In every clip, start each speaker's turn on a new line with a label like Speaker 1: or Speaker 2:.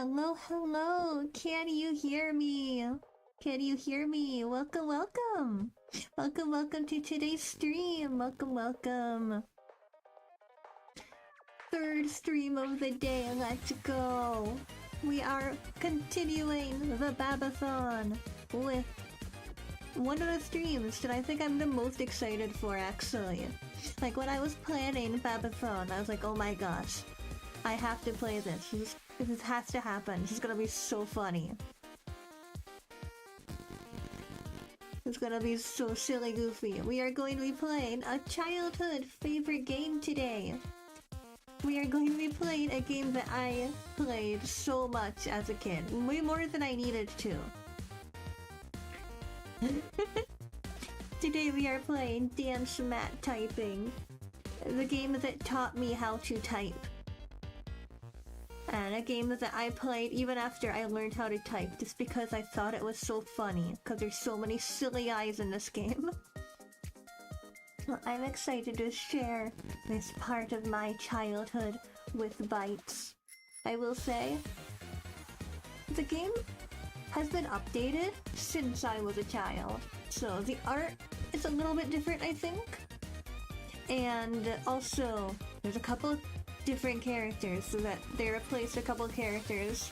Speaker 1: Hello, hello. Can you hear me? Can you hear me? Welcome, welcome. Welcome, welcome to today's stream. Welcome, welcome. Third stream of the day. Let's go. We are continuing the Babathon with one of the streams that I think I'm the most excited for, actually. Like, when I was planning Babathon, I was like, oh my gosh, I have to play this. This has to happen. This is gonna be so funny. It's gonna be so silly goofy. We are going to be playing a childhood favorite game today. We are going to be playing a game that I played so much as a kid. Way more than I needed to. Today we are playing Dance Mat Typing. The game that taught me how to type. And a game that I played even after I learned how to type, just because I thought it was so funny, because there's so many silly eyes in this game. Well, I'm excited to share this part of my childhood with Bites. I will say, the game has been updated since I was a child, so the art is a little bit different, I think. And also, there's a couple different characters, so that they replaced a couple characters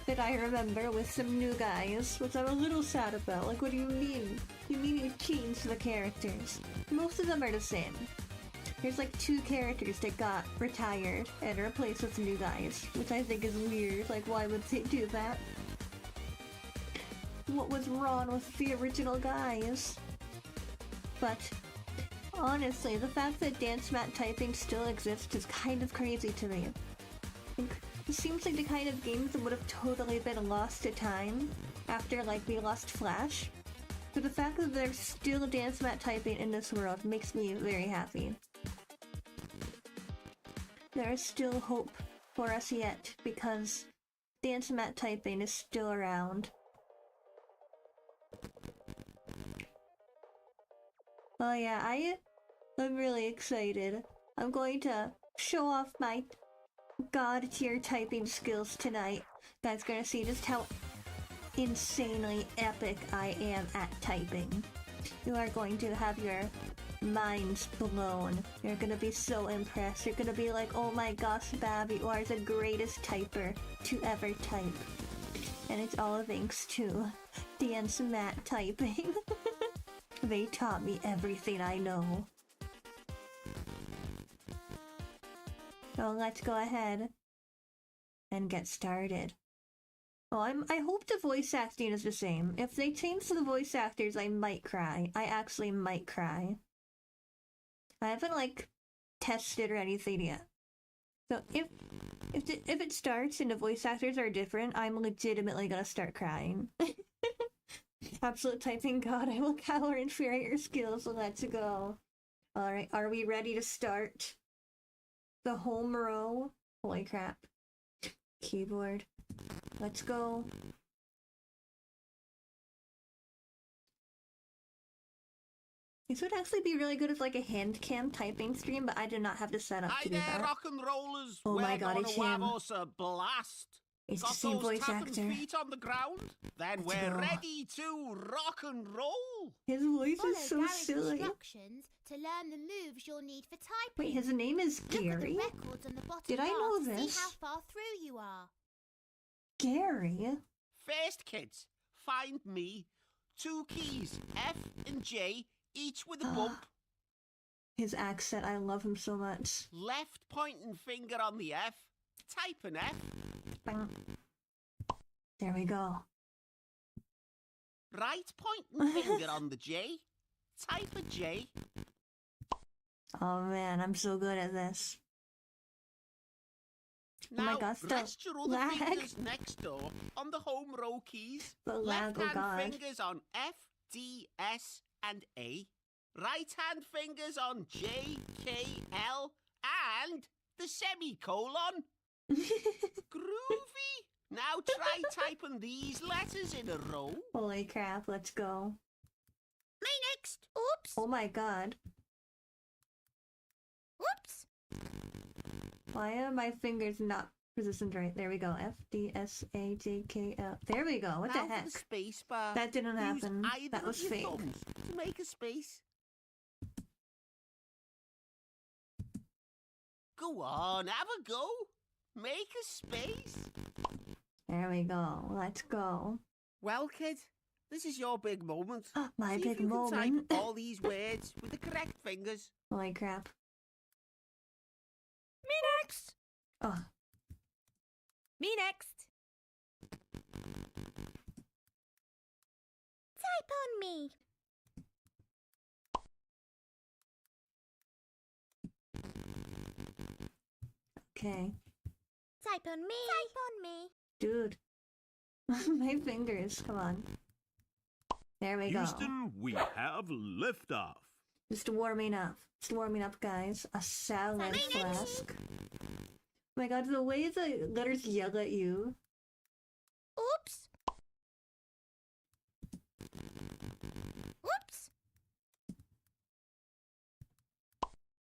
Speaker 1: that I remember with some new guys, which I'm a little sad about. Like, what do you mean? You mean you changed the characters? Most of them are the same. There's like 2 characters that got retired and replaced with new guys, which I think is weird. Like, why would they do that? What was wrong with the original guys? But honestly, the fact that Dance Mat Typing still exists is kind of crazy to me. It seems like the kind of games that would have totally been lost to time after, like, we lost Flash. So the fact that there's still Dance Mat Typing in this world makes me very happy. There is still hope for us yet, because Dance Mat Typing is still around. Oh yeah, I'm really excited. I'm going to show off my god tier typing skills tonight. You guys gonna see just how insanely epic I am at typing. You are going to have your minds blown. You're gonna be so impressed. You're gonna be like, oh my gosh, Babby, you are the greatest typer to ever type. And it's all thanks to Dance Mat Typing. They taught me everything I know. So let's go ahead and get started. Oh, I hope the voice acting is the same. If they change the voice actors, I might cry. I actually might cry. I haven't, like, tested or anything yet. So if it starts and the voice actors are different, I'm legitimately gonna start crying. Absolute typing god, I will cower in fear at your skills. Let's go. Alright, are we ready to start? The home row. Holy crap. Keyboard. Let's go. This would actually be really good as like a hand cam typing stream, but I did not have the setup to do that.
Speaker 2: Hi there, rock and rollers.
Speaker 1: Oh my god, it's him.
Speaker 2: Us a blast.
Speaker 1: It's
Speaker 2: Got
Speaker 1: the same
Speaker 2: those
Speaker 1: voice
Speaker 2: tapping
Speaker 1: actor.
Speaker 2: feet on the ground? Then
Speaker 1: Let's
Speaker 2: we're
Speaker 1: go.
Speaker 2: ready to rock and roll.
Speaker 1: His voice
Speaker 3: Follow
Speaker 1: is so
Speaker 3: Gary's
Speaker 1: silly.
Speaker 3: instructions to learn the moves you'll need for typing.
Speaker 1: Wait, his name is Gary?
Speaker 3: Look at the records on the bottom
Speaker 1: Did I
Speaker 3: bar
Speaker 1: know
Speaker 3: to
Speaker 1: this?
Speaker 3: see how far through you are.
Speaker 1: Gary?
Speaker 2: First, kids, find me 2 keys, F and J, each with a bump.
Speaker 1: His accent, I love him so much.
Speaker 2: Left pointing finger on the F, type an F.
Speaker 1: Bang. There we go.
Speaker 2: Right pointing finger on the J, type a J.
Speaker 1: Oh man, I'm so good at this.
Speaker 2: Now,
Speaker 1: Oh my gosh, the
Speaker 2: rest your other
Speaker 1: lag.
Speaker 2: fingers next door on the home row keys.
Speaker 1: The lag, oh
Speaker 2: Left-hand
Speaker 1: god.
Speaker 2: fingers on F, D, S, and A. Right-hand fingers on J, K, L, and the semicolon. Groovy. Now try typing these letters in a row.
Speaker 1: Holy crap, let's go.
Speaker 3: Me next. Oops.
Speaker 1: Oh my god.
Speaker 3: Oops.
Speaker 1: Why are my fingers not This isn't right. There we go. FDSAJKL. There we go. What
Speaker 2: now
Speaker 1: the heck?
Speaker 2: For the space bar.
Speaker 1: That didn't
Speaker 2: Use
Speaker 1: happen.
Speaker 2: either
Speaker 1: That
Speaker 2: of
Speaker 1: was
Speaker 2: your
Speaker 1: fake.
Speaker 2: thumbs to make a space. Go on, have a go. Make a space.
Speaker 1: There we go. Let's go.
Speaker 2: Well, kid, this is your big moment.
Speaker 1: My
Speaker 2: See
Speaker 1: big
Speaker 2: if you
Speaker 1: moment.
Speaker 2: Can type all these words with the correct fingers.
Speaker 1: Holy crap.
Speaker 3: Me next.
Speaker 1: Oh,
Speaker 3: Me next. Type on me.
Speaker 1: okay.
Speaker 3: Type on me. Type on me.
Speaker 1: Dude. My fingers. Come on. There we go.
Speaker 4: Houston, we have liftoff.
Speaker 1: Just warming up. Just warming up, guys. A salad flask. Oh my god, the way the letters yell at you.
Speaker 3: Oops. Oops.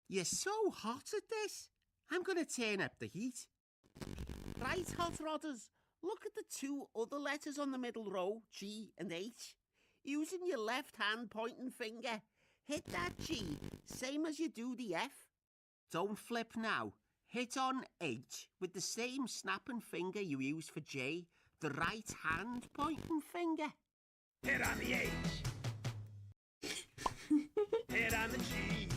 Speaker 2: You're so hot at this. I'm going to turn up the heat. Right, hot rodders. Look at the two other letters on the middle row, G and H. Using your left hand pointing finger, hit that G, same as you do the F. Don't flip now. Hit on H with the same snapping finger you use for J, the right hand pointing finger.
Speaker 4: Hit on the H. Hit on the G.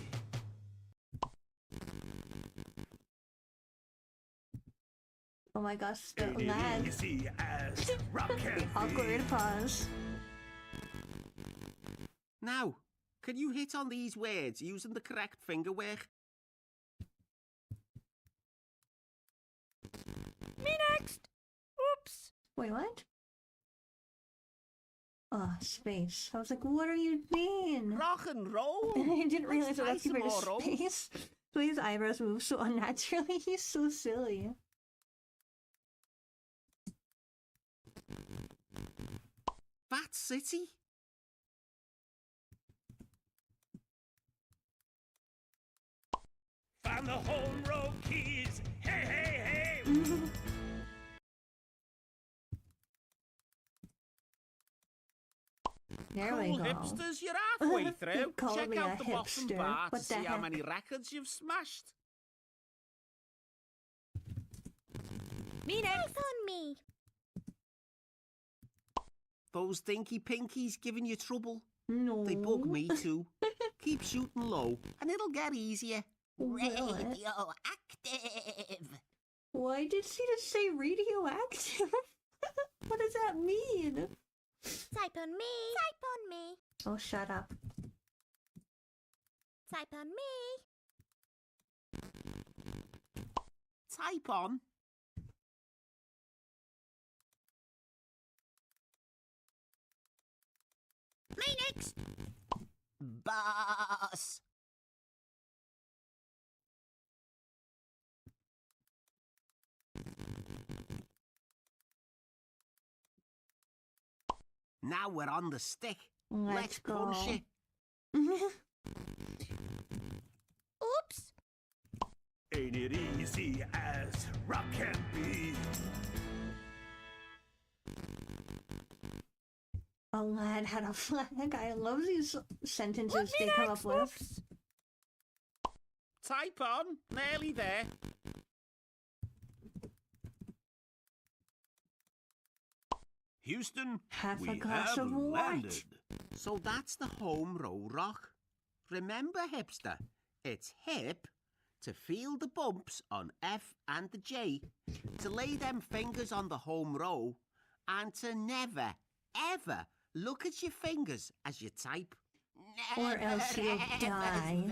Speaker 1: Oh my gosh, the lag.
Speaker 4: Easy as rock can be.
Speaker 1: Awkward pause.
Speaker 2: Now, can you hit on these words using the correct finger work?
Speaker 3: Me next. Oops.
Speaker 1: Wait, what? Oh, space. I was like, what are you doing?
Speaker 2: Rock and roll.
Speaker 1: And I didn't realize
Speaker 2: Let's
Speaker 1: that's
Speaker 2: try
Speaker 1: compared
Speaker 2: some
Speaker 1: to
Speaker 2: more rolls.
Speaker 1: space. So his eyebrows move so unnaturally. He's so silly.
Speaker 2: Bat City.
Speaker 4: Find the home row keys. Hey, hey, hey.
Speaker 1: There
Speaker 2: Cool
Speaker 1: we go.
Speaker 2: hipsters, you're halfway through.
Speaker 1: Call
Speaker 2: Check
Speaker 1: me
Speaker 2: out
Speaker 1: a
Speaker 2: the bottom
Speaker 1: hipster.
Speaker 2: bar
Speaker 1: What
Speaker 2: to
Speaker 1: the
Speaker 2: see how
Speaker 1: heck?
Speaker 2: many records you've smashed.
Speaker 3: Me next. Type on me.
Speaker 2: Those dinky pinkies giving you trouble.
Speaker 1: No.
Speaker 2: They bug me too. Keep shooting low and it'll get easier.
Speaker 1: Will it?
Speaker 2: Radioactive.
Speaker 1: Why did she just say radioactive? What does that mean?
Speaker 3: Type on me. Type on me.
Speaker 1: Oh, shut up.
Speaker 3: Type on me.
Speaker 2: Type on.
Speaker 3: Me next.
Speaker 2: Boss. Now we're on the stick.
Speaker 1: Let's go.
Speaker 2: Punch it.
Speaker 3: Oops.
Speaker 4: Ain't it easy as rock can be?
Speaker 1: A lad had a flag. I love these sentences they come up with.
Speaker 2: Type on. Nearly there.
Speaker 4: Houston,
Speaker 1: Half a
Speaker 4: we
Speaker 1: glass
Speaker 4: have
Speaker 1: of what?
Speaker 4: landed.
Speaker 2: So that's the home row rock. Remember, hipster, it's hip to feel the bumps on F and the J, to lay them fingers on the home row, and to never, ever look at your fingers as you type.
Speaker 1: Or else you'll die.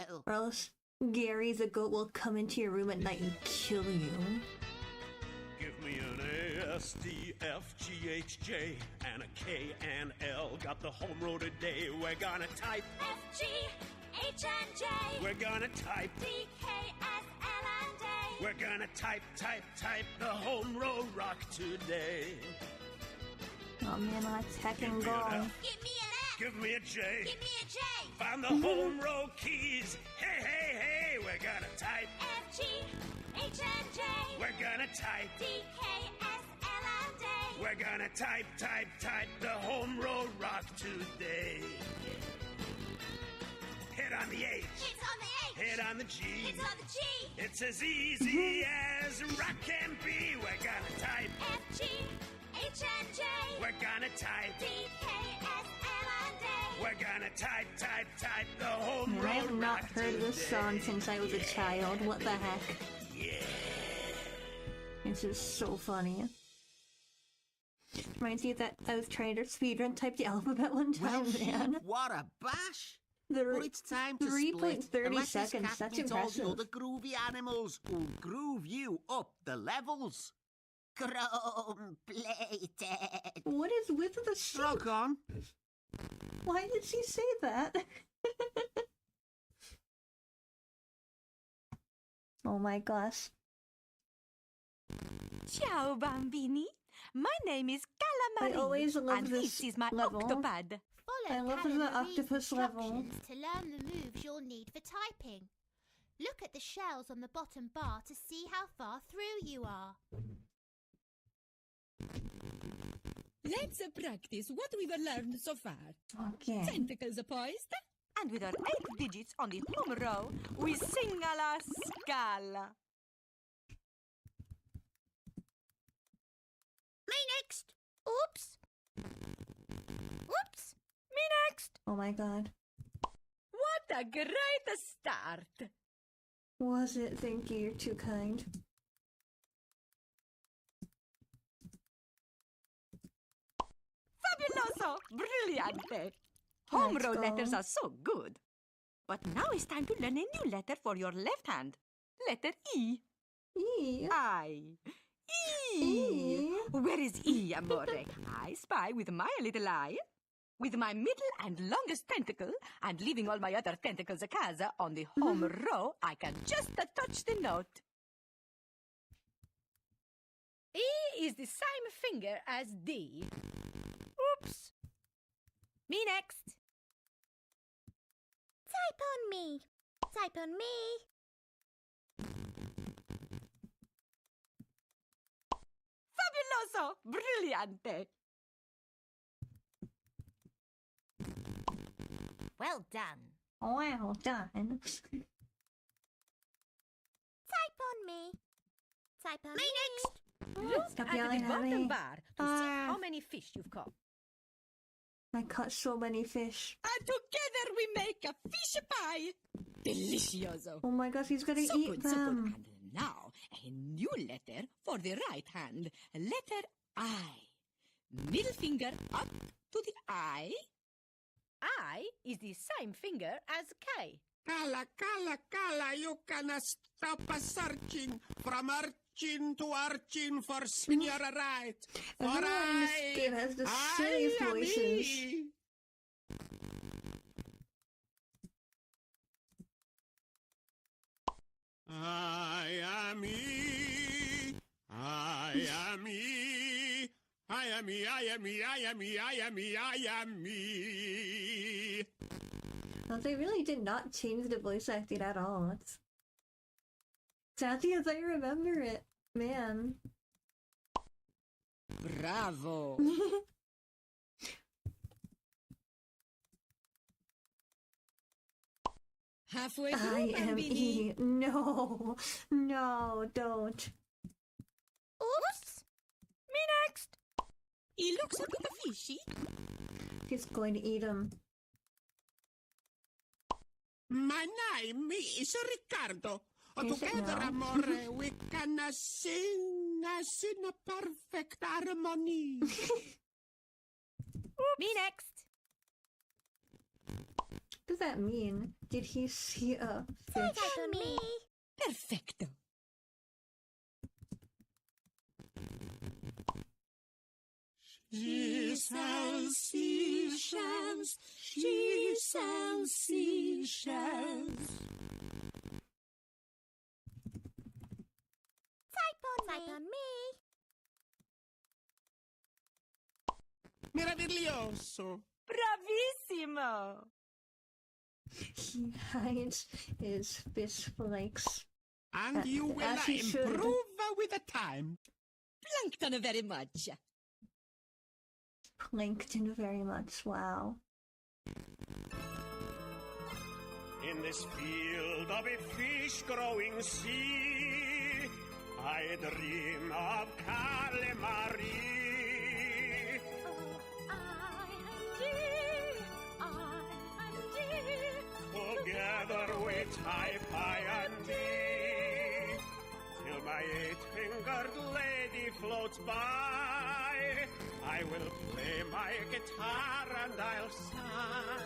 Speaker 2: Well.
Speaker 1: Or else Gary the goat will come into your room at night and kill you.
Speaker 4: Give me an A, S, D, F, G, H, J, and a K and L. Got the home row today. We're gonna type.
Speaker 3: F, G, H, and J.
Speaker 4: We're gonna type.
Speaker 3: D, K, S, L, and A.
Speaker 4: We're gonna type the home row rock today.
Speaker 1: Oh man, let's heck
Speaker 4: Give
Speaker 1: and
Speaker 4: me
Speaker 1: go.
Speaker 4: an F.
Speaker 3: Give me an
Speaker 4: Give me a J.
Speaker 3: Give me a J.
Speaker 4: Found the home row keys. Hey, hey, hey, we're gonna type.
Speaker 3: F, G, H, and J.
Speaker 4: We're gonna type.
Speaker 3: D, K, S, L, and A.
Speaker 4: We're gonna type, type, type the home row rock today. Hit on the H.
Speaker 3: It's on the H.
Speaker 4: Hit on the G.
Speaker 3: It's on the G.
Speaker 4: It's as easy as rock can be. We're gonna type.
Speaker 3: F, G, H, and J.
Speaker 4: We're gonna type.
Speaker 3: D, K, S, L, and A.
Speaker 4: We're gonna type, type, type the home
Speaker 1: Man,
Speaker 4: row
Speaker 1: I have not
Speaker 4: rock
Speaker 1: heard
Speaker 4: today.
Speaker 1: this song since I was a child. What the heck?
Speaker 4: Yeah.
Speaker 1: This is so funny. Reminds me that I was trying to speedrun type the alphabet one
Speaker 2: Well,
Speaker 1: time, man.
Speaker 2: what a bash!
Speaker 1: The
Speaker 2: But it's time to
Speaker 1: 3.30
Speaker 2: split and let this
Speaker 1: seconds,
Speaker 2: cat
Speaker 1: that's
Speaker 2: meet all
Speaker 1: impressive.
Speaker 2: the other groovy animals who'll groove you up the levels. Chrome-plated.
Speaker 1: What is with the sheep?
Speaker 2: Rock on.
Speaker 1: Why did she say that? Oh my gosh.
Speaker 5: Ciao, bambini. My name is
Speaker 1: I
Speaker 5: Calamari,
Speaker 1: always love
Speaker 5: and
Speaker 1: this
Speaker 5: this is my
Speaker 1: level.
Speaker 5: octopad.
Speaker 1: I love the octopus level.
Speaker 3: instructions to learn the moves you'll need for typing. Look at the shells on the bottom bar to see how far through you are.
Speaker 6: Let's practice what we've learned so far.
Speaker 1: Okay.
Speaker 6: Tentacles poised.
Speaker 5: And with our 8 digits on the home row, we sing a la scala.
Speaker 3: Me next. Oops. Whoops.
Speaker 5: Me next.
Speaker 1: Oh my god.
Speaker 6: What a great start.
Speaker 1: Was it? Thank you, you're too kind.
Speaker 5: Fabuloso! Brillante! Home
Speaker 1: Let's
Speaker 5: row
Speaker 1: go.
Speaker 5: letters are so good. But now it's time to learn a new letter for your left hand. Letter E.
Speaker 1: E.
Speaker 5: I. E.
Speaker 1: E.
Speaker 5: Where is E, amore? I spy with my little eye. With my middle and longest tentacle, and leaving all my other tentacles a casa on the home row, I can just touch the note.
Speaker 6: E is the same finger as D.
Speaker 5: Oops. Me next.
Speaker 3: Type on me. Type on me.
Speaker 5: Fabuloso! Brillante!
Speaker 3: Well done.
Speaker 1: Well done.
Speaker 3: Type on me. Type on me. next.
Speaker 6: Look
Speaker 1: Stop
Speaker 6: at
Speaker 1: yelling
Speaker 6: the
Speaker 1: at
Speaker 6: bottom
Speaker 1: me.
Speaker 6: bar to see how many fish you've caught.
Speaker 1: I caught so many fish.
Speaker 6: And together we make a fish pie. Delicioso.
Speaker 1: Oh my gosh, he's gonna
Speaker 6: So
Speaker 1: eat
Speaker 6: good, so good.
Speaker 1: them.
Speaker 6: And now, a new letter for the right hand. Letter I. Middle finger up to the I. I is the same finger as K.
Speaker 2: Kala, you cannot stop us searching from arching to arching for senior right.
Speaker 1: Everyone in this game has the silliest voices.
Speaker 2: I am me. I am me. I am me. I am me. I am me. I am me. I am me.
Speaker 1: Well, they really did not change the voice acting at all. It's exactly as I remember it. Man.
Speaker 6: Bravo. Halfway through,
Speaker 1: I am
Speaker 6: bambini.
Speaker 1: E. No. No, don't.
Speaker 3: Oops.
Speaker 5: Me next.
Speaker 6: He looks a bit fishy.
Speaker 1: He's going to eat him.
Speaker 2: My name is Ricardo.
Speaker 1: Is it
Speaker 2: Together,
Speaker 1: now?
Speaker 2: amore, we can sing us in a perfect harmony.
Speaker 5: Me next.
Speaker 1: What does that mean? Did he see a fish?
Speaker 3: Type on me.
Speaker 6: Perfecto.
Speaker 2: She sells seashells. She sells seashells.
Speaker 3: Type on me.
Speaker 2: Meraviglioso.
Speaker 5: Bravissimo! bellissimo.
Speaker 1: He hides his fist flakes.
Speaker 2: And you will
Speaker 1: as he should.
Speaker 2: improve with the time.
Speaker 6: Plankton very much.
Speaker 1: Plankton very much. Wow.
Speaker 4: In this field of a fish-growing sea, I dream of calamari. Together we type I and D, till my eight-fingered lady floats by. I will play my guitar and I'll sigh.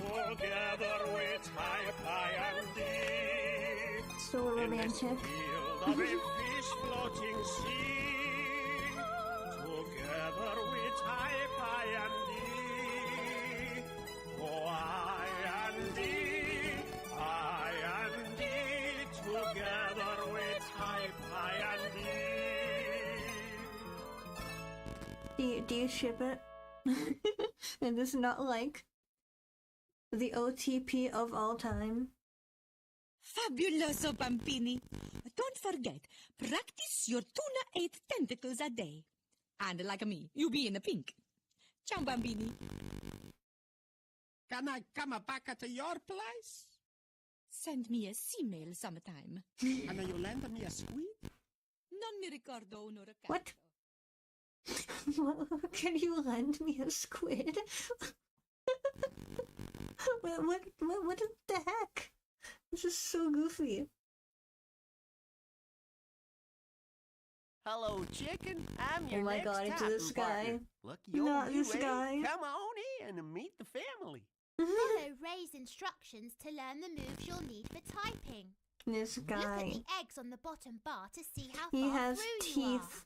Speaker 4: Together we type I and D.
Speaker 1: So
Speaker 4: In this
Speaker 1: romantic.
Speaker 4: field of a fish-floating sea, together we type I and D. Oh, I and D, together we type I and D.
Speaker 1: Do you ship it? And this is not like the OTP of all time.
Speaker 6: Fabuloso, Pampini. Don't forget, practice your tuna 8 tentacles a day. And like me, you be in the pink. Ciao, Bambini.
Speaker 2: Can I come back to your place?
Speaker 6: Send me a C-mail sometime.
Speaker 2: And you lend me a squid?
Speaker 6: Non mi ricordo un'ora.
Speaker 1: What? Can you lend me a squid? What the heck? This is so goofy.
Speaker 2: Hello, chicken. I'm your
Speaker 1: Oh my
Speaker 2: next
Speaker 1: God, it's this
Speaker 2: typing partner.
Speaker 1: guy.
Speaker 2: Lucky
Speaker 1: Not
Speaker 2: old you,
Speaker 1: this
Speaker 2: eh?
Speaker 1: guy.
Speaker 2: Come on in and meet the family.
Speaker 3: Follow Ray's instructions to learn the moves you'll need for typing.
Speaker 1: This
Speaker 3: Look at
Speaker 1: guy.
Speaker 3: the eggs on the bottom bar to see how
Speaker 1: He
Speaker 3: far
Speaker 1: has
Speaker 3: through you are.
Speaker 1: teeth.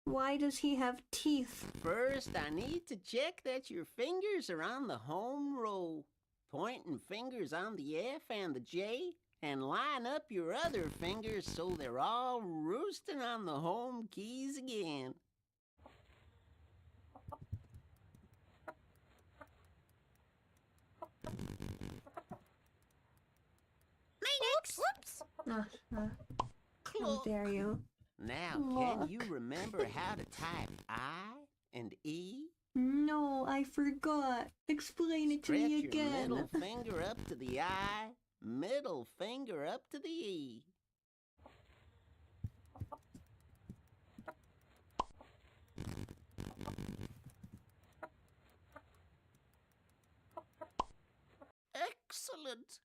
Speaker 1: Why does he have teeth?
Speaker 2: First, I need to check that your fingers are on the home row. Pointing fingers on the F and the J, and line up your other fingers so they're all roosting on the home keys again.
Speaker 3: Whoops!
Speaker 1: How dare you?
Speaker 2: Now, can you
Speaker 1: Look.
Speaker 2: remember how to type I and E?
Speaker 1: No, I forgot. Explain it to
Speaker 2: Stretch
Speaker 1: me
Speaker 2: your
Speaker 1: again.
Speaker 2: middle finger up to the I, middle finger up to the E. Excellent.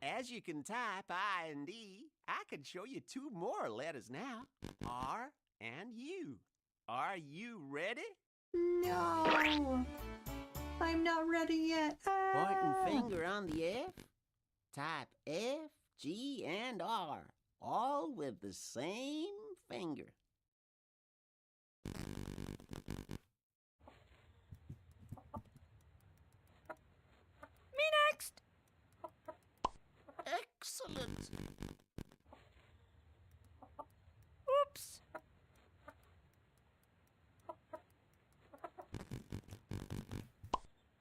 Speaker 2: As you can type I and E, I can show you two more letters now. R and U. Are you ready?
Speaker 1: No! I'm not ready yet.
Speaker 2: Pointing
Speaker 1: Ah!
Speaker 2: finger on the F. Type F, G, and R, all with the same finger.
Speaker 5: Me next.
Speaker 2: Excellent.
Speaker 5: Oops.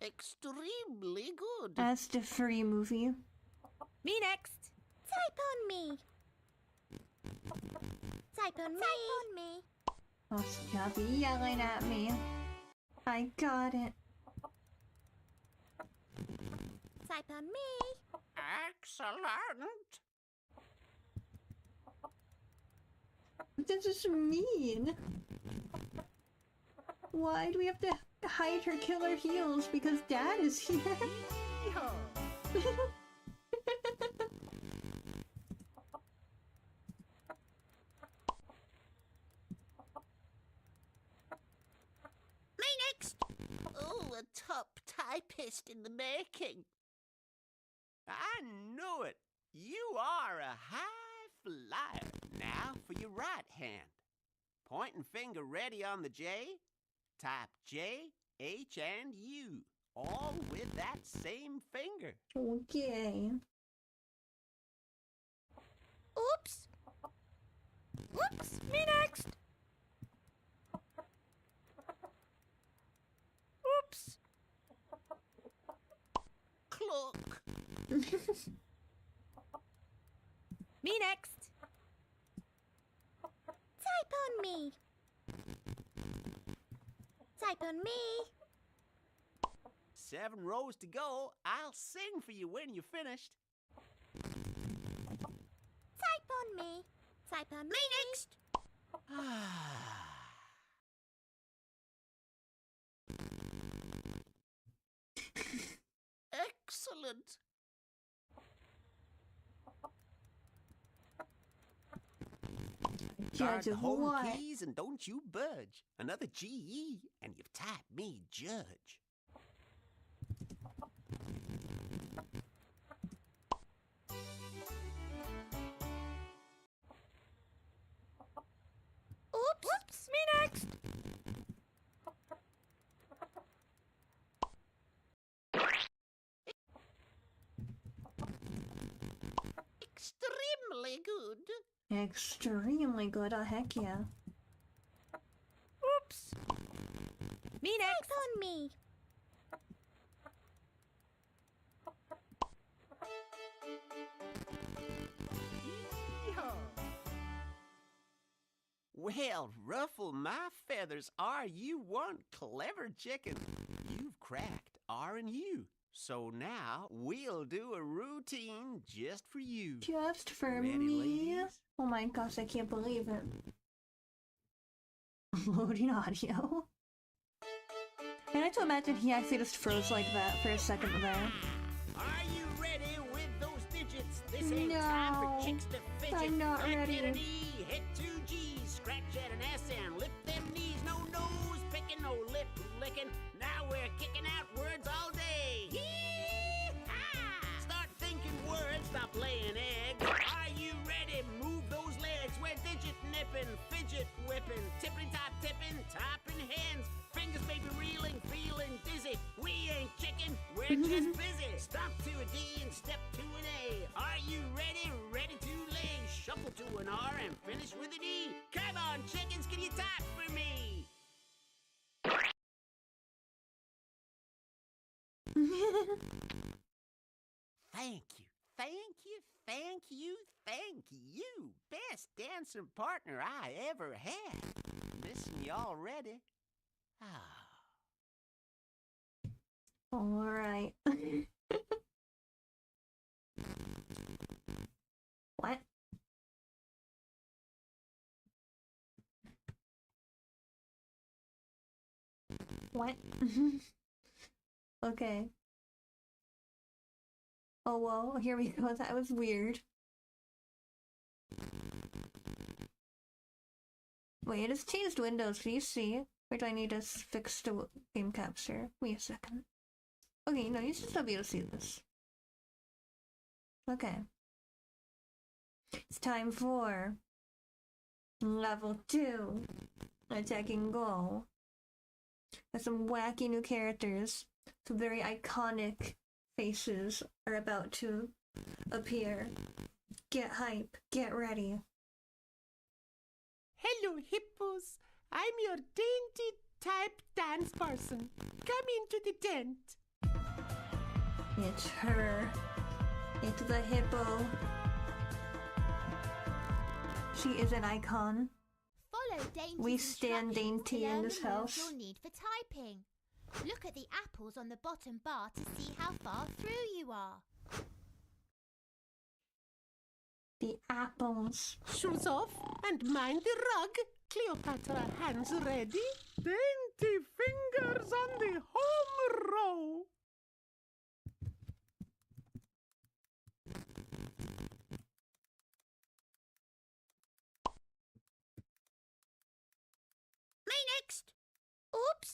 Speaker 2: Extremely good.
Speaker 1: That's the free movie.
Speaker 5: Me next.
Speaker 3: Type on me. Type on me.
Speaker 1: Oh, stop yelling at me. I got it.
Speaker 3: Type on me.
Speaker 2: Excellent.
Speaker 1: What does this mean? Why do we have to hide her killer heels? Because Dad is here.
Speaker 2: Me next. Oh, a top typist in the making. I knew it. You are a high flyer. Now for your right hand. Pointing finger ready on the J. Type J, H, and U. All with that same finger.
Speaker 1: Okay.
Speaker 3: Oops!
Speaker 5: Me next. Oops.
Speaker 2: Cluck.
Speaker 5: Me next.
Speaker 3: Type on me. Type on me.
Speaker 2: 7 rows to go. I'll sing for you when you're finished.
Speaker 3: Type on me. Type on me.
Speaker 2: Next. Excellent. Guard
Speaker 1: Judge
Speaker 2: the
Speaker 1: of
Speaker 2: home
Speaker 1: what?
Speaker 2: keys and don't you budge. Another GE and you've typed me judge.
Speaker 3: Oops!
Speaker 5: Me next.
Speaker 2: Extremely good.
Speaker 1: Extremely good, oh heck yeah.
Speaker 5: Oops. Me next.
Speaker 3: Type on me.
Speaker 2: Well, ruffle my feathers, are you one clever chicken? You've cracked R and U. So now we'll do a routine just for you.
Speaker 1: Just for
Speaker 2: Ready,
Speaker 1: me?
Speaker 2: ladies?
Speaker 1: Oh my gosh, I can't believe it. Loading audio. I like to imagine he actually just froze like that for a second there.
Speaker 2: Are you ready with those digits? This ain't time
Speaker 1: No,
Speaker 2: for chicks to fidget.
Speaker 1: I'm not
Speaker 2: Back
Speaker 1: ready.
Speaker 2: Get an E, hit 2 G's, scratch at an S and lift them knees. No nose picking, no lip licking. Now we're kicking out words all day. Yee-haw! Start thinking words, stop laying eggs. Are you ready? Move those legs. We're digit nipping, fidget whipping, tipping top tipping, topping hands. Fingers may be reeling, feeling dizzy. We ain't chicken, we're just busy. Stop to a D and step to an A. Are you ready? Ready to lay. Shuffle to an R and finish with an E. Come on, chickens, can you type for me? Thank you, thank you, thank you, thank you. Best dancing partner I ever had. Missing you already. Ah.
Speaker 1: Alright. What? What? Okay. Oh well, here we go. That was weird. Wait, it just changed windows. Can you see? Or do I need to fix the game capture? Wait a second. Okay, no, you should still be able to see this. Okay. It's time for level 2. Attack and go. There's some wacky new characters. Some very iconic faces are about to appear. Get hype. Get ready.
Speaker 2: Hello, hippos. I'm your dainty type dance person. Come into the tent.
Speaker 1: It's her. It's the hippo. She is an icon.
Speaker 3: Follow Daisy's
Speaker 1: We stand
Speaker 3: instructions to
Speaker 1: dainty in
Speaker 3: learn
Speaker 1: this
Speaker 3: the moves
Speaker 1: house.
Speaker 3: you'll need for typing. Look at the apples on the bottom bar to see how far through you are.
Speaker 1: The apples.
Speaker 2: Shoes off and mind the rug. Cleopatra, hands ready. Dainty fingers on the home row.
Speaker 3: Me next. Oops.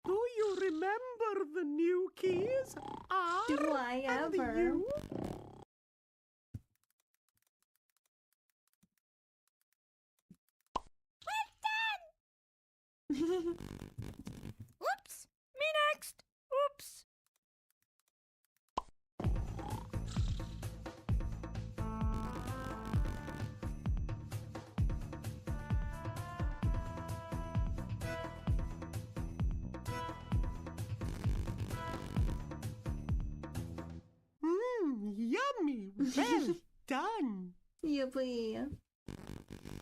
Speaker 2: Do you remember the new keys? R
Speaker 1: Do I
Speaker 2: and
Speaker 1: ever?
Speaker 2: U?
Speaker 3: Oops.
Speaker 5: Me next. Oops.
Speaker 2: Well done.
Speaker 1: Yippee.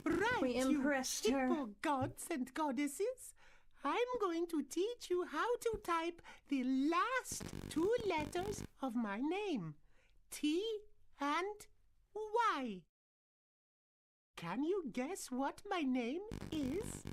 Speaker 2: Right,
Speaker 1: We impressed
Speaker 2: you
Speaker 1: her.
Speaker 2: hippo gods and goddesses. I'm going to teach you how to type the last two letters of my name, T and Y. Can you guess what my name is?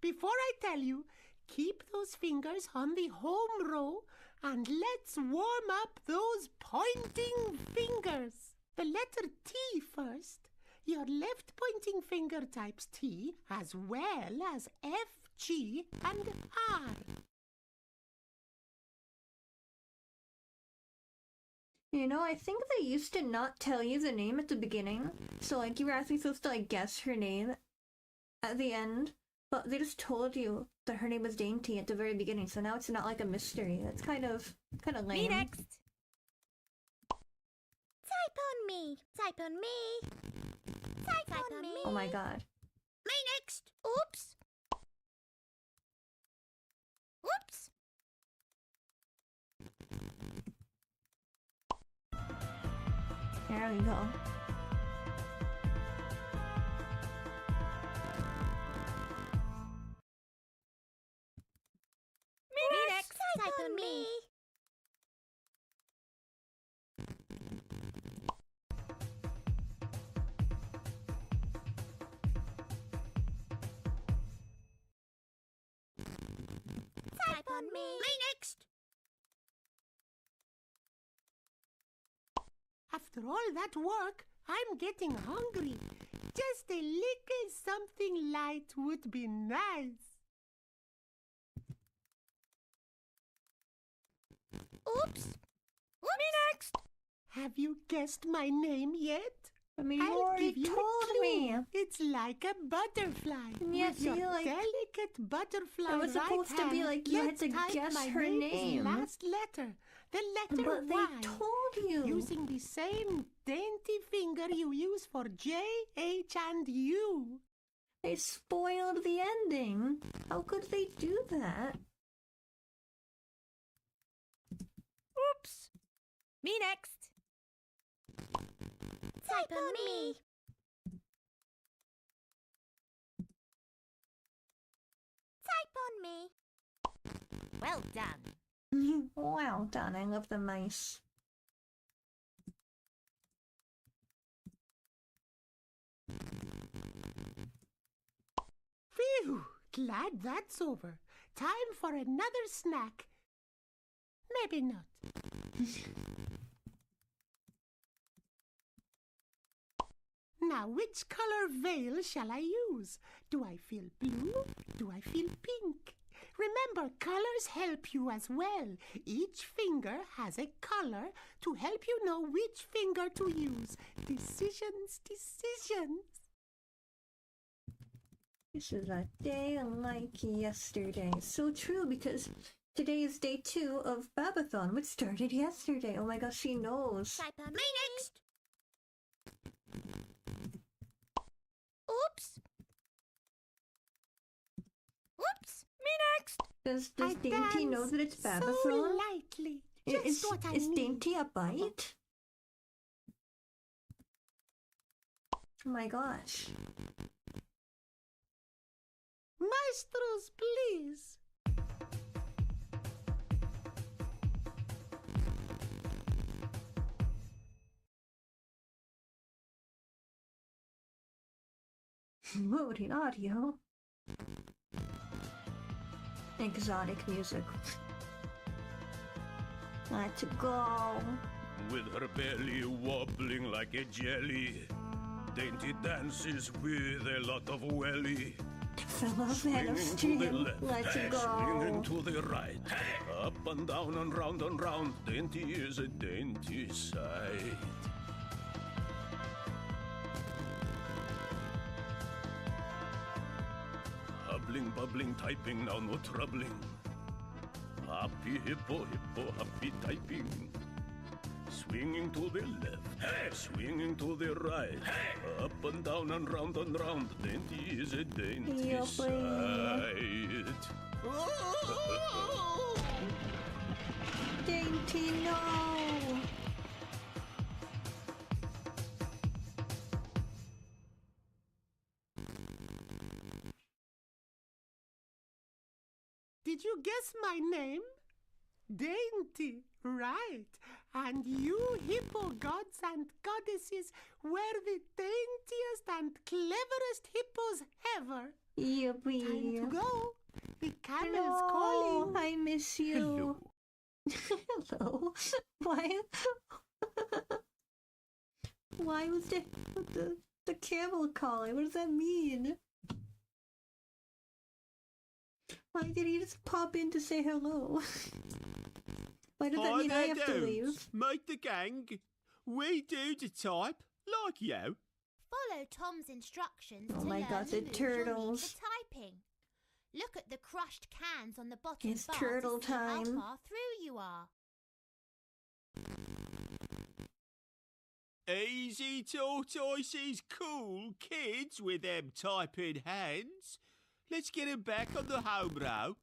Speaker 2: Before I tell you, keep those fingers on the home row and let's warm up those pointing fingers. The letter T first. Your left pointing finger types T as well as F, G, and R.
Speaker 1: You know, I think they used to not tell you the name at the beginning. So, like, you were actually supposed to, like, guess her name at the end. But they just told you that her name was Dainty at the very beginning. So now it's not like a mystery. It's kind of lame.
Speaker 6: Me next.
Speaker 3: Type on me. Type on me. Type on me.
Speaker 1: Oh my god.
Speaker 3: Me next. Oops. Oops.
Speaker 1: There we go.
Speaker 3: Me next. Type on me. Type on me. Me next.
Speaker 2: After all that work, I'm getting hungry. Just a little something light would be nice.
Speaker 3: Oops. Me next.
Speaker 2: Have you guessed my name yet?
Speaker 1: I mean, you
Speaker 2: I'll
Speaker 1: already
Speaker 2: give you a
Speaker 1: told
Speaker 2: clue.
Speaker 1: me.
Speaker 2: It's like a butterfly.
Speaker 1: Yes,
Speaker 2: With your
Speaker 1: you, like-
Speaker 2: delicate butterfly
Speaker 1: It was
Speaker 2: right
Speaker 1: supposed to be
Speaker 2: hand,
Speaker 1: like you had
Speaker 2: let's
Speaker 1: to
Speaker 2: type
Speaker 1: guess
Speaker 2: my
Speaker 1: her
Speaker 2: name's
Speaker 1: name.
Speaker 2: last letter, the letter
Speaker 1: But they
Speaker 2: Y.
Speaker 1: told you.
Speaker 2: Using the same dainty finger you use for J, H, and U.
Speaker 1: They spoiled the ending. How could they do that?
Speaker 6: Oops. Me next.
Speaker 3: Type on me. Type on me.
Speaker 6: Well done.
Speaker 1: Well done, I love the mice.
Speaker 2: Phew, glad that's over. Time for another snack. Maybe not. Now, which color veil shall I use? Do I feel blue? Do I feel pink? Remember, colors help you as well. Each finger has a color to help you know which finger to use. Decisions, decisions.
Speaker 1: This is a day like yesterday. So true, because today is day 2 of Babathon, which started yesterday. Oh my gosh, she knows.
Speaker 3: Type on me next. Oops. Oops.
Speaker 6: Me next.
Speaker 1: Does
Speaker 2: I
Speaker 1: Dainty know
Speaker 2: dance
Speaker 1: that it's
Speaker 2: so
Speaker 1: Babathon?
Speaker 2: lightly. Just
Speaker 1: Is
Speaker 2: what I
Speaker 1: is
Speaker 2: need.
Speaker 1: Dainty a bite? Oh my gosh.
Speaker 2: Maestros, please.
Speaker 1: Loading audio. Exotic music. Let's go.
Speaker 4: With her belly wobbling like a jelly, Dainty dances with a lot of welly.
Speaker 1: Fellow fan of
Speaker 4: Swinging to the
Speaker 1: stream.
Speaker 4: left,
Speaker 1: Let's
Speaker 4: swinging
Speaker 1: go.
Speaker 4: to the right, up and down and round and round. Dainty is a dainty sight. Hubbling, bubbling, typing, now no troubling. Happy hippo, hippo, happy typing. Swinging to the left, swinging to the right, up and down and round and round. Dainty is a dainty
Speaker 1: Yuppie.
Speaker 4: sight.
Speaker 1: Dainty, no!
Speaker 2: did you guess my name? Dainty, right. And you hippo gods and goddesses were the daintiest and cleverest hippos ever.
Speaker 1: Yippee.
Speaker 2: Time to go. The camel's
Speaker 1: Hello,
Speaker 2: calling.
Speaker 1: I miss you. Hello. Why? Why was the camel calling? What does that mean? Why did he just pop in to say hello? Why does that mean I have to leave?
Speaker 2: Meet the gang. We do the type like you.
Speaker 3: Follow Tom's instructions
Speaker 1: Oh
Speaker 3: to
Speaker 1: my
Speaker 3: learn
Speaker 1: God,
Speaker 3: the
Speaker 1: the
Speaker 3: moves you'll need
Speaker 1: turtles.
Speaker 3: for typing. Look at the crushed cans on the bottom
Speaker 1: It's
Speaker 3: bar
Speaker 1: turtle
Speaker 3: to see how
Speaker 1: time.
Speaker 3: far through you are.
Speaker 2: Easy tortoises, cool kids with them typing hands. Let's get 'em back on the home row.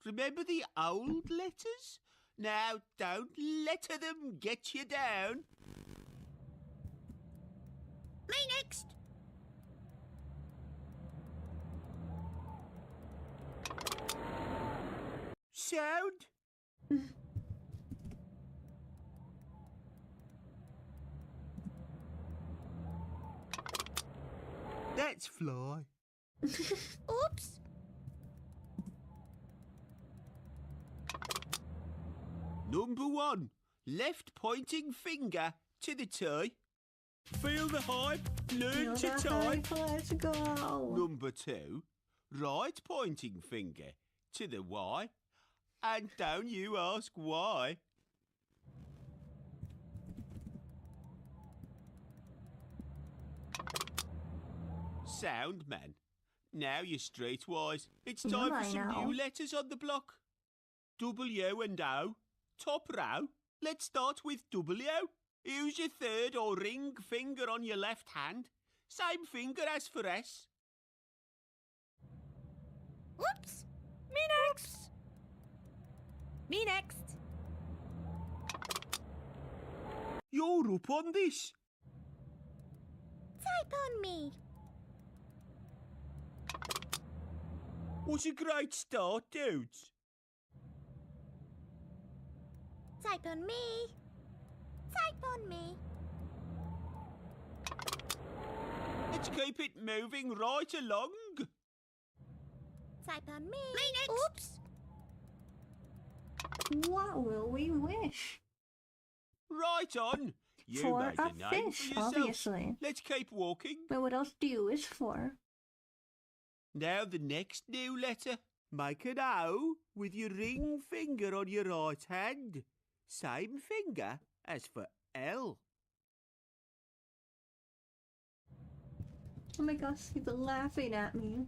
Speaker 2: Remember the old letters? Now don't let them get you down.
Speaker 3: Me next!
Speaker 2: Sound? That's fly.
Speaker 3: Oops!
Speaker 2: Number 1, left pointing finger to the T. Feel the hype, learn to type.
Speaker 1: Let's go.
Speaker 2: Number 2, right pointing finger to the Y. And don't you ask why. Sound, man. Now you're streetwise. It's
Speaker 1: Am
Speaker 2: time
Speaker 1: I
Speaker 2: for some
Speaker 1: now?
Speaker 2: new letters on the block. W and O. Top row. Let's start with W. Use your third or ring finger on your left hand. Same finger as for S.
Speaker 3: Oops!
Speaker 5: Me next. Me next.
Speaker 2: You're up on this.
Speaker 3: Type on me.
Speaker 2: What a great start, dudes.
Speaker 3: Type on me. Type on me.
Speaker 2: Let's keep it moving right along.
Speaker 3: Type on me. Me next. Oops!
Speaker 1: What will we wish?
Speaker 2: Right on. You
Speaker 1: For
Speaker 2: made
Speaker 1: a
Speaker 2: a name
Speaker 1: fish,
Speaker 2: for yourself.
Speaker 1: obviously.
Speaker 2: Let's keep walking.
Speaker 1: But what else do you wish for?
Speaker 2: Now the next new letter. Make an O with your ring finger on your right hand. Same finger as for L.
Speaker 1: Oh my gosh, he's laughing at me.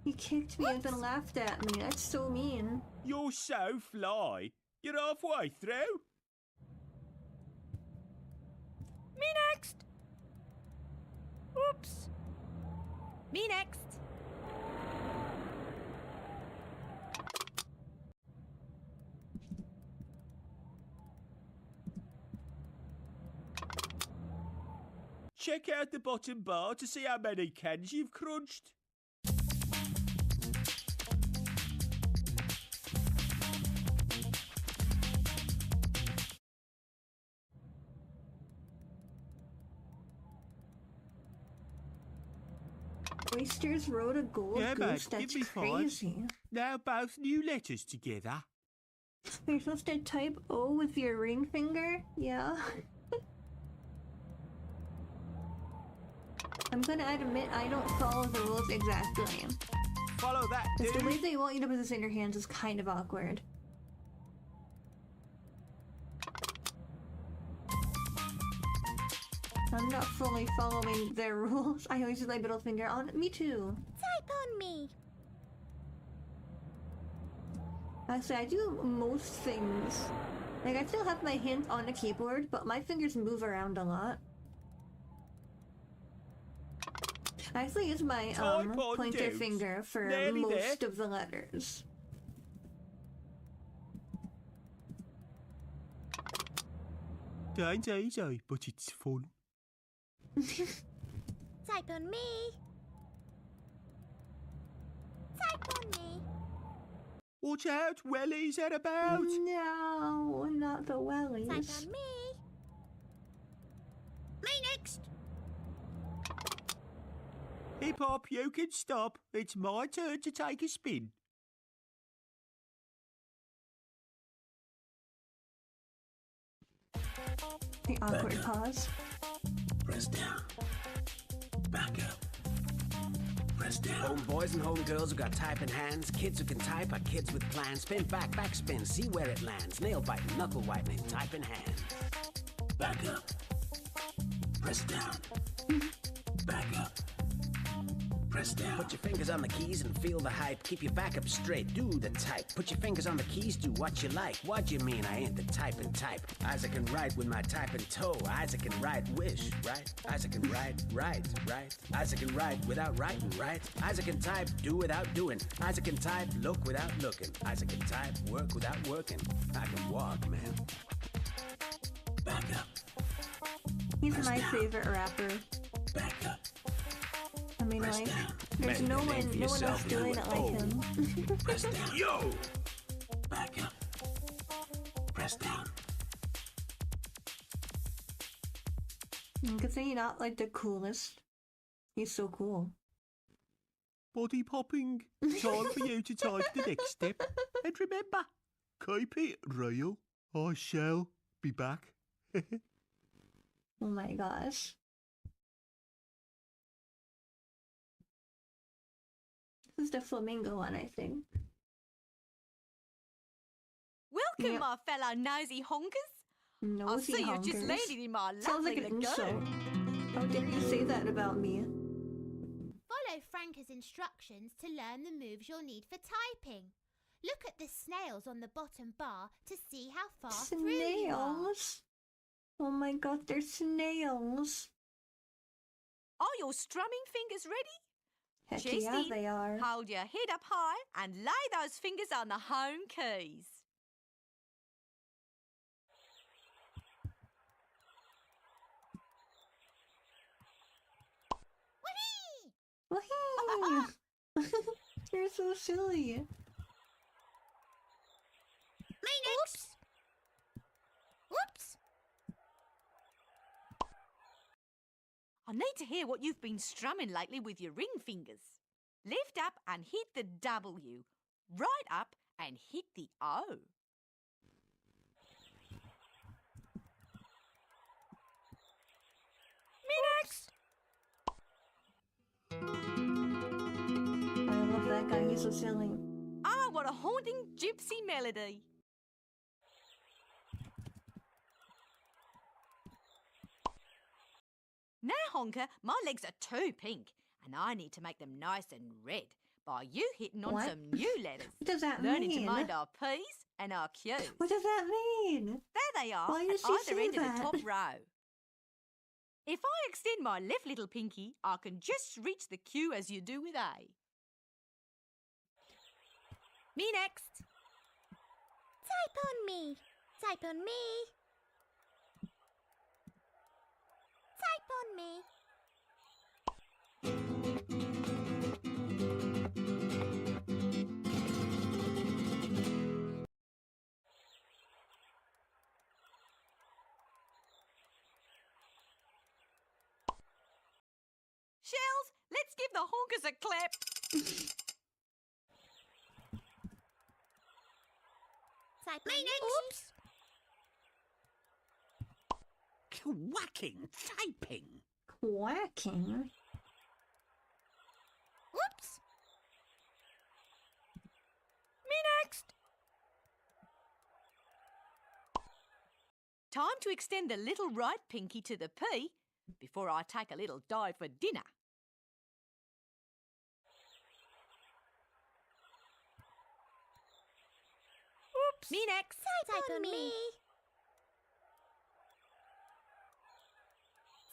Speaker 1: He kicked me and then laughed at me. That's so mean.
Speaker 2: You're so fly. You're halfway through.
Speaker 5: Me next. Oops. Me next.
Speaker 2: Check out the bottom bar to see how many cans you've crunched.
Speaker 1: Oysters rode a gold
Speaker 2: Yeah, man,
Speaker 1: goose? That's
Speaker 2: give me 5.
Speaker 1: crazy.
Speaker 2: Now both new letters together.
Speaker 1: You're supposed to type O with your ring finger? Yeah. I'm gonna admit I don't follow the rules exactly.
Speaker 2: Follow that,
Speaker 1: Because the way
Speaker 2: dude.
Speaker 1: they want you to put this in your hands is kind of awkward. I'm not fully following their rules. I always use my middle finger on. Me too.
Speaker 3: Type on me.
Speaker 1: Actually, I do most things. Like, I still have my hands on the keyboard, but my fingers move around a lot. I actually use my
Speaker 2: Type on,
Speaker 1: pointer
Speaker 2: dudes.
Speaker 1: finger for
Speaker 2: Nearly
Speaker 1: most
Speaker 2: there.
Speaker 1: of the letters.
Speaker 2: Ain't easy, but it's fun.
Speaker 3: Type on me. Type on me.
Speaker 2: Watch out, wellies are about.
Speaker 1: No, not the wellies.
Speaker 3: Type on me. Me next.
Speaker 2: Hip hop, you can stop. It's my turn to take a spin.
Speaker 1: The awkward pause.
Speaker 4: Press down. Back up. Press down.
Speaker 2: Homeboys and homegirls who got typing hands. Kids who can type are kids with plans. Spin back, backspin, see where it lands. Nail biting, knuckle whitening, typing hands.
Speaker 4: Back up. Press down. Back up. Press down.
Speaker 2: Put your fingers on the keys and feel the hype. Keep your back up straight, do the type. Put your fingers on the keys, do what you like. What do you mean I ain't the typing type? Isaac can write with my typing toe. Isaac can write wish, right? Isaac can write, right? Isaac can write without writing, right? Isaac can type, do without doing. Isaac can type, look without looking. Isaac can type, work without working. I can walk, man.
Speaker 4: Back up.
Speaker 1: He's my favorite rapper.
Speaker 4: Back up.
Speaker 1: I mean,
Speaker 4: Press
Speaker 1: like,
Speaker 4: down.
Speaker 1: there's
Speaker 2: Man,
Speaker 1: no
Speaker 2: name
Speaker 1: one,
Speaker 2: for
Speaker 1: no one
Speaker 2: yourself
Speaker 1: else
Speaker 2: and
Speaker 1: doing
Speaker 2: do
Speaker 1: it
Speaker 2: it.
Speaker 1: like him.
Speaker 4: Press down.
Speaker 2: Yo!
Speaker 4: Back up. Press down.
Speaker 1: Good thing you're not like the coolest. He's so cool.
Speaker 2: Body popping. Time for you to take the next step. And remember, keep it real. I shall be back.
Speaker 1: Oh my gosh. This is the flamingo one, I think.
Speaker 5: Welcome,
Speaker 1: Yep.
Speaker 5: my fellow nosy honkers. I
Speaker 1: Nosy
Speaker 5: see you just
Speaker 1: honkers.
Speaker 5: landed in my
Speaker 1: Sounds
Speaker 5: lovely
Speaker 1: like an
Speaker 5: lagoon.
Speaker 1: insult. How dare you say that about me?
Speaker 3: Follow Franca's instructions to learn the moves you'll need for typing. Look at the snails on the bottom bar to see how far through you are.
Speaker 1: Snails? Oh my god, they're snails.
Speaker 5: Are your strumming fingers ready?
Speaker 1: Heck
Speaker 5: Chest
Speaker 1: yeah,
Speaker 5: in,
Speaker 1: they are.
Speaker 5: hold your head up high and lay those fingers on the home keys.
Speaker 3: Whee!
Speaker 1: Wahee! You're so silly.
Speaker 3: Me next. Whoops.
Speaker 5: I need to hear what you've been strumming lately with your ring fingers. Lift up and hit the W. Right up and hit the O. Me next.
Speaker 1: I love that guy, he's so silly.
Speaker 5: Ah, what a haunting gypsy melody. Now, Honker, my legs are too pink, and I need to make them nice and red by you hitting on
Speaker 1: What?
Speaker 5: some new letters.
Speaker 1: What does that
Speaker 5: Learning
Speaker 1: mean?
Speaker 5: to mind our P's and our Q's.
Speaker 1: What does that mean?
Speaker 5: There they are,
Speaker 1: Why
Speaker 5: at
Speaker 1: did she
Speaker 5: either
Speaker 1: say
Speaker 5: end of
Speaker 1: that?
Speaker 5: the top row. If I extend my left little pinky, I can just reach the Q as you do with A. Me next.
Speaker 3: Type on me. Type on me. Type on me.
Speaker 5: Shells, let's give the honkers a clap.
Speaker 3: Type on me. Oops.
Speaker 2: Quacking, typing.
Speaker 1: Quacking?
Speaker 3: Oops.
Speaker 5: Me next. Time to extend the little right pinky to the P before I take a little dive for dinner. Oops. Me next.
Speaker 3: Type on me.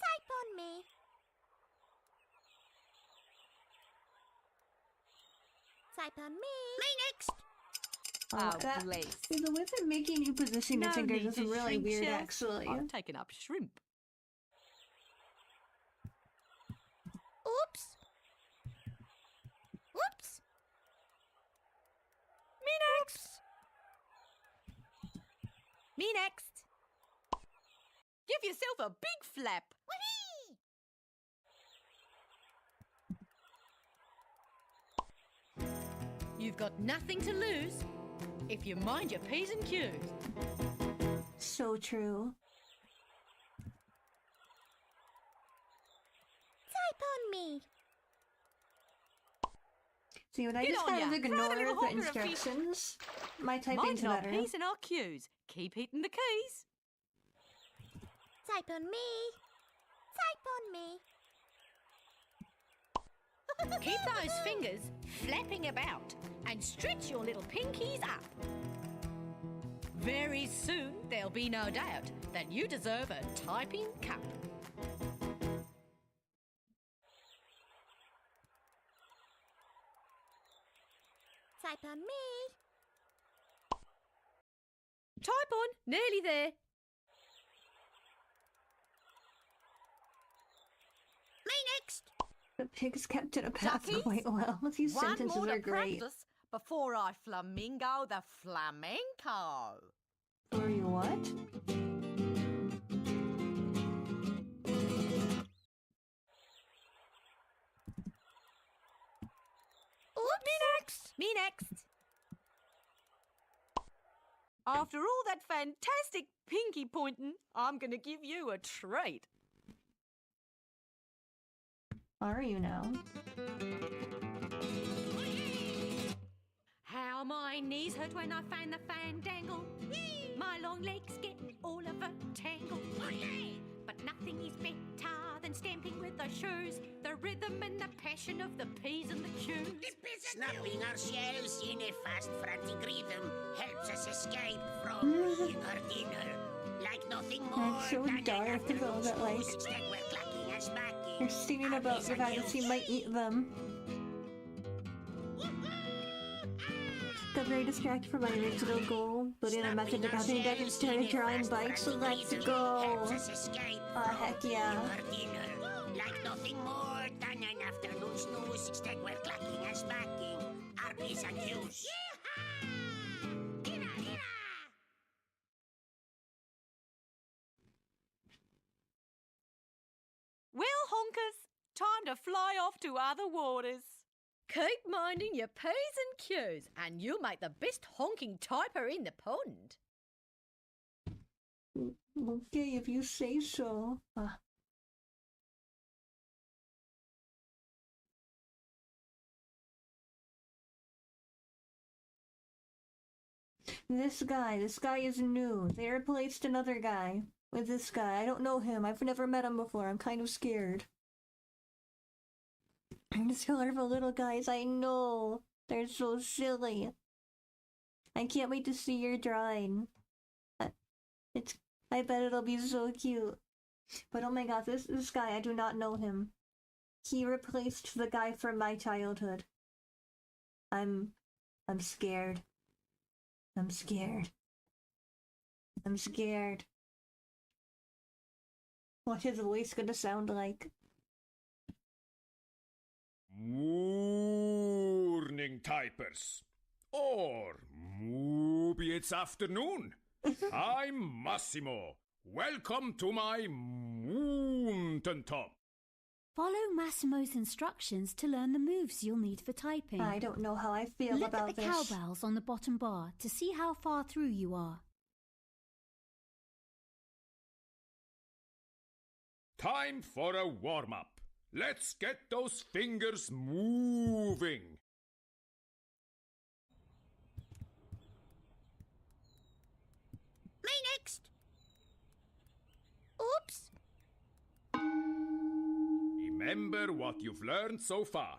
Speaker 3: Type on me. Type on me. Me next.
Speaker 5: Oh,
Speaker 1: that,
Speaker 5: bless.
Speaker 1: the way they're making you position your fingers
Speaker 5: need
Speaker 1: is
Speaker 5: to
Speaker 1: really
Speaker 5: shrink,
Speaker 1: weird,
Speaker 5: Shells.
Speaker 1: actually.
Speaker 5: I've taken up shrimp.
Speaker 3: Oops. Oops.
Speaker 5: Me Me next. Give yourself a big flap.
Speaker 3: Whee!
Speaker 6: You've got nothing to lose if you mind your P's and Q's.
Speaker 1: So true.
Speaker 3: Type on me.
Speaker 1: See, when I
Speaker 5: Good
Speaker 1: just
Speaker 5: on
Speaker 1: kind of
Speaker 5: ya.
Speaker 1: ignore
Speaker 5: Proud of your
Speaker 1: the
Speaker 5: hopper of
Speaker 1: instructions, my typing's
Speaker 5: Minding our
Speaker 1: better.
Speaker 5: P's and our Q's. Keep hitting the keys.
Speaker 3: Type on me. Type on me.
Speaker 6: Keep those fingers flapping about and stretch your little pinkies up. Very soon there'll be no doubt that you deserve a typing cup.
Speaker 3: Type on me.
Speaker 5: Type on. Nearly there.
Speaker 3: Me next.
Speaker 1: The pigs kept it a path
Speaker 5: Duckies,
Speaker 1: quite well. These
Speaker 5: One
Speaker 1: sentences
Speaker 5: more
Speaker 1: are
Speaker 5: to
Speaker 1: great.
Speaker 5: practice before I flamingo the flamenco.
Speaker 1: Or you what?
Speaker 3: Oops.
Speaker 5: Me next. After all that fantastic pinky pointing, I'm going to give you a treat.
Speaker 1: Are you now?
Speaker 6: How my knees hurt when I find the fandangle. My long legs get all of a tangle. But nothing is better than stamping with the shoes. The rhythm and the passion of the P's and the Q's.
Speaker 2: Snapping our shells in a fast, frantic rhythm helps us escape from eating our dinner. Like nothing more
Speaker 1: That's so
Speaker 2: than an
Speaker 1: dark,
Speaker 2: afternoon
Speaker 1: though, that, like,
Speaker 2: snooze that we're clacking and smacking.
Speaker 1: You're singing about the fact that she might eat them. Got very distracted from my original goal, but in a method of having Devin started drawing bikes, so let's go! Oh, heck yeah.
Speaker 2: Like nothing more than an afternoon snooze. Instead, we're clacking and smacking our P's and Q's.
Speaker 5: Well, honkers, time to fly off to other waters. Keep minding your P's and Q's, and you'll make the best honking typer in the pond.
Speaker 1: Okay, if you say so. This guy is new. They replaced another guy with this guy. I don't know him. I've never met him before. I'm kind of scared. I'm just colorful little guys. I know. They're so silly. I can't wait to see your drawing. I bet it'll be so cute. But oh my god, this guy, I do not know him. He replaced the guy from my childhood. I'm scared. I'm scared. I'm scared. What's his voice gonna sound like?
Speaker 4: Morning, typers. Or maybe it's afternoon. I'm Massimo. Welcome to my mountaintop.
Speaker 7: Follow Massimo's instructions to learn the moves you'll need for typing.
Speaker 1: I don't know how I feel
Speaker 7: Look
Speaker 1: about
Speaker 7: at the
Speaker 1: this.
Speaker 7: cowbells on the bottom bar to see how far through you are.
Speaker 4: Time for a warm-up. Let's get those fingers moving.
Speaker 3: Me next. Oops.
Speaker 4: Remember what you've learned so far.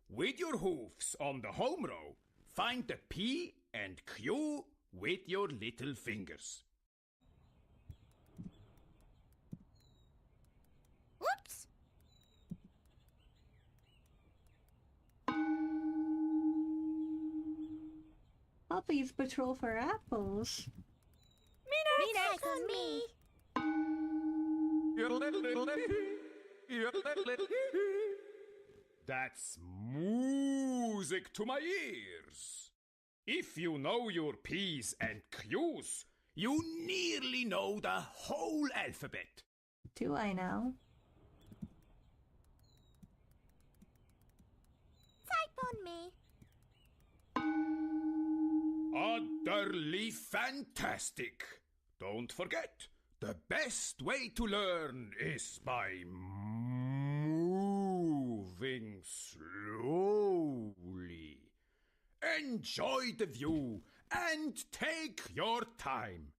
Speaker 4: With your hooves on the home row, find the P and Q with your little fingers.
Speaker 3: Oops.
Speaker 1: Puppies patrol for apples.
Speaker 3: Me next on me.
Speaker 4: That's music to my ears. If you know your P's and Q's, You nearly know the whole alphabet.
Speaker 1: Do I now?
Speaker 3: Type on me.
Speaker 4: Utterly fantastic. Don't forget, the best way to learn is by moving slowly. Enjoy the view and take your time.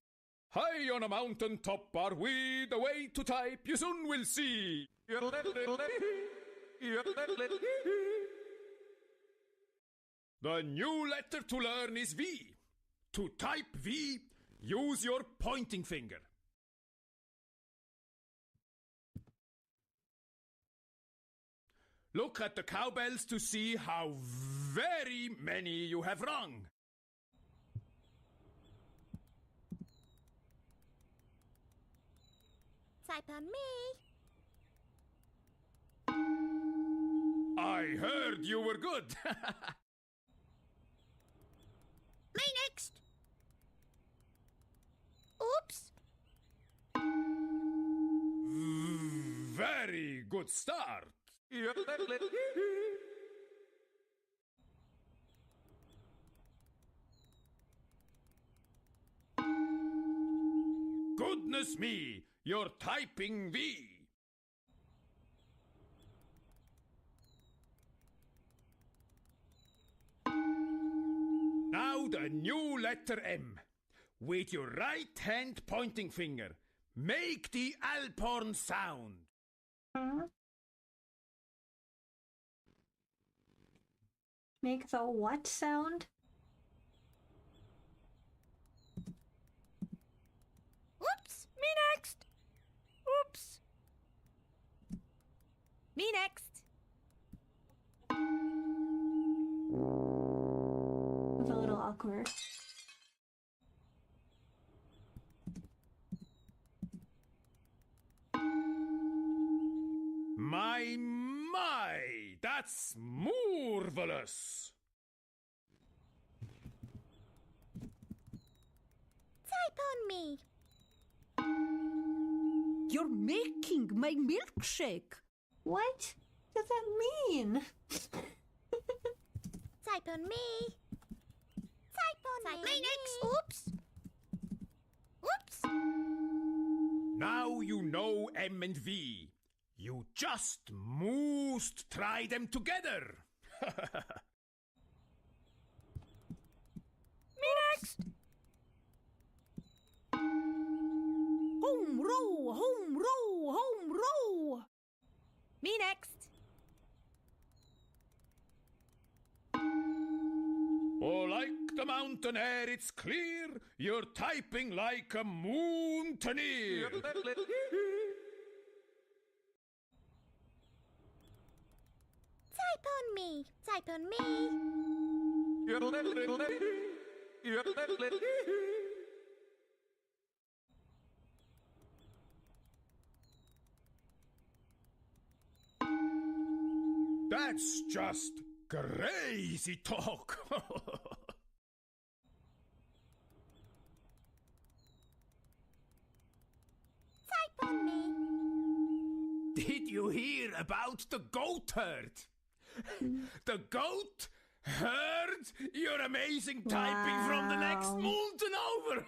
Speaker 4: High on a mountain top are we, the way to type you soon will see. The new letter to learn is V. To type V, use your pointing finger. Look at the cowbells to see how very many you have rung.
Speaker 3: Type on me.
Speaker 4: I heard you were good.
Speaker 3: Me next. Oops.
Speaker 4: Very good start. Goodness me, you're typing V. Now the new letter M. With your right hand pointing finger, make the Alphorn sound.
Speaker 1: Make the what sound?
Speaker 3: Oops.
Speaker 5: Me next. Oops. Me next.
Speaker 1: It's a little awkward.
Speaker 4: My, that's marvelous.
Speaker 3: Type on me.
Speaker 7: You're making my milkshake.
Speaker 1: What does that mean?
Speaker 3: Type on me. Type on me. Me next. Oops. Oops.
Speaker 4: Now you know M and V. You just must try them together.
Speaker 5: Me next.
Speaker 7: Home row, home row, home row.
Speaker 5: Me next.
Speaker 4: Oh, like the mountain air, it's clear. You're typing like a mountaineer.
Speaker 3: Type on me. Type on me.
Speaker 4: That's just crazy talk.
Speaker 3: Type on me.
Speaker 4: Did you hear about the goat herd? The goat heard your amazing typing from the next
Speaker 1: Wow.
Speaker 4: mountain over.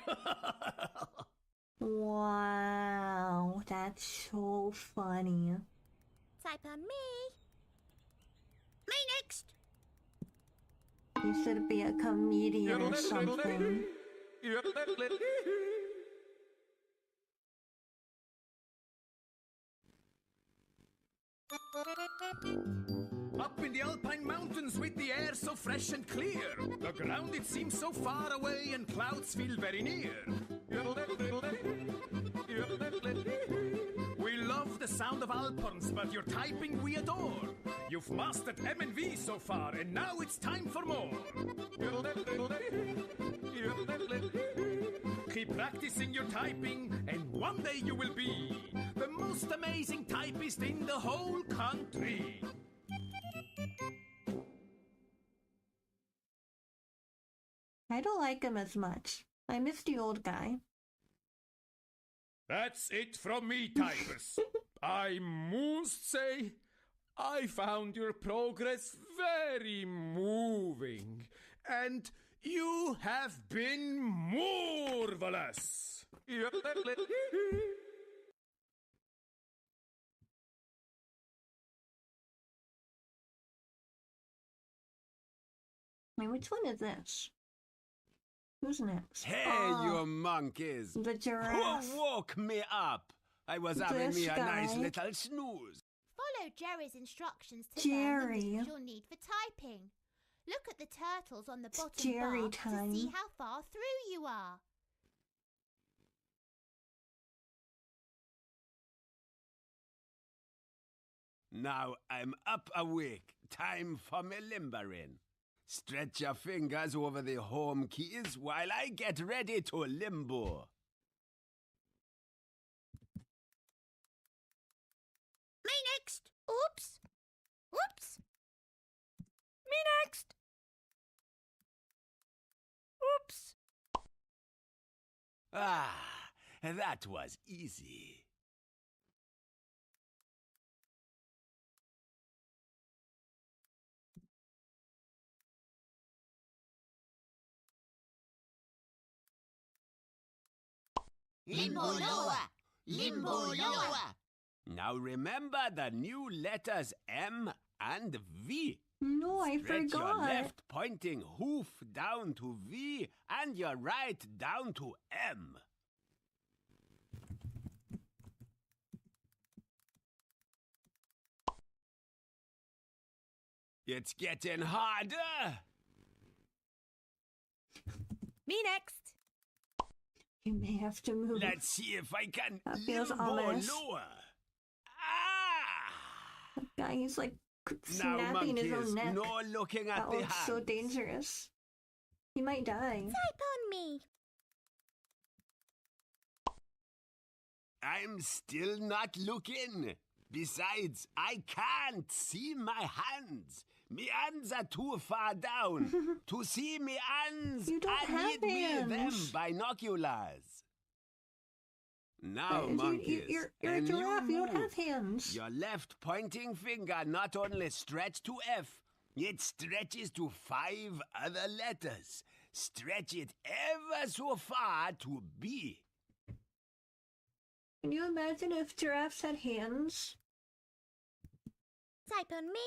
Speaker 1: Wow, that's so funny.
Speaker 3: Type on me. Me next.
Speaker 1: You should be a comedian or something.
Speaker 4: Up in the Alpine mountains with the air so fresh and clear, the ground it seems so far away and clouds feel very near. We love the sound of Alphorns, but your typing we adore. You've mastered M and V so far, and now it's time for more. Keep practicing your typing, and one day you will be the most amazing typist in the whole country.
Speaker 1: I don't like him as much. I miss the old guy.
Speaker 4: That's it from me, typers. I must say, I found your progress very moving, and you have been marvelous.
Speaker 1: Wait, which one is this? Who's next?
Speaker 2: Hey,
Speaker 1: Oh,
Speaker 2: you monkeys!
Speaker 1: the giraffe.
Speaker 2: Who woke me up? I was having
Speaker 1: This
Speaker 2: me a nice
Speaker 1: guy.
Speaker 2: little snooze.
Speaker 3: Follow Jerry's instructions to learn the
Speaker 1: Jerry.
Speaker 3: moves you'll need for typing. Look at the turtles on the
Speaker 1: It's
Speaker 3: bottom
Speaker 1: Jerry
Speaker 3: bar
Speaker 1: time.
Speaker 3: to see how far through you are.
Speaker 2: Now I'm up awake. Time for me limbering. Stretch your fingers over the home keys while I get ready to limbo.
Speaker 3: Me next. Oops. Oops.
Speaker 5: Me next. Oops.
Speaker 2: Ah, that was easy.
Speaker 8: Limbo lower! Limbo lower!
Speaker 2: Now remember the new letters M and V.
Speaker 1: No, I
Speaker 2: Stretch your
Speaker 1: forgot.
Speaker 2: left pointing hoof down to V and your right down to M. It's getting harder.
Speaker 5: Me next.
Speaker 1: You may have to move.
Speaker 2: Let's see if I can
Speaker 1: That feels
Speaker 2: limbo
Speaker 1: ominous.
Speaker 2: lower. Ah!
Speaker 1: That guy, he's like
Speaker 2: Now,
Speaker 1: snapping his
Speaker 2: monkeys,
Speaker 1: own neck.
Speaker 2: no looking at
Speaker 1: That
Speaker 2: the
Speaker 1: looks so
Speaker 2: hands.
Speaker 1: dangerous. He might die.
Speaker 3: Type on me.
Speaker 2: I'm still not looking. Besides, I can't see my hands. Me hands are too far down. To see me hands,
Speaker 1: You don't
Speaker 2: I
Speaker 1: have
Speaker 2: need me them
Speaker 1: hands.
Speaker 2: binoculars. Now,
Speaker 1: You-
Speaker 2: monkeys,
Speaker 1: you're
Speaker 2: a
Speaker 1: a
Speaker 2: new
Speaker 1: giraffe. You don't
Speaker 2: move.
Speaker 1: have hands.
Speaker 2: Your left pointing finger not only stretch to F, it stretches to 5 other letters. Stretch it ever so far to B.
Speaker 1: Can you imagine if giraffes had hands?
Speaker 3: Type on me.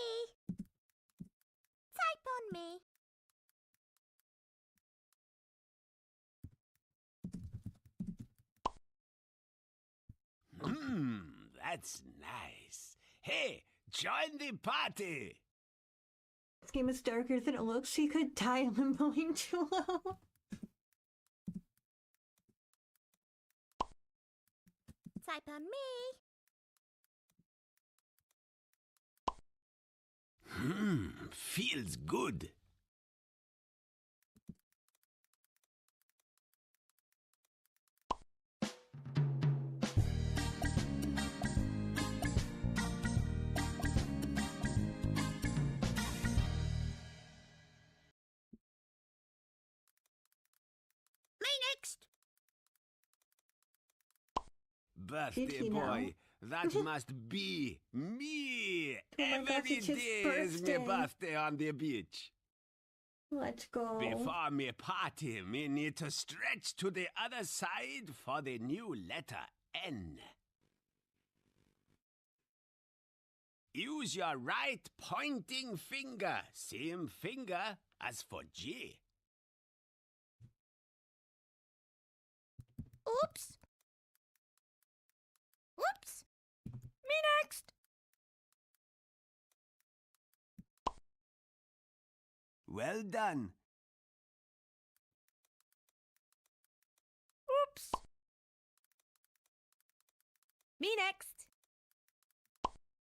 Speaker 3: Type on me.
Speaker 2: That's nice. Hey, join the party.
Speaker 1: This game is darker than it looks. He could die limboing too low.
Speaker 3: Type on me.
Speaker 2: Feels good.
Speaker 8: Me next!
Speaker 2: Birthday
Speaker 1: Did he know?
Speaker 2: boy, that must be me.
Speaker 1: Oh my gosh,
Speaker 2: Every
Speaker 1: it's his
Speaker 2: day is my
Speaker 1: birthday.
Speaker 2: birthday on the beach.
Speaker 1: Let's go.
Speaker 2: Before me party, me need to stretch to the other side for the new letter N. Use your right pointing finger, same finger as for J.
Speaker 3: Oops. Oops.
Speaker 5: Me next.
Speaker 2: Well done.
Speaker 5: Oops. Me next.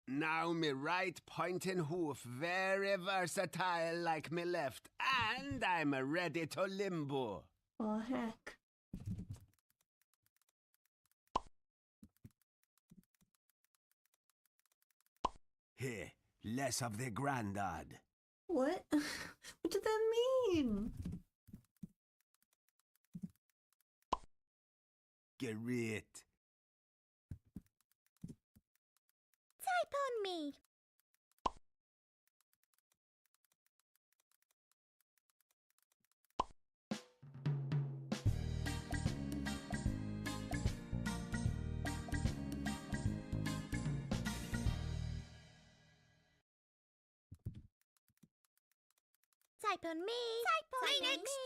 Speaker 2: Now me right pointing hoof very versatile like me left, and I'm ready to limbo.
Speaker 1: Oh, heck.
Speaker 2: Here, less of the grandad.
Speaker 1: What? What does that mean?
Speaker 2: Great.
Speaker 3: me. Type on me. Type on me.
Speaker 8: next.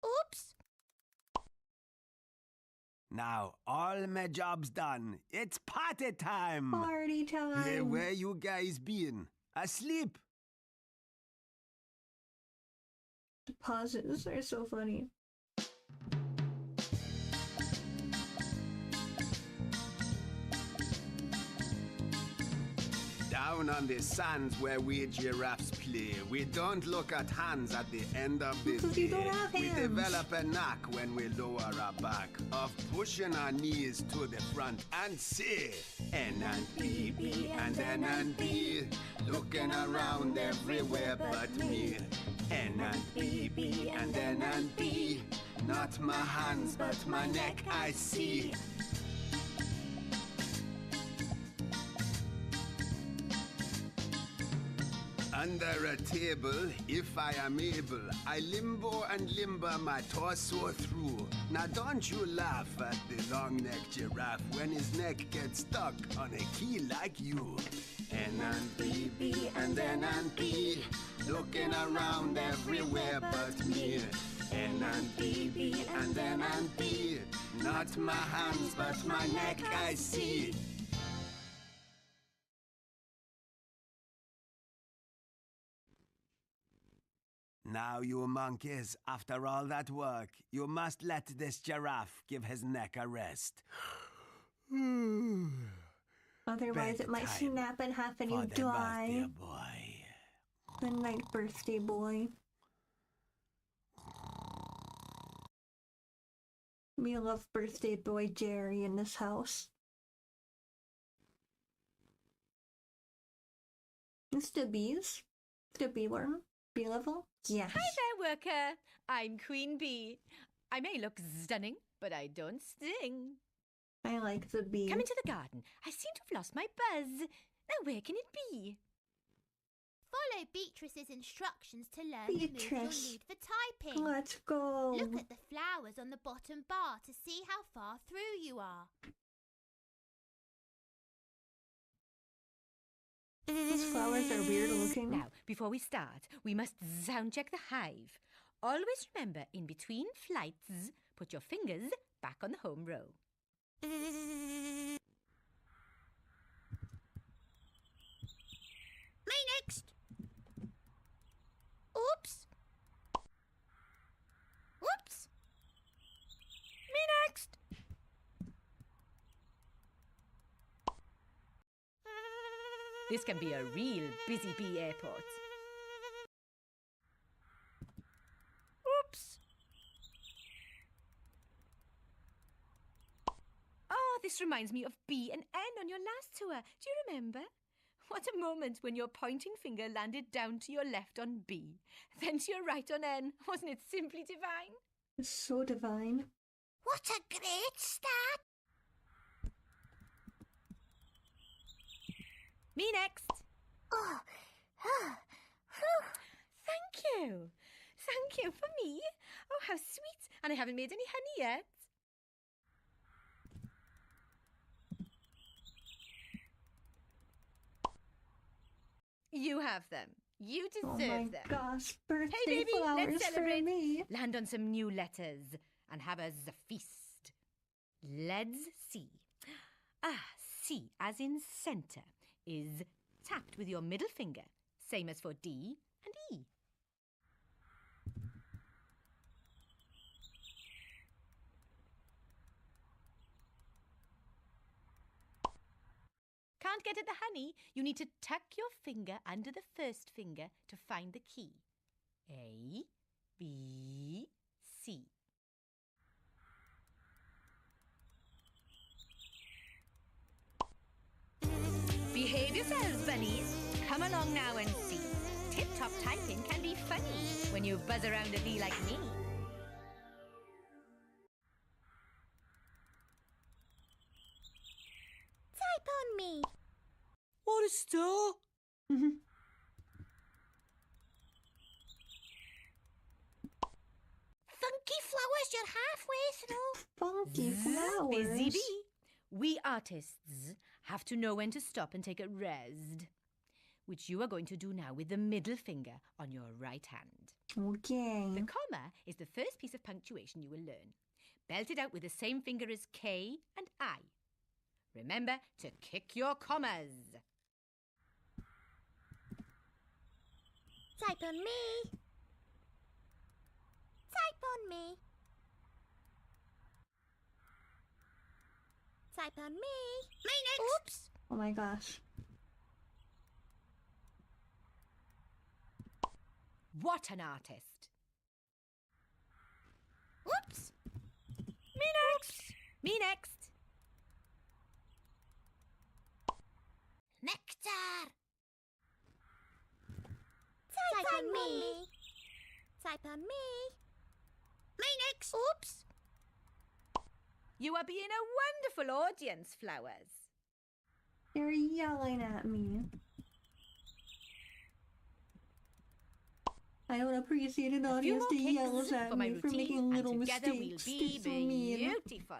Speaker 3: Oops.
Speaker 2: Now, all my job's done. It's party time.
Speaker 1: Party time.
Speaker 2: Hey, where you guys been? Asleep?
Speaker 1: The pauses are so funny.
Speaker 2: Down on the sands where we giraffes play, we don't look at hands at the end of the
Speaker 1: Because
Speaker 2: day.
Speaker 1: we don't have
Speaker 2: We
Speaker 1: hands.
Speaker 2: develop a knack when we lower our back of pushing our knees to the front and say N and B, B and N and B, looking around everywhere but me. N and B, B and N and B, not my hands but my neck I see. Under a table, if I am able, I limbo and limber my torso through. Now don't you laugh at the long-necked giraffe when his neck gets stuck on a key like you. N and B, B and N and B, looking around everywhere but me. N and B, B and N and B, not my hands but my neck I see. Now, you monkeys, after all that work, you must let this giraffe give his neck a rest.
Speaker 1: Otherwise, it might
Speaker 2: Bedtime
Speaker 1: snap in half and
Speaker 2: for
Speaker 1: you
Speaker 2: the
Speaker 1: die.
Speaker 2: birthday boy.
Speaker 1: Good night, birthday boy. We love birthday boy Jerry in this house. It's the bees? The bee worm? Bee level? Yes.
Speaker 5: Hi there, worker. I'm Queen Bee. I may look stunning, but I don't sting.
Speaker 1: I like the bee.
Speaker 5: Come into the garden. I seem to have lost my buzz. Now, where can it be?
Speaker 3: Follow Beatrice's instructions to learn the moves you'll
Speaker 1: Beatrice.
Speaker 3: need for typing.
Speaker 1: Let's go.
Speaker 3: Look at the flowers on the bottom bar to see how far through you are.
Speaker 1: These flowers are weird looking.
Speaker 5: Now, before we start, we must sound check the hive. Always remember, in between flights, put your fingers back on the home row.
Speaker 8: Me next.
Speaker 3: Oops. Whoops.
Speaker 5: Me next. This can be a real busy bee airport. Oops. Oh, this reminds me of B and N on your last tour. Do you remember? What a moment when your pointing finger landed down to your left on B, then to your right on N. Wasn't it simply divine?
Speaker 1: It's so divine.
Speaker 8: What a great start.
Speaker 5: Me next.
Speaker 8: Oh,
Speaker 5: Thank you. Thank you for me. Oh, how sweet. And I haven't made any honey yet. You have them. You
Speaker 1: Oh
Speaker 5: deserve
Speaker 1: my
Speaker 5: them.
Speaker 1: gosh, birthday
Speaker 5: Hey, baby,
Speaker 1: flowers
Speaker 5: let's
Speaker 1: for
Speaker 5: celebrate.
Speaker 1: me.
Speaker 5: Land on some new letters and have us a feast. Let's see. C as in centre is tapped with your middle finger, same as for D and E. Can't get at the honey, you need to tuck your finger under the first finger to find the key. A, B, C. Behave yourselves, bunnies. Come along now and see. Tip-top typing can be funny when you buzz around a bee like me.
Speaker 6: Faster!
Speaker 8: Funky flowers, you're halfway through.
Speaker 1: Funky
Speaker 5: Busy
Speaker 1: flowers.
Speaker 5: bee. We artists have to know when to stop and take a rest, which you are going to do now with the middle finger on your right hand.
Speaker 1: Okay.
Speaker 5: The comma is the first piece of punctuation you will learn. Belt it out with the same finger as K and I. Remember to kick your commas.
Speaker 3: Type on me. Type on me. Type on me.
Speaker 8: Me next.
Speaker 3: Oops.
Speaker 1: Oh my gosh.
Speaker 5: What an artist.
Speaker 3: Oops.
Speaker 5: Me next. Me next.
Speaker 8: Nectar.
Speaker 3: Type on me. Type on me.
Speaker 8: Me next.
Speaker 3: Oops.
Speaker 5: You are being a wonderful audience, Flowers.
Speaker 1: They're yelling at me. I don't appreciate an
Speaker 5: A few
Speaker 1: audience
Speaker 5: more
Speaker 1: that
Speaker 5: kicks
Speaker 1: yells at
Speaker 5: for my
Speaker 1: me for
Speaker 5: routine,
Speaker 1: making
Speaker 5: and
Speaker 1: little
Speaker 5: together
Speaker 1: mistakes.
Speaker 5: we'll
Speaker 1: They're
Speaker 5: be
Speaker 1: so mean.
Speaker 5: beautiful.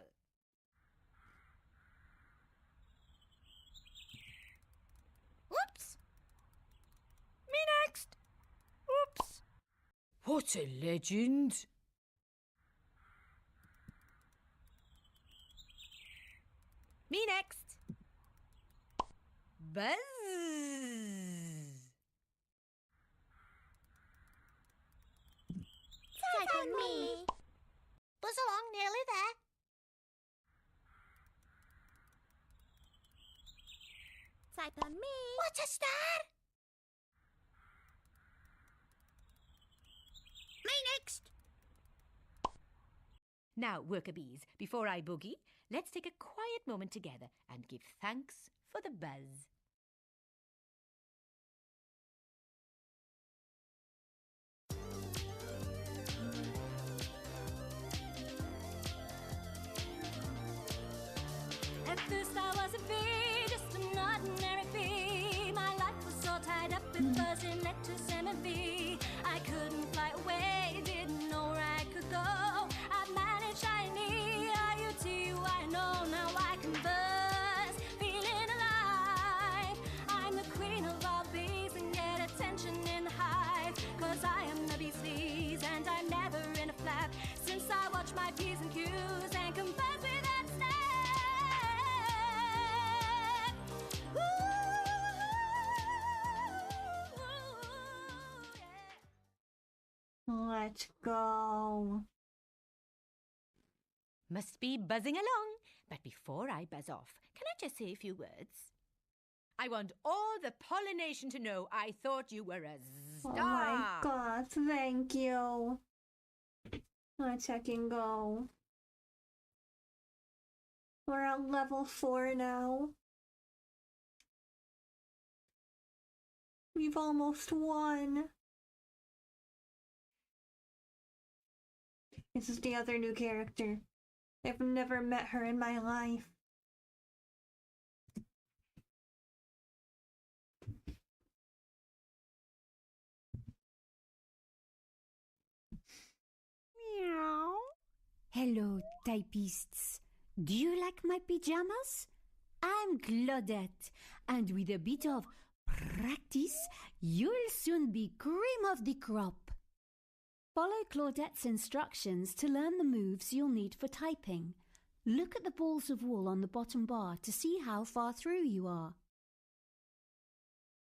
Speaker 3: Oops.
Speaker 5: Me next. Oops. What a legend. Me next. Buzz.
Speaker 3: Type on me.
Speaker 8: Buzz along, nearly there.
Speaker 3: Type on me.
Speaker 8: What a star. Me next.
Speaker 5: Now, worker bees, before I boogie, let's take a quiet moment together and give thanks for the buzz.
Speaker 7: At first I was a bee, just an ordinary bee. My life was so tied up with buzzing letters M and V. I couldn't fly away, didn't know where I could go. I managed shiny IUTY, know now I can buzz, feeling alive. I'm the queen of all bees and get attention in the hive. 'Cause I am the bee's knees and I'm never in a flap. Since I watch my P's and Q's and can buzz without snap.
Speaker 1: Let's go.
Speaker 5: Must be buzzing along. But before I buzz off, can I just say a few words? I want all the pollination to know I thought you were a
Speaker 1: Oh my
Speaker 5: star.
Speaker 1: god, thank you. Let's check and go. We're at level 4 now. We've almost won. This is the other new character. I've never met her in my life.
Speaker 7: Meow. Hello, typists. Do you like my pajamas? I'm Claudette, and with a bit of practice, you'll soon be cream of the crop. Follow Claudette's instructions to learn the moves you'll need for typing. Look at the balls of wool on the bottom bar to see how far through you are.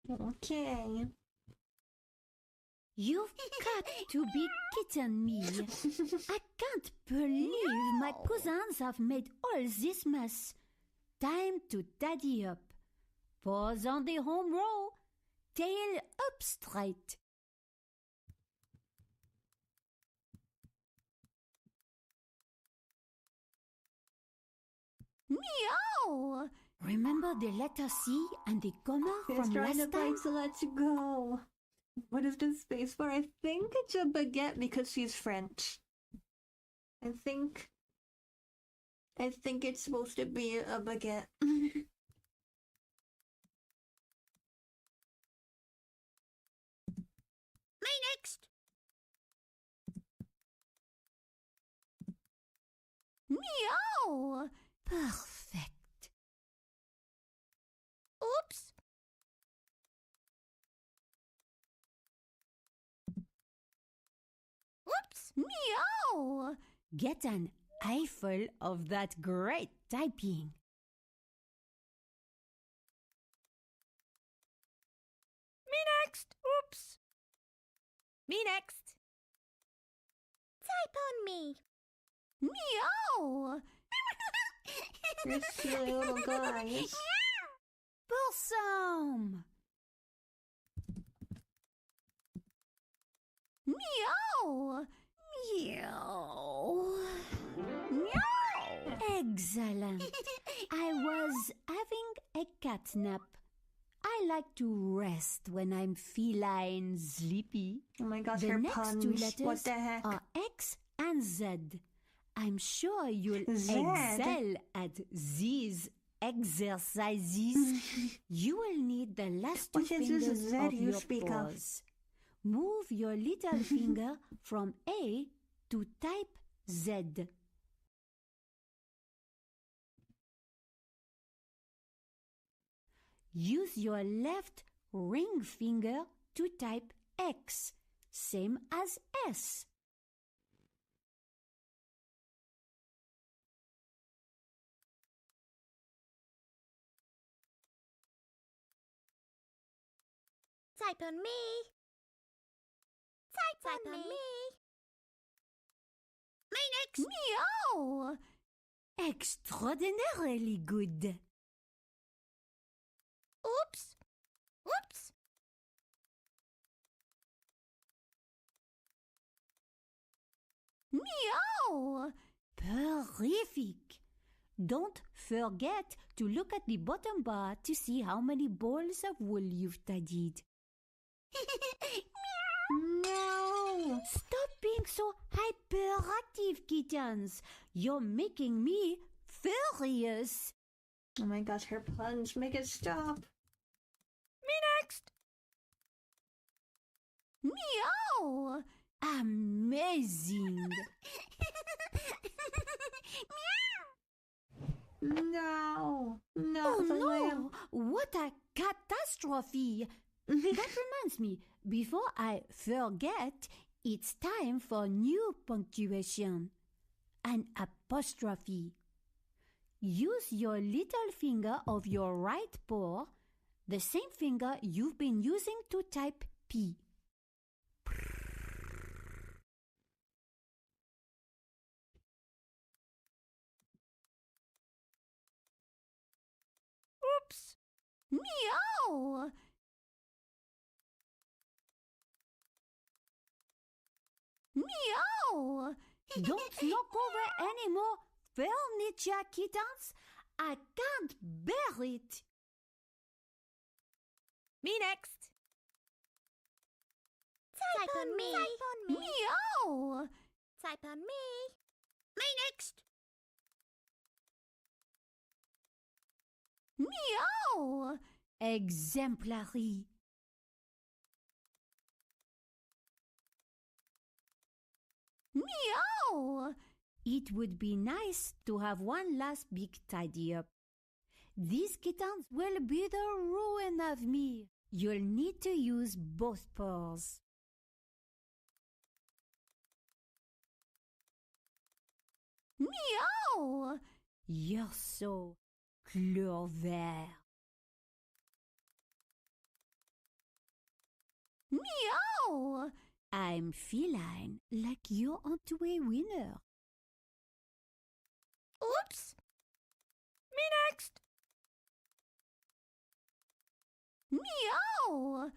Speaker 1: Okay.
Speaker 7: You've got to be kidding me. I can't believe my cousins have made all this mess. Time to tidy up. Paws on the home row. Tail up straight. Meow! Remember the letter C and the comma
Speaker 1: He's
Speaker 7: from
Speaker 1: trying to
Speaker 7: last time?
Speaker 1: type, so let's go. What is this space for? I think it's a baguette because she's French. I think it's supposed to be a baguette.
Speaker 8: Meow.
Speaker 6: Perfect.
Speaker 8: Oops. Oops.
Speaker 6: Meow. Get an eyeful of that great typing.
Speaker 5: Me next. Oops. Me next.
Speaker 8: Type on me.
Speaker 6: Meow.
Speaker 1: You're silly little guys.
Speaker 6: Possum. Meow. Meow. Meow. Excellent. I was having a cat nap. I like to rest when I'm feline sleepy.
Speaker 1: Oh my gosh,
Speaker 6: The
Speaker 1: her
Speaker 6: next
Speaker 1: puns.
Speaker 6: two letters
Speaker 1: What the heck?
Speaker 6: are X and Z. I'm sure you'll
Speaker 1: Z?
Speaker 6: excel at these exercises. You will need the last two
Speaker 1: What is
Speaker 6: fingers
Speaker 1: this Z
Speaker 6: of
Speaker 1: you
Speaker 6: your
Speaker 1: speak of?
Speaker 6: paws. Move your little finger from A to type Z. Use your left ring finger to type X, same as S.
Speaker 8: Type on me. Type on me. Me next.
Speaker 6: Meow! Extraordinarily good.
Speaker 8: Oops. Oops.
Speaker 6: Meow! Terrific! Don't forget to look at the bottom bar to see how many balls of wool you've tidied.
Speaker 1: No!
Speaker 6: Stop being so hyperactive, kittens. You're making me furious.
Speaker 1: Oh my gosh, her puns. Make it stop.
Speaker 5: Me next.
Speaker 6: Meow! Amazing.
Speaker 1: No! No!
Speaker 6: Oh
Speaker 1: the lamb.
Speaker 6: no! What a catastrophe! That reminds me, before I forget, it's time for new punctuation. An apostrophe. Use your little finger of your right paw, the same finger you've been using to type P.
Speaker 5: Oops.
Speaker 6: Meow! Meow! Don't knock over any more furniture, kittens. I can't bear it.
Speaker 5: Me next.
Speaker 8: Type on me. Type on me.
Speaker 6: Meow!
Speaker 8: Type on me. Me next.
Speaker 6: Meow! Exemplary. Meow! It would be nice to have one last big tidy up. These kittens will be the ruin of me. You'll need to use both paws. Meow! You're so clever. Meow! I'm feline, like you're onto a winner.
Speaker 8: Oops.
Speaker 5: Me next.
Speaker 6: Meow!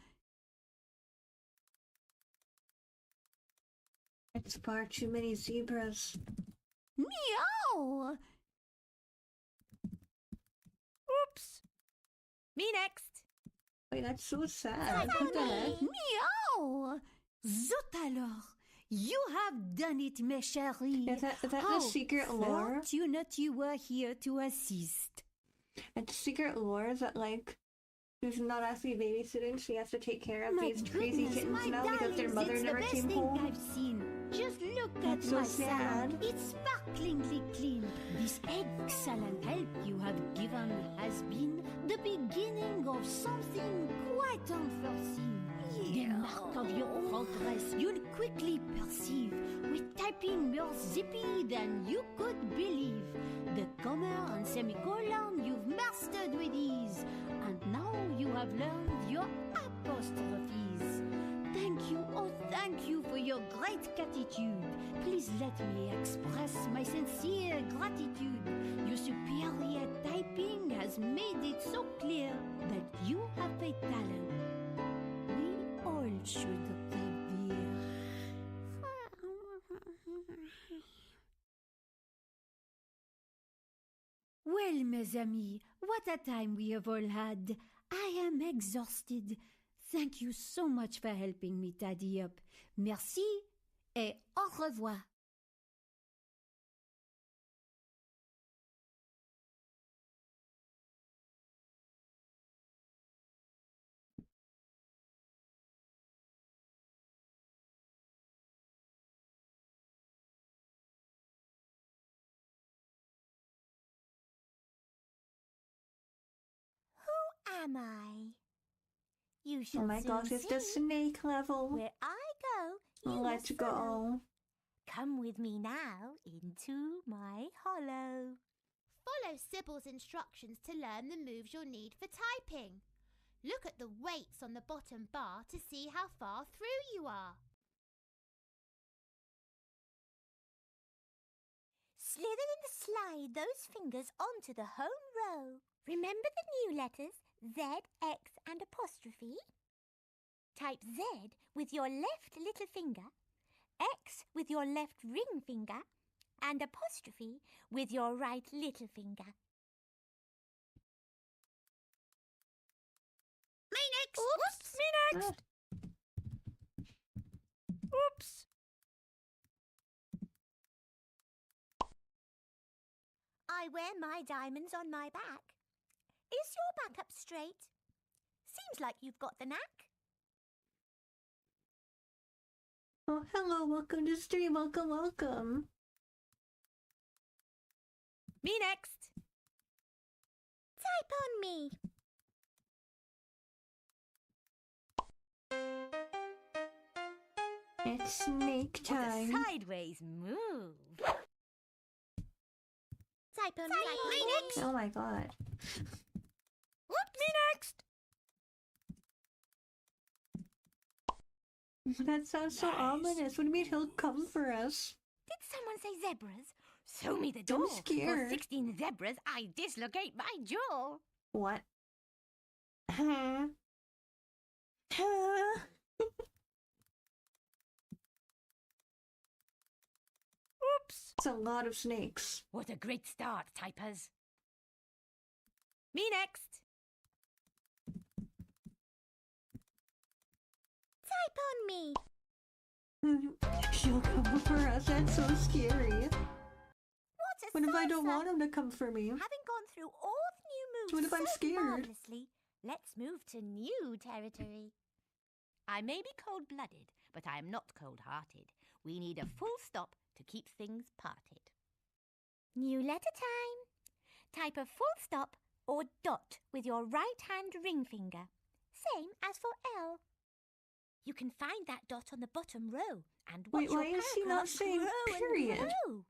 Speaker 1: It's far too many zebras.
Speaker 6: Meow!
Speaker 5: Oops. Me next.
Speaker 1: Wait, that's so sad.
Speaker 8: Type
Speaker 1: What the
Speaker 8: on
Speaker 1: heck?
Speaker 8: me.
Speaker 6: Meow! Zut alors! You have done it, mes chéris.
Speaker 1: Is that
Speaker 6: How
Speaker 1: the secret lore?
Speaker 6: fortunate you were here to assist.
Speaker 1: It's secret lore that, like, Who's not actually babysitting, she has to take care of
Speaker 8: My
Speaker 1: these crazy
Speaker 8: goodness,
Speaker 1: kittens
Speaker 8: my
Speaker 1: now because their
Speaker 8: darlings,
Speaker 1: mother
Speaker 8: it's
Speaker 1: never
Speaker 8: the best
Speaker 1: came
Speaker 8: thing
Speaker 1: home.
Speaker 8: I've seen. Just look
Speaker 1: That's
Speaker 8: at
Speaker 1: so
Speaker 8: my
Speaker 1: sad.
Speaker 8: salad. It's sparklingly clean. This excellent help you have given has been the beginning of something quite unforeseen. The mark of your progress you'll quickly perceive with typing more zippy than you could believe. The comma and semicolon you've mastered with ease, and now you have learned your apostrophes. Thank you, oh thank you for your great gratitude. Please let me express my sincere gratitude. Your superior typing has made it so clear that you have a talent we all should revere. Well, mes amis, what a time we have all had. I am exhausted. Thank you so much for helping me tidy up. Merci et au revoir.
Speaker 9: Am I? You shall
Speaker 1: Oh my
Speaker 9: soon
Speaker 1: gosh, it's the
Speaker 9: see.
Speaker 1: snake level.
Speaker 9: Where I go, you
Speaker 1: Let's
Speaker 9: must follow.
Speaker 1: go.
Speaker 9: Come with me now into my hollow.
Speaker 3: Follow Sybil's instructions to learn the moves you'll need for typing. Look at the weights on the bottom bar to see how far through you are.
Speaker 9: Slither and slide those fingers onto the home row. Remember the new letters Z, X and apostrophe? Type Z with your left little finger, X with your left ring finger, and apostrophe with your right little finger.
Speaker 8: Me next.
Speaker 9: Oops!
Speaker 8: Me next. Oops.
Speaker 9: I wear my diamonds on my back. Is your back up straight? Seems like you've got the knack.
Speaker 1: Oh, hello, welcome to stream, welcome.
Speaker 8: Me next.
Speaker 9: Type on me.
Speaker 1: It's snake time.
Speaker 6: What a sideways move.
Speaker 9: Type on me.
Speaker 8: Me next.
Speaker 1: Oh my god.
Speaker 8: Whoops. Me next.
Speaker 1: That sounds so ominous. What do you mean he'll come for us?
Speaker 6: Did someone say zebras? Show me the
Speaker 1: I'm
Speaker 6: door.
Speaker 1: scared.
Speaker 6: For 16 zebras, I dislocate my jaw.
Speaker 1: What? Huh? Huh?
Speaker 8: Oops.
Speaker 1: It's a lot of snakes.
Speaker 6: What a great start, typers.
Speaker 8: Me next.
Speaker 9: Type on me.
Speaker 1: She'll come for us. That's so scary.
Speaker 9: What a
Speaker 1: What if I don't
Speaker 9: salsa.
Speaker 1: want him to come for me?
Speaker 9: Having gone through all the new moves
Speaker 1: What if I'm
Speaker 9: so
Speaker 1: scared?
Speaker 9: marvelously, let's move to new territory.
Speaker 6: I may be cold-blooded, but I am not cold-hearted. We need a full stop to keep things parted.
Speaker 9: New letter time. Type a full stop or dot with your right hand ring finger. Same as for L. You can find that dot on the bottom row and watch
Speaker 1: Wait,
Speaker 9: your
Speaker 1: why is she not
Speaker 9: paragraph
Speaker 1: saying
Speaker 9: grow and
Speaker 1: period?
Speaker 9: grow.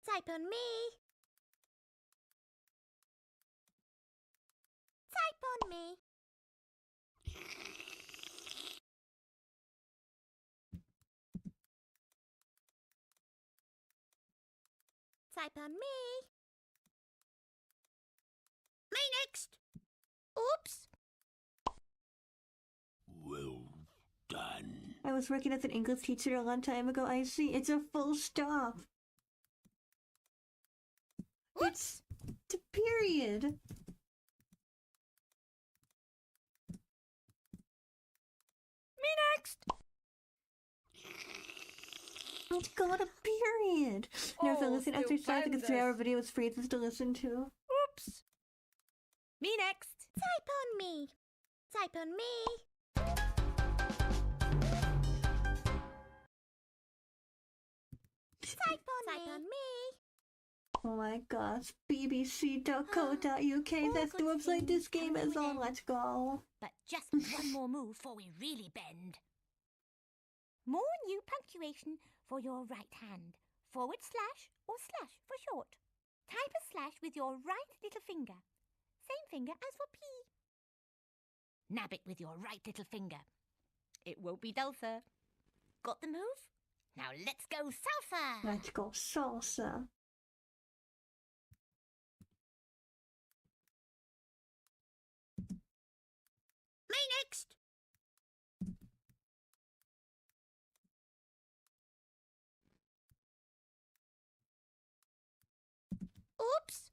Speaker 9: Type on me. Type on me. Type on me.
Speaker 8: Me next.
Speaker 9: Oops.
Speaker 4: Well done.
Speaker 1: I was working as an English teacher a long time ago. I see. It's a full stop. It's the period.
Speaker 8: Me next.
Speaker 1: It's got a period. Now, if I listen exercise, I can 3-hour
Speaker 5: stupendous.
Speaker 1: video with phrases to listen to.
Speaker 5: Oops. Me next.
Speaker 9: Type on me. Type on me. Type on me.
Speaker 1: Oh my gosh, bbc.co.uk, that's the
Speaker 9: good
Speaker 1: website this
Speaker 9: things
Speaker 1: game
Speaker 9: come
Speaker 1: is
Speaker 9: to an
Speaker 1: on.
Speaker 9: end.
Speaker 1: Let's go.
Speaker 9: But just one more move before we really bend. More new punctuation for your right hand. / or slash for short. Type a slash with your right little finger. Same finger as for P. Nab it with your right little finger. It won't be dull, sir. Got the move? Now let's go salsa!
Speaker 1: Let's go salsa.
Speaker 2: Me next.
Speaker 9: Oops!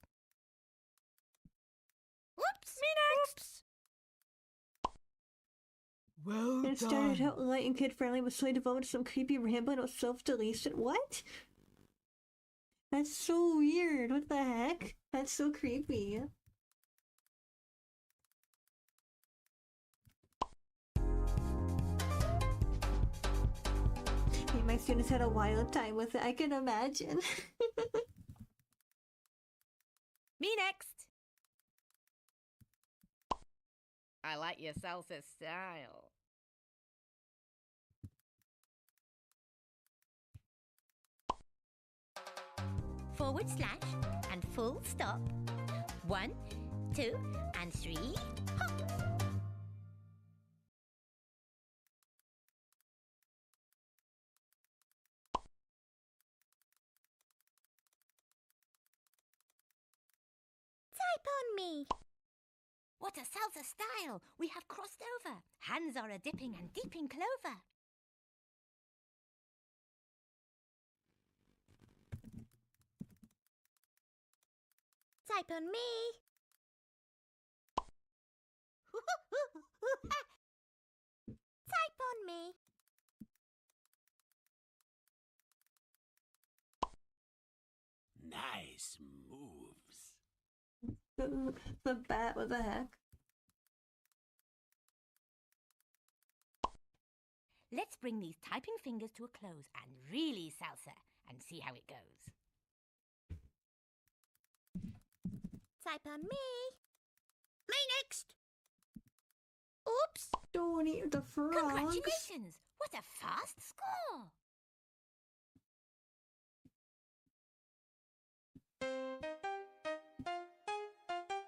Speaker 9: Oops!
Speaker 5: Me next. Well
Speaker 1: It started out light and kid-friendly, but slowly developed some creepy rambling with self-deletion. What? That's so weird. What the heck? That's so creepy. Hey, my students had a wild time with it. I can imagine.
Speaker 5: Me next. I like your salsa style.
Speaker 9: / and full stop. 1, 2, and 3. Hop! Type on me. What a salsa style! We have crossed over. Hands are a-dipping and deep in clover. Type on me. Type on me.
Speaker 2: Nice moves.
Speaker 1: The bat, what the heck?
Speaker 9: Let's bring these typing fingers to a close and really salsa and see how it goes. Type on me.
Speaker 2: Me next.
Speaker 9: Oops!
Speaker 1: Don't eat the frogs.
Speaker 9: Congratulations! What a fast score!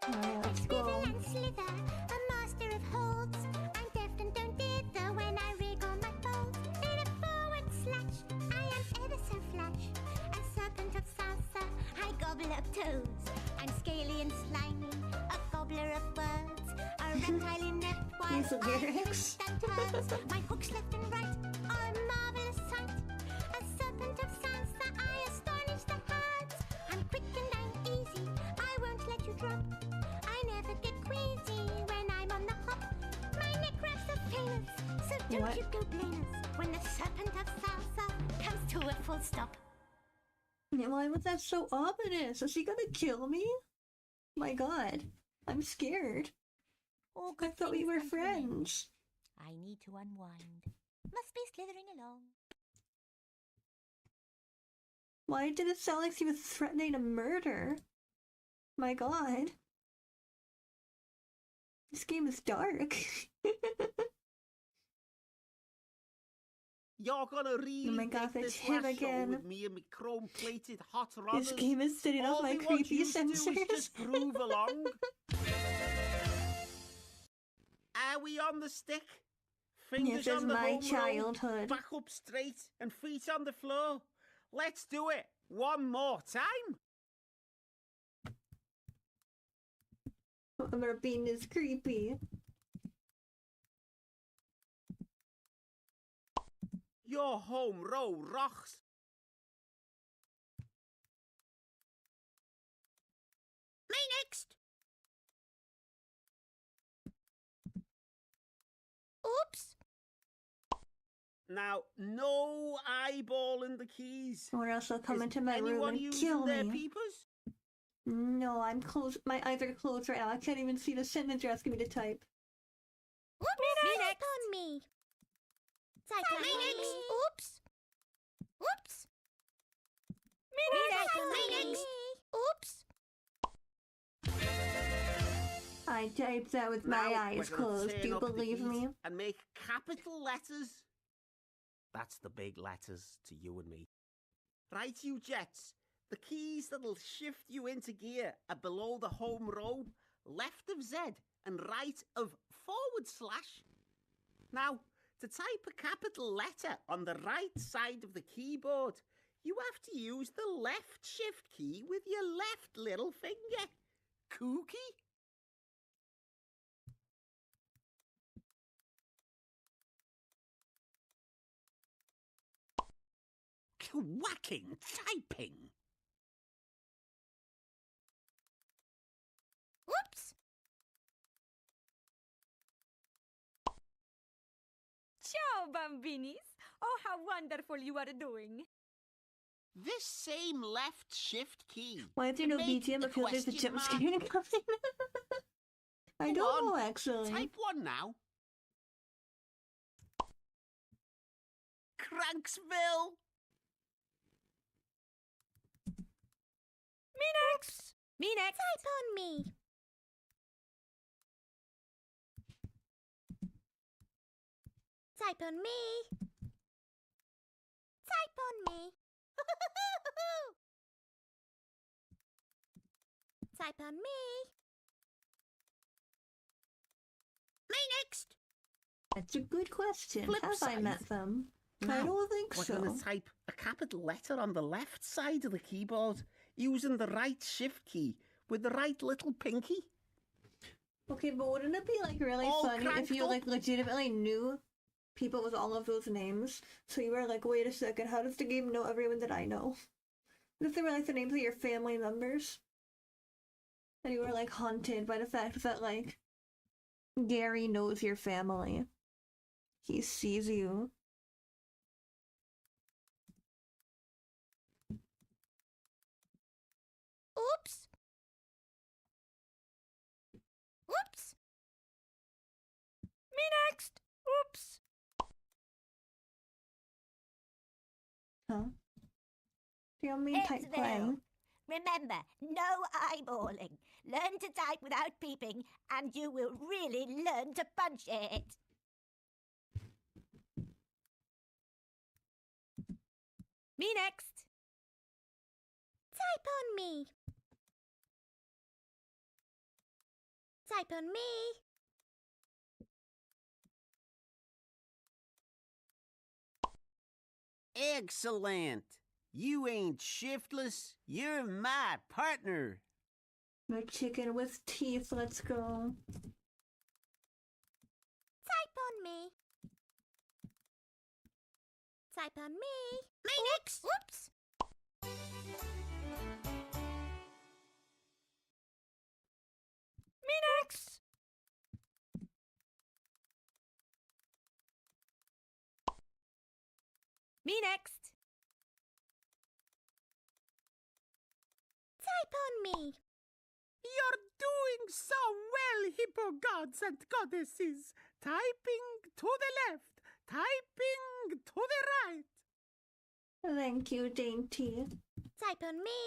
Speaker 1: Alright, let's go.
Speaker 9: Swivel and slither, a master of holds. I'm deft and don't dither when I rig on my folds. In a forward slash, I am ever so flash. A serpent of salsa, I gobble up toads. I'm scaly and slimy, a gobbler of words. A reptile inept while
Speaker 1: These lyrics.
Speaker 9: I turns. My hooks left and right are a marvelous sight. A serpent of salsa, I astonish the hearts. I'm quick and I'm easy, I won't let you drop. I never get queasy when I'm on the hop. My neck wraps are famous, so don't
Speaker 1: What?
Speaker 9: you go blame us when the serpent of salsa comes to a full stop.
Speaker 1: Why was that so ominous? Is he gonna kill me? My god. I'm scared.
Speaker 9: All
Speaker 1: I
Speaker 9: good
Speaker 1: thought we
Speaker 9: things
Speaker 1: were
Speaker 9: come to an end.
Speaker 1: friends.
Speaker 9: I need to unwind. Must be slithering along.
Speaker 1: Why did it sound like he was threatening to murder? My god. This game is dark.
Speaker 2: You're gonna really
Speaker 1: Oh my God,
Speaker 2: dig
Speaker 1: it's
Speaker 2: this
Speaker 1: him
Speaker 2: last show
Speaker 1: again.
Speaker 2: with me and me chrome-plated hot rodders.
Speaker 1: This game is setting off
Speaker 2: All
Speaker 1: my
Speaker 2: we want
Speaker 1: creepy
Speaker 2: you to do is
Speaker 1: sensors.
Speaker 2: just groove along. Are we on the stick? Fingers
Speaker 1: This is
Speaker 2: on the
Speaker 1: my
Speaker 2: home row,
Speaker 1: childhood.
Speaker 2: back up straight and feet on the floor. Let's do it one more time.
Speaker 1: We're being this creepy.
Speaker 2: Your home row rocks. Me next.
Speaker 9: Oops!
Speaker 2: Now, no eyeballing the keys.
Speaker 1: Or else they'll come
Speaker 2: Is
Speaker 1: into my room
Speaker 2: anyone
Speaker 1: and
Speaker 2: using
Speaker 1: kill
Speaker 2: their
Speaker 1: me.
Speaker 2: peepers?
Speaker 1: No, I'm closed. My eyes are closed right now. I can't even see the sentence you're asking me to type.
Speaker 9: Type on me. Type on me. Oops. Oops. Type on me. Oops.
Speaker 1: I typed that with
Speaker 2: Now
Speaker 1: my eyes
Speaker 2: we're gonna
Speaker 1: closed.
Speaker 2: turn
Speaker 1: Do you
Speaker 2: up the
Speaker 1: believe
Speaker 2: heat
Speaker 1: me?
Speaker 2: And make capital letters. That's the big letters to you and me. Right, you jets. The keys that'll shift you into gear are below the home row, left of Z and right of /. Now, to type a capital letter on the right side of the keyboard, you have to use the left shift key with your left little finger. Kooky? Whacking typing.
Speaker 9: Oops.
Speaker 5: Ciao, bambinis. Oh, how wonderful you are doing.
Speaker 2: This same left shift key.
Speaker 1: Why is there no
Speaker 2: make
Speaker 1: BGM?
Speaker 2: the
Speaker 1: I feel there's a
Speaker 2: question
Speaker 1: jump
Speaker 2: mark.
Speaker 1: scare coming. I
Speaker 2: Go
Speaker 1: don't
Speaker 2: on,
Speaker 1: know, actually.
Speaker 2: Type 1 now. Cranksville.
Speaker 5: Me next. Me next.
Speaker 9: Type on me. Type on me. Type on me. Type on me. Me next.
Speaker 1: That's a good question.
Speaker 2: Flip
Speaker 1: Have I
Speaker 2: side.
Speaker 1: met them? I
Speaker 2: Now,
Speaker 1: don't think
Speaker 2: we're
Speaker 1: so.
Speaker 2: going to type a capital letter on the left side of the keyboard using the right shift key with the right little pinky.
Speaker 1: Okay, but wouldn't it be like really
Speaker 2: All
Speaker 1: funny if
Speaker 2: cranked
Speaker 1: you
Speaker 2: up.
Speaker 1: like legitimately knew people with all of those names? So you were like, wait a second, how does the game know everyone that I know? What if they were like the names of your family members? And you were like haunted by the fact that like Gary knows your family. He sees you.
Speaker 9: Oops. Oops.
Speaker 5: Me next. Oops.
Speaker 1: Huh? Do you want me to type
Speaker 9: Exville.
Speaker 1: playing?
Speaker 9: Remember, no eyeballing. Learn to type without peeping, and you will really learn to punch it.
Speaker 5: Me next.
Speaker 9: Type on me. Type on me.
Speaker 2: Excellent. You ain't shiftless. You're my partner.
Speaker 1: My chicken with teeth, let's go.
Speaker 9: Type on me. Type on me. Me next. Whoops.
Speaker 5: Me next. Me next.
Speaker 9: Type on me.
Speaker 2: You're doing so well, hippo gods and goddesses. Typing to the left, typing to the right.
Speaker 1: Thank you, Dainty.
Speaker 9: Type on me.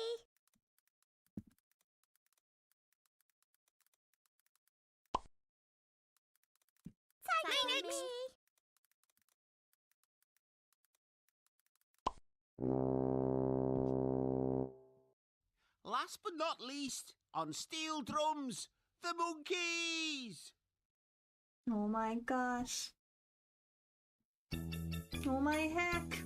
Speaker 9: Type on me.
Speaker 2: Last but not least, on steel drums, the monkeys.
Speaker 1: Oh my gosh. Oh my heck.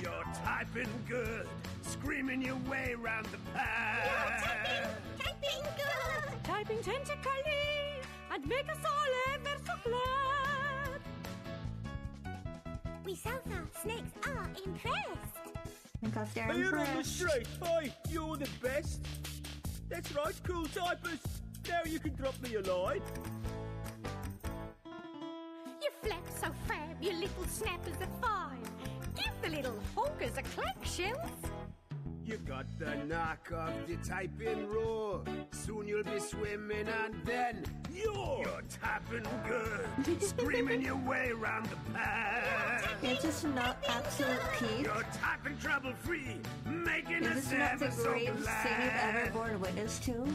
Speaker 4: You're typing good, screaming your way round the pad.
Speaker 9: Typing good.
Speaker 5: Typing tentacly and make us all ever so glad.
Speaker 9: We so far snakes are impressed.
Speaker 1: Because they're
Speaker 4: You're on the
Speaker 1: impressed.
Speaker 4: straight. Hi, you're the best. That's right, cool typers. Now you can drop me a line.
Speaker 9: You flap so fab.
Speaker 5: You little snappers of 5. Give the little honkers a clack, shells.
Speaker 10: You got the knack of the typing roar. Soon you'll be swimming and then you're tapping good. Screaming your way around the pad.
Speaker 1: It's just not absolute peak.
Speaker 10: You're tapping trouble free. Making
Speaker 1: Is this not the greatest thing you've ever borne witness to?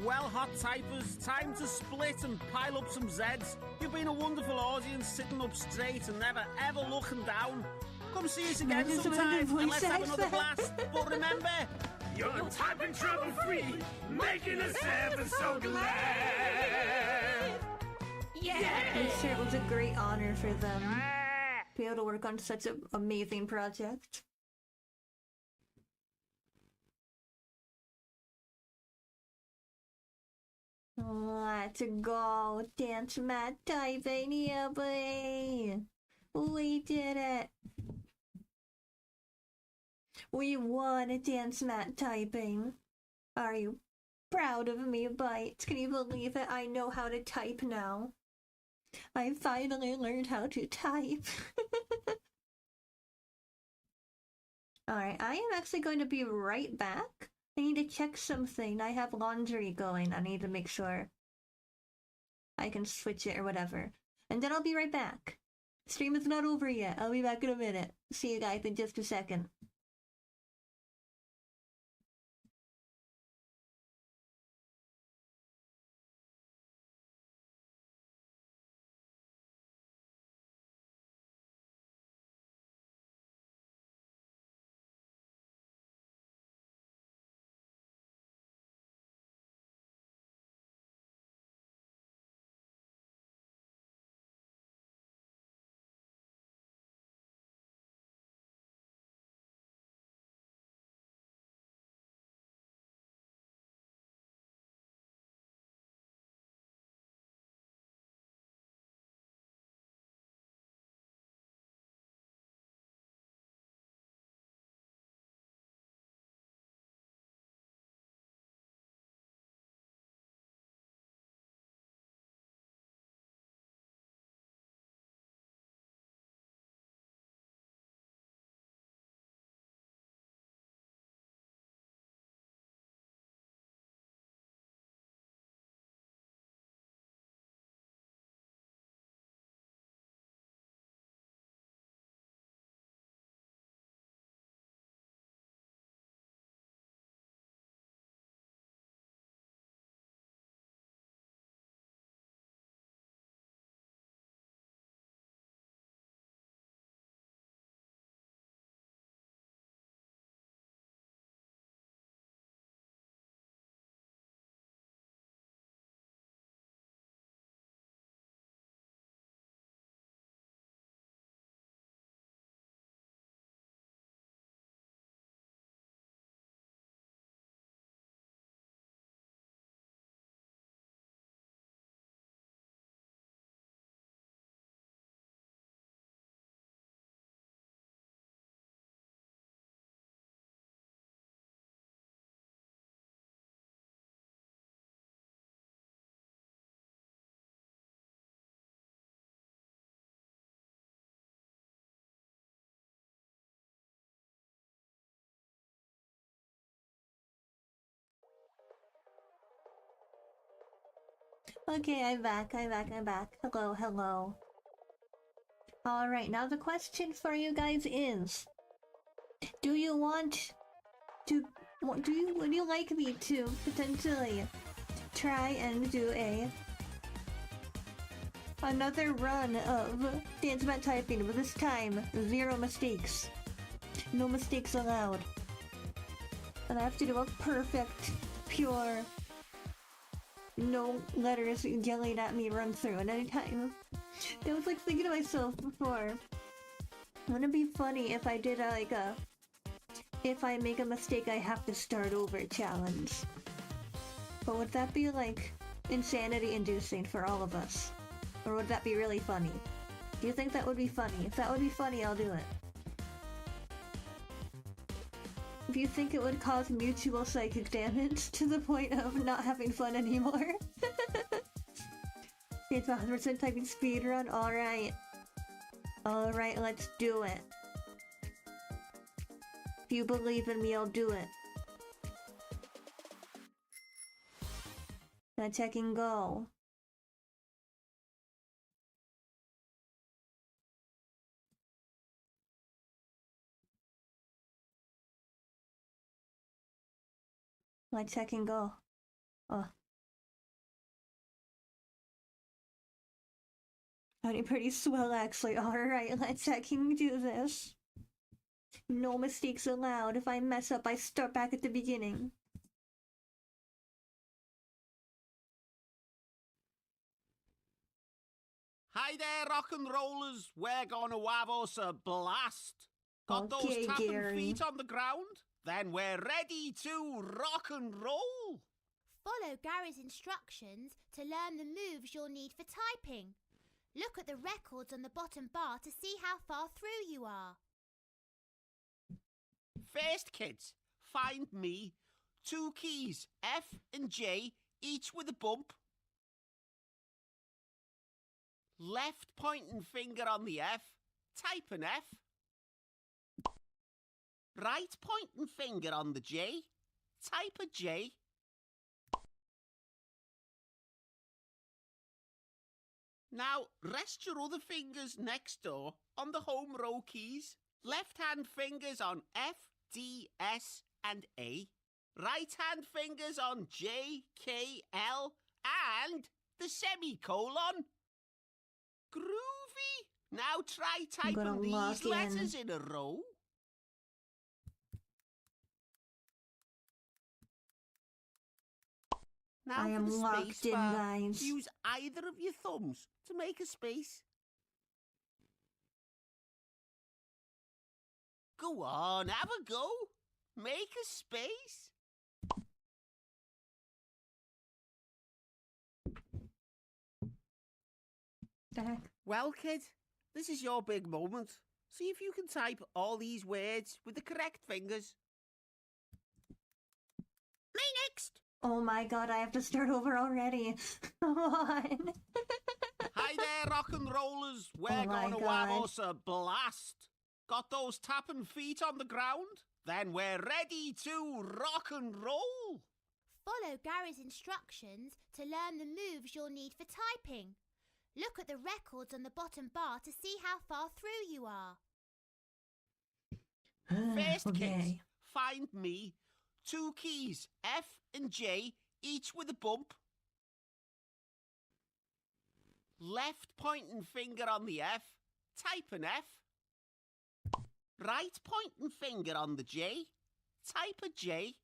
Speaker 2: Well, hot typers, time to split and pile up some Zeds. You've been a wonderful audience, sitting up straight and never ever looking down. Come see us again sometime and let's have another blast. But remember,
Speaker 10: you're typing trouble free, making us ever so glad.
Speaker 1: Yeah! I'm sure it was a great honor for them to be able to work on such an amazing project. Let's go, dance mat typing, yeah, boy. We did it. We won a dance mat typing. Are you proud of me, Bites? Can you believe it? I know how to type now. I finally learned how to type. Alright, I am actually going to be right back. I need to check something. I have laundry going. I need to make sure I can switch it or whatever. And then I'll be right back. Stream is not over yet. I'll be back in a minute. See you guys in just a second. Okay, I'm back. Hello, hello. Alright, now the question for you guys is... would you like me to potentially try and do another run of Dance Mat Typing, but this time, 0 mistakes. No mistakes allowed. And I have to do a perfect, pure... no letters yelling at me run through at any time. I was like thinking to myself before, wouldn't it be funny if I did if I make a mistake I have to start over challenge? But would that be like insanity inducing for all of us? Or would that be really funny? Do you think that would be funny? If that would be funny, I'll do it. If you think it would cause mutual psychic damage to the point of not having fun anymore. It's 100% typing speedrun, alright. Alright, let's do it. If you believe in me, I'll do it. Let's check and go. Let's check and go. Oh. Sounding pretty swell, actually. Alright, let's check and do this. No mistakes allowed. If I mess up, I start back at the beginning.
Speaker 2: Hi there, rock and rollers. We're gonna have us a blast. Got
Speaker 1: Okay,
Speaker 2: those tapping
Speaker 1: Gary.
Speaker 2: feet on the ground? Then we're ready to rock and roll.
Speaker 3: Follow Gary's instructions to learn the moves you'll need for typing. Look at the records on the bottom bar to see how far through you are.
Speaker 2: First, kids, find me 2 keys, F and J, each with a bump. Left pointing finger on the F, type an F. Right pointing finger on the J, type a J. Now, rest your other fingers next door on the home row keys. Left hand fingers on F, D, S and A. Right hand fingers on J, K, L and the semicolon. Groovy! Now try typing these letters in a row. Now
Speaker 1: I
Speaker 2: for
Speaker 1: am
Speaker 2: the
Speaker 1: locked
Speaker 2: space
Speaker 1: in,
Speaker 2: bar,
Speaker 1: guys.
Speaker 2: use either of your thumbs to make a space. Go on, have a go. Make a space. Well, kid, this is your big moment. See if you can type all these words with the correct fingers. Me next.
Speaker 1: Oh my god, I have to start over already. Come on.
Speaker 2: Hi there, rock and rollers. We're
Speaker 1: Oh my
Speaker 2: gonna
Speaker 1: God.
Speaker 2: have us a blast. Got those tapping feet on the ground? Then we're ready to rock and roll.
Speaker 3: Follow Gary's instructions to learn the moves you'll need for typing. Look at the records on the bottom bar to see how far through you are.
Speaker 2: First, kids,
Speaker 1: Okay.
Speaker 2: find me 2 keys, F and J, each with a bump. Left pointing finger on the F, type an F. Right pointing finger on the J, type a J.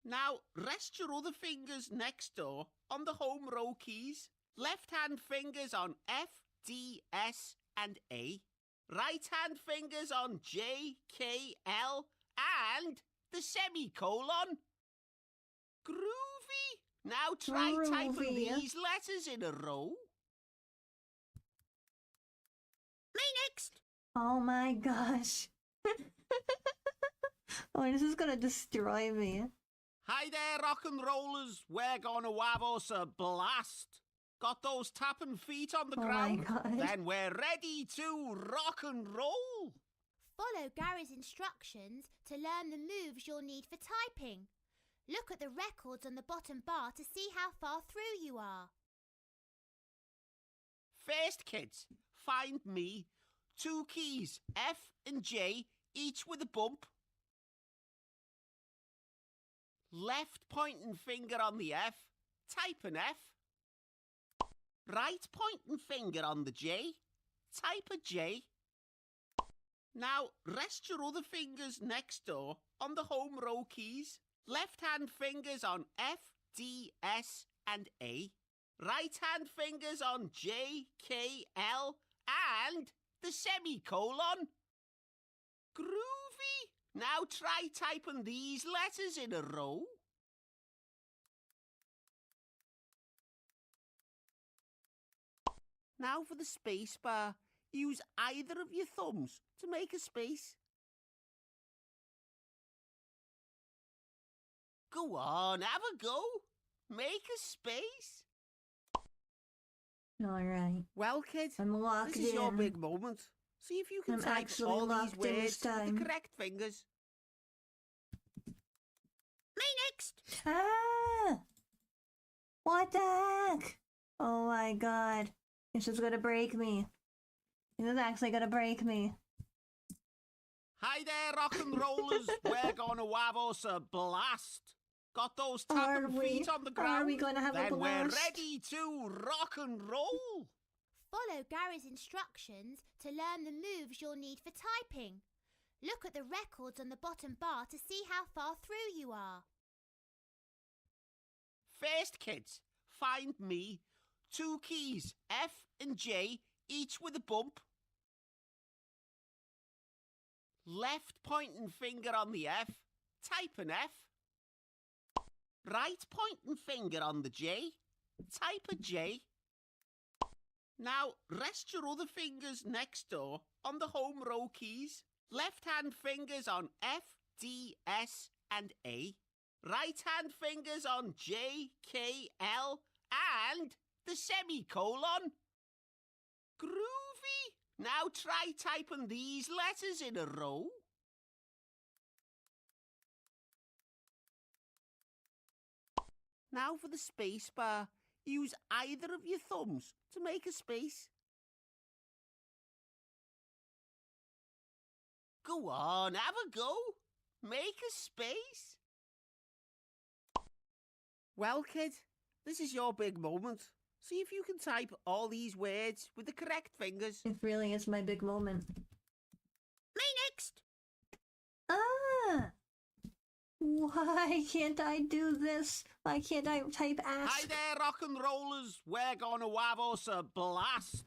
Speaker 2: Now, rest your other fingers next door on the home row keys. Left hand fingers on F, D, S and A. Right hand fingers on J, K, L and the semicolon. Groovy! Now try typing
Speaker 1: Groovy.
Speaker 2: these letters in a row. Me next.
Speaker 1: Oh my gosh. Oh, this is gonna destroy me.
Speaker 2: Hi there, rock and rollers. We're gonna have us a blast. Got those tapping feet on the
Speaker 1: Oh my
Speaker 2: ground?
Speaker 1: God.
Speaker 2: Then we're ready to rock and roll.
Speaker 3: Follow Gary's instructions to learn the moves you'll need for typing. Look at the records on the bottom bar to see how far through you are.
Speaker 2: First, kids, find me 2 keys, F and J, each with a bump. Left pointing finger on the F, type an F. Right pointing finger on the J, type a J. Now, rest your other fingers next door on the home row keys. Left hand fingers on F, D, S and A. Right hand fingers on J, K, L and the semicolon. Groovy! Now try typing these letters in a row. Now for the space bar, use either of your thumbs to make a space. Go on, have a go. Make a space.
Speaker 1: Alright.
Speaker 2: Well, kid,
Speaker 1: I'm locked
Speaker 2: this is your
Speaker 1: in.
Speaker 2: big moment. See if you can
Speaker 1: I'm
Speaker 2: type
Speaker 1: actually
Speaker 2: all these
Speaker 1: locked in this
Speaker 2: words with
Speaker 1: time.
Speaker 2: the correct fingers.
Speaker 3: Me next.
Speaker 1: Ah! What the heck? Oh my god. This is gonna break me. This is actually gonna break me.
Speaker 2: Hi there, rock and rollers. We're gonna have us a blast. Got those
Speaker 1: Are
Speaker 2: tapping
Speaker 1: we?
Speaker 2: feet on the ground?
Speaker 1: Are we gonna have a
Speaker 2: then we're
Speaker 1: blast?
Speaker 2: ready to rock and roll.
Speaker 3: Follow Gary's instructions to learn the moves you'll need for typing. Look at the records on the bottom bar to see how far through you are.
Speaker 2: First, kids, find me 2 keys, F and J, each with a bump. Left pointing finger on the F, type an F. Right pointing finger on the J, type a J. Now, rest your other fingers next door on the home row keys. Left hand fingers on F, D, S and A. Right hand fingers on J, K, L and the semicolon. Groovy! Now try typing these letters in a row. Now for the space bar. Use either of your thumbs to make a space. Go on, have a go. Make a space. Well, kid, this is your big moment. See if you can type all these words with the correct fingers.
Speaker 1: It really is my big moment.
Speaker 3: Me next.
Speaker 1: Ah! Why can't I do this? Why can't I type ass?
Speaker 2: Hi there, rock and rollers. We're gonna have us a blast.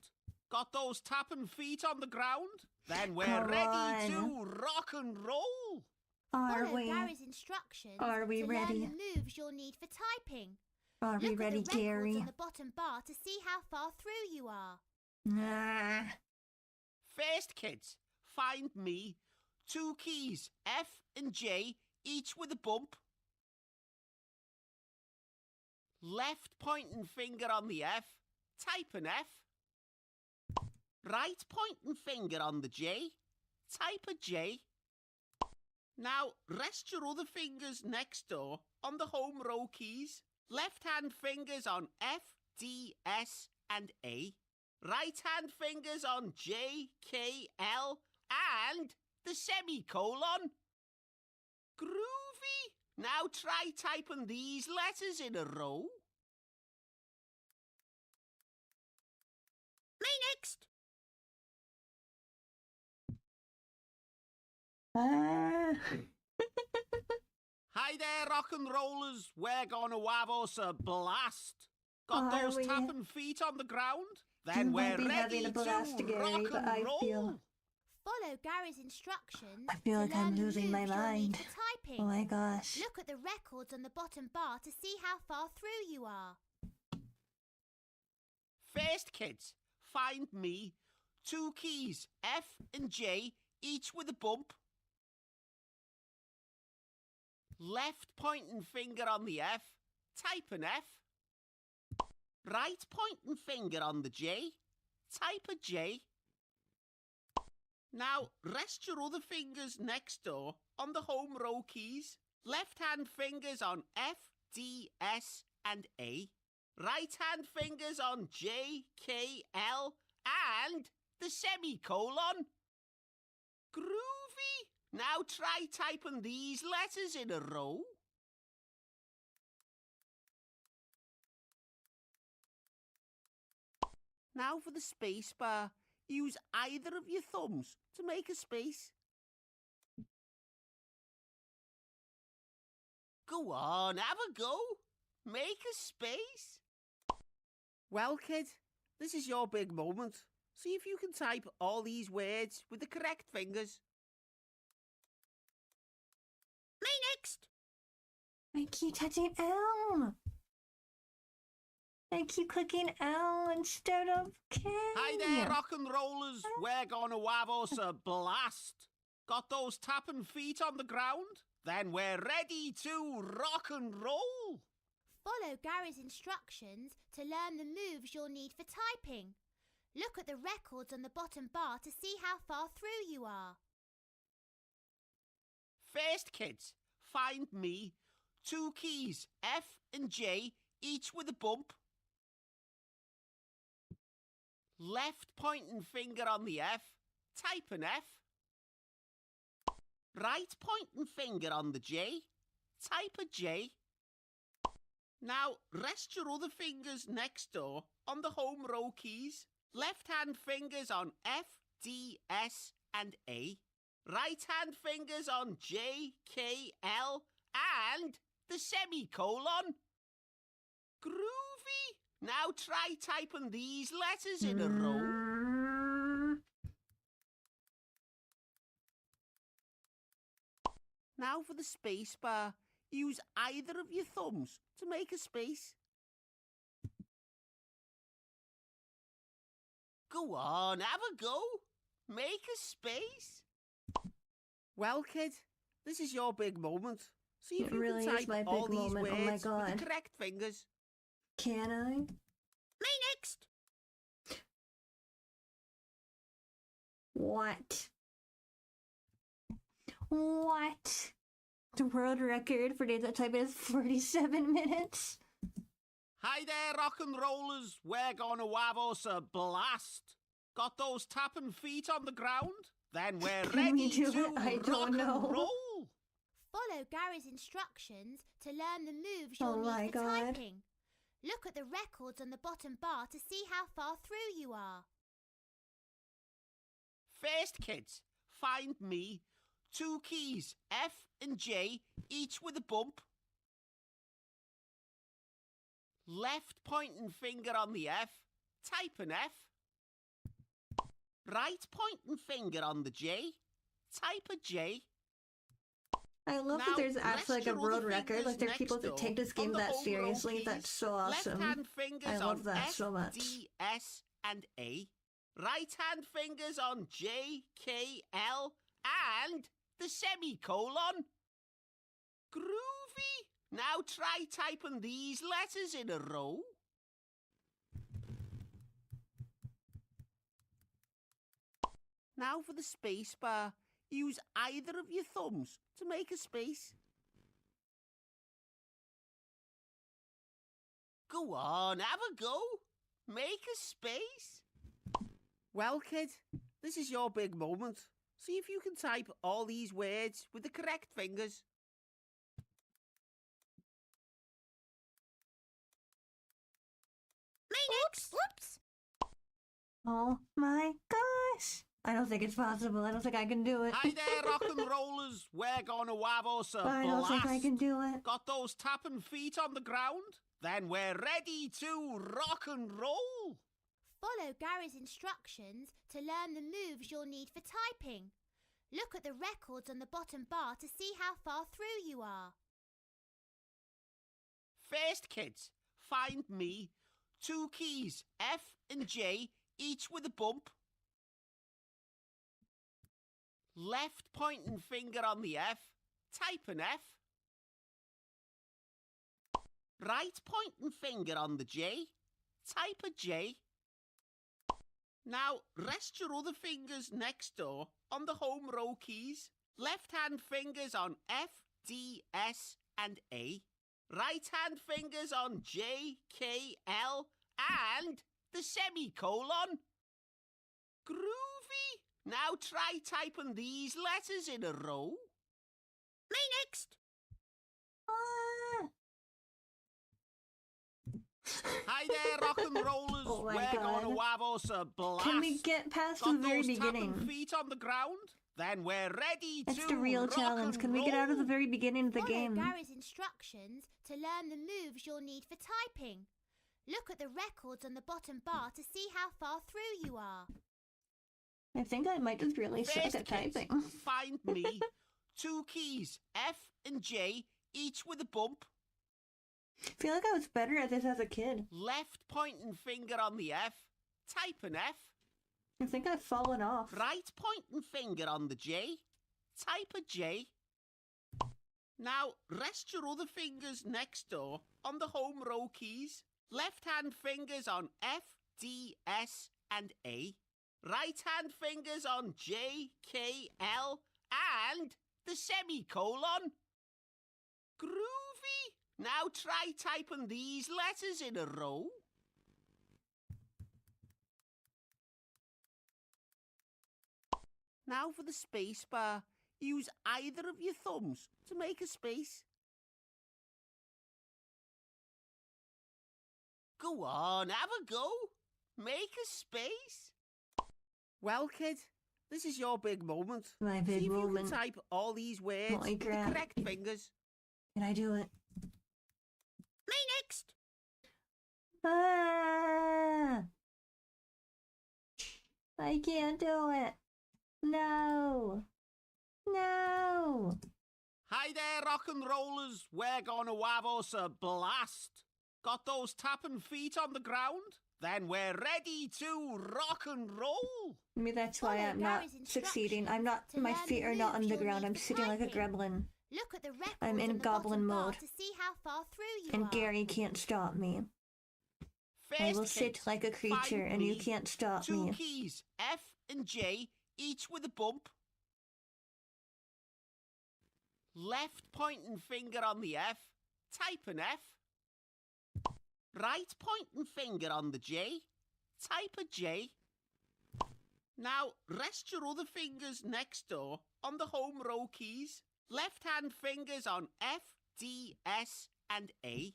Speaker 2: Got those tapping feet on the ground? Then we're
Speaker 1: Come
Speaker 2: ready
Speaker 1: on.
Speaker 2: to rock and roll.
Speaker 1: Are
Speaker 3: Follow
Speaker 1: we?
Speaker 3: Gary's instructions
Speaker 1: Are we
Speaker 3: to
Speaker 1: ready?
Speaker 3: learn the moves you'll need for typing.
Speaker 1: Are we
Speaker 3: Look
Speaker 1: ready,
Speaker 3: at the records
Speaker 1: Gary?
Speaker 3: on the bottom bar to see how far through you are.
Speaker 1: Ah.
Speaker 2: First, kids, find me 2 keys, F and J, each with a bump. Left pointing finger on the F, type an F. Right pointing finger on the J, type a J. Now, rest your other fingers next door on the home row keys. Left hand fingers on F, D, S and A. Right hand fingers on J, K, L and the semicolon. Groovy! Now try typing these letters in a row.
Speaker 3: Me next.
Speaker 1: Ah.
Speaker 2: Hi there, rock and rollers. We're gonna have us a blast. Got
Speaker 1: Are
Speaker 2: those
Speaker 1: we?
Speaker 2: tapping feet on the ground?
Speaker 1: You
Speaker 2: Then
Speaker 1: might
Speaker 2: we're
Speaker 1: be
Speaker 2: ready
Speaker 1: having a blast,
Speaker 2: to
Speaker 1: Gary,
Speaker 2: rock
Speaker 1: but
Speaker 2: and
Speaker 1: I
Speaker 2: roll.
Speaker 1: feel-
Speaker 3: Follow Gary's instructions.
Speaker 1: I feel
Speaker 3: to
Speaker 1: like I'm
Speaker 3: learn the
Speaker 1: losing my
Speaker 3: moves you'll need
Speaker 1: mind.
Speaker 3: for typing.
Speaker 1: Oh my gosh.
Speaker 3: Look at the records on the bottom bar to see how far through you are.
Speaker 2: First, kids, find me 2 keys, F and J, each with a bump. Left pointing finger on the F, type an F. Right pointing finger on the J, type a J. Now, rest your other fingers next door on the home row keys. Left hand fingers on F, D, S and A. Right hand fingers on J, K, L and the semicolon. Groovy! Now try typing these letters in a row. Now for the space bar. Use either of your thumbs to make a space. Go on, have a go. Make a space. Well, kid, this is your big moment. See if you can type all these words with the correct fingers.
Speaker 3: Me next.
Speaker 1: I keep touching L. I keep clicking L instead of K.
Speaker 2: Hi there, rock and rollers. We're gonna have us a blast. Got those tapping feet on the ground? Then we're ready to rock and roll.
Speaker 3: Follow Gary's instructions to learn the moves you'll need for typing. Look at the records on the bottom bar to see how far through you are.
Speaker 2: First, kids, find me 2 keys, F and J, each with a bump. Left pointing finger on the F, type an F. Right pointing finger on the J, type a J. Now rest your other fingers next door on the home row keys. Left hand fingers on F, D, S and A. Right hand fingers on J, K, L and the semicolon. Groovy! Now try typing these letters in a row. Now for the space bar. Use either of your thumbs to make a space. Go on, have a go. Make a space. Well, kid, this is your big moment. See if
Speaker 1: It
Speaker 2: you
Speaker 1: really
Speaker 2: can
Speaker 1: is
Speaker 2: type
Speaker 1: my
Speaker 2: all
Speaker 1: big
Speaker 2: these
Speaker 1: moment.
Speaker 2: words
Speaker 1: Oh my
Speaker 2: with
Speaker 1: God.
Speaker 2: the correct fingers.
Speaker 1: Can I?
Speaker 2: Me next.
Speaker 1: What? What? The world record for days that type is 47 minutes.
Speaker 2: Hi there, rock and rollers. We're gonna have us a blast. Got those tapping feet on the ground? Then we're
Speaker 1: Can we
Speaker 2: ready
Speaker 1: do
Speaker 2: to
Speaker 1: it? I
Speaker 2: rock
Speaker 1: don't
Speaker 2: and
Speaker 1: know.
Speaker 2: roll.
Speaker 3: Follow Gary's instructions to learn the moves
Speaker 1: Oh
Speaker 3: you'll
Speaker 1: my
Speaker 3: need for
Speaker 1: God.
Speaker 3: typing. Look at the records on the bottom bar to see how far through you are.
Speaker 2: First, kids, find me 2 keys, F and J, each with a bump. Left pointing finger on the F, type an F. Right pointing finger on the J, type a J.
Speaker 1: I love
Speaker 2: Now,
Speaker 1: that there's
Speaker 2: rest
Speaker 1: actually like a
Speaker 2: your other
Speaker 1: world record.
Speaker 2: fingers
Speaker 1: Like there are people
Speaker 2: next
Speaker 1: that take
Speaker 2: door
Speaker 1: this
Speaker 2: on
Speaker 1: game
Speaker 2: the
Speaker 1: that
Speaker 2: home row
Speaker 1: seriously.
Speaker 2: keys.
Speaker 1: That's so awesome.
Speaker 2: Left-hand fingers
Speaker 1: I love
Speaker 2: on
Speaker 1: that
Speaker 2: F,
Speaker 1: so much.
Speaker 2: D, S and A. Right-hand fingers on J, K, L and the semicolon. Groovy! Now try typing these letters in a row. Now for the space bar. Use either of your thumbs to make a space. Go on, have a go. Make a space. Well, kid, this is your big moment. See if you can type all these words with the correct fingers.
Speaker 3: Me next! Whoops!
Speaker 1: Oh my gosh! I don't think it's possible. I don't think I can do it.
Speaker 2: Hi there, rock and rollers. We're gonna have us a
Speaker 1: I don't think I
Speaker 2: blast.
Speaker 1: can do it.
Speaker 2: Got those tapping feet on the ground? Then we're ready to rock and roll.
Speaker 3: Follow Gary's instructions to learn the moves you'll need for typing. Look at the records on the bottom bar to see how far through you are.
Speaker 2: First, kids, find me 2 keys, F and J, each with a bump. Left pointing finger on the F, type an F. Right pointing finger on the J, type a J. Now rest your other fingers next door on the home row keys. Left hand fingers on F, D, S and A. Right hand fingers on J, K, L and the semicolon. Groovy! Now try typing these letters in a row. Me next!
Speaker 1: Ah.
Speaker 2: Hi there, rock and rollers.
Speaker 1: Oh my
Speaker 2: We're
Speaker 1: God.
Speaker 2: gonna have us a blast.
Speaker 1: Can we get past
Speaker 2: Got
Speaker 1: the very
Speaker 2: those tapping
Speaker 1: beginning?
Speaker 2: feet on the ground? Then we're ready
Speaker 1: It's
Speaker 2: to
Speaker 1: the real
Speaker 2: rock
Speaker 1: challenge.
Speaker 2: and
Speaker 1: Can we get out of the
Speaker 2: roll.
Speaker 1: very beginning of the
Speaker 3: Follow
Speaker 1: game?
Speaker 3: Gary's instructions to learn the moves you'll need for typing. Look at the records on the bottom bar to see how far through you are.
Speaker 1: I think I might just really suck
Speaker 2: First,
Speaker 1: at
Speaker 2: kids,
Speaker 1: typing.
Speaker 2: find me 2 keys, F and J, each with a bump.
Speaker 1: I feel like I was better at this as a kid.
Speaker 2: Left pointing finger on the F, type an F.
Speaker 1: I think I've fallen off.
Speaker 2: Right pointing finger on the J, type a J. Now, rest your other fingers next door on the home row keys. Left-hand fingers on F, D, S, and A. Right-hand fingers on J, K, L, and the semicolon. Groovy! Now try typing these letters in a row. Now for the space bar. Use either of your thumbs to make a space. Go on, have a go. Make a space. Well, kid, this is your big moment.
Speaker 1: My big
Speaker 2: See if
Speaker 1: moment.
Speaker 2: you can type all these words
Speaker 1: Holy
Speaker 2: with the
Speaker 1: crap.
Speaker 2: correct fingers.
Speaker 1: Can I do it?
Speaker 2: Me next.
Speaker 1: Ah! I can't do it. No. No.
Speaker 2: Hi there, rock and rollers. We're gonna have us a blast. Got those tapping feet on the ground? Then we're ready to rock and roll.
Speaker 1: Maybe that's why
Speaker 3: Follow
Speaker 1: I'm not
Speaker 3: Gary's
Speaker 1: succeeding. I'm not.
Speaker 3: instructions to
Speaker 1: My
Speaker 3: learn
Speaker 1: feet
Speaker 3: the
Speaker 1: are not on
Speaker 3: moves
Speaker 1: the
Speaker 3: you'll
Speaker 1: ground.
Speaker 3: need
Speaker 1: I'm
Speaker 3: for
Speaker 1: sitting like a
Speaker 3: typing.
Speaker 1: gremlin.
Speaker 3: Look at the records
Speaker 1: I'm in
Speaker 3: on the
Speaker 1: goblin
Speaker 3: bottom bar
Speaker 1: mode.
Speaker 3: to see how far through you
Speaker 1: And
Speaker 3: are.
Speaker 1: Gary can't stop me.
Speaker 2: First
Speaker 1: I will
Speaker 2: hit,
Speaker 1: sit like a creature,
Speaker 2: find
Speaker 1: and you
Speaker 2: me
Speaker 1: can't stop
Speaker 2: two
Speaker 1: me.
Speaker 2: keys, F and J, each with a bump. Left pointing finger on the F, type an F. Right pointing finger on the J, type a J. Now, rest your other fingers next door on the home row keys. Left-hand fingers on F, D, S, and A.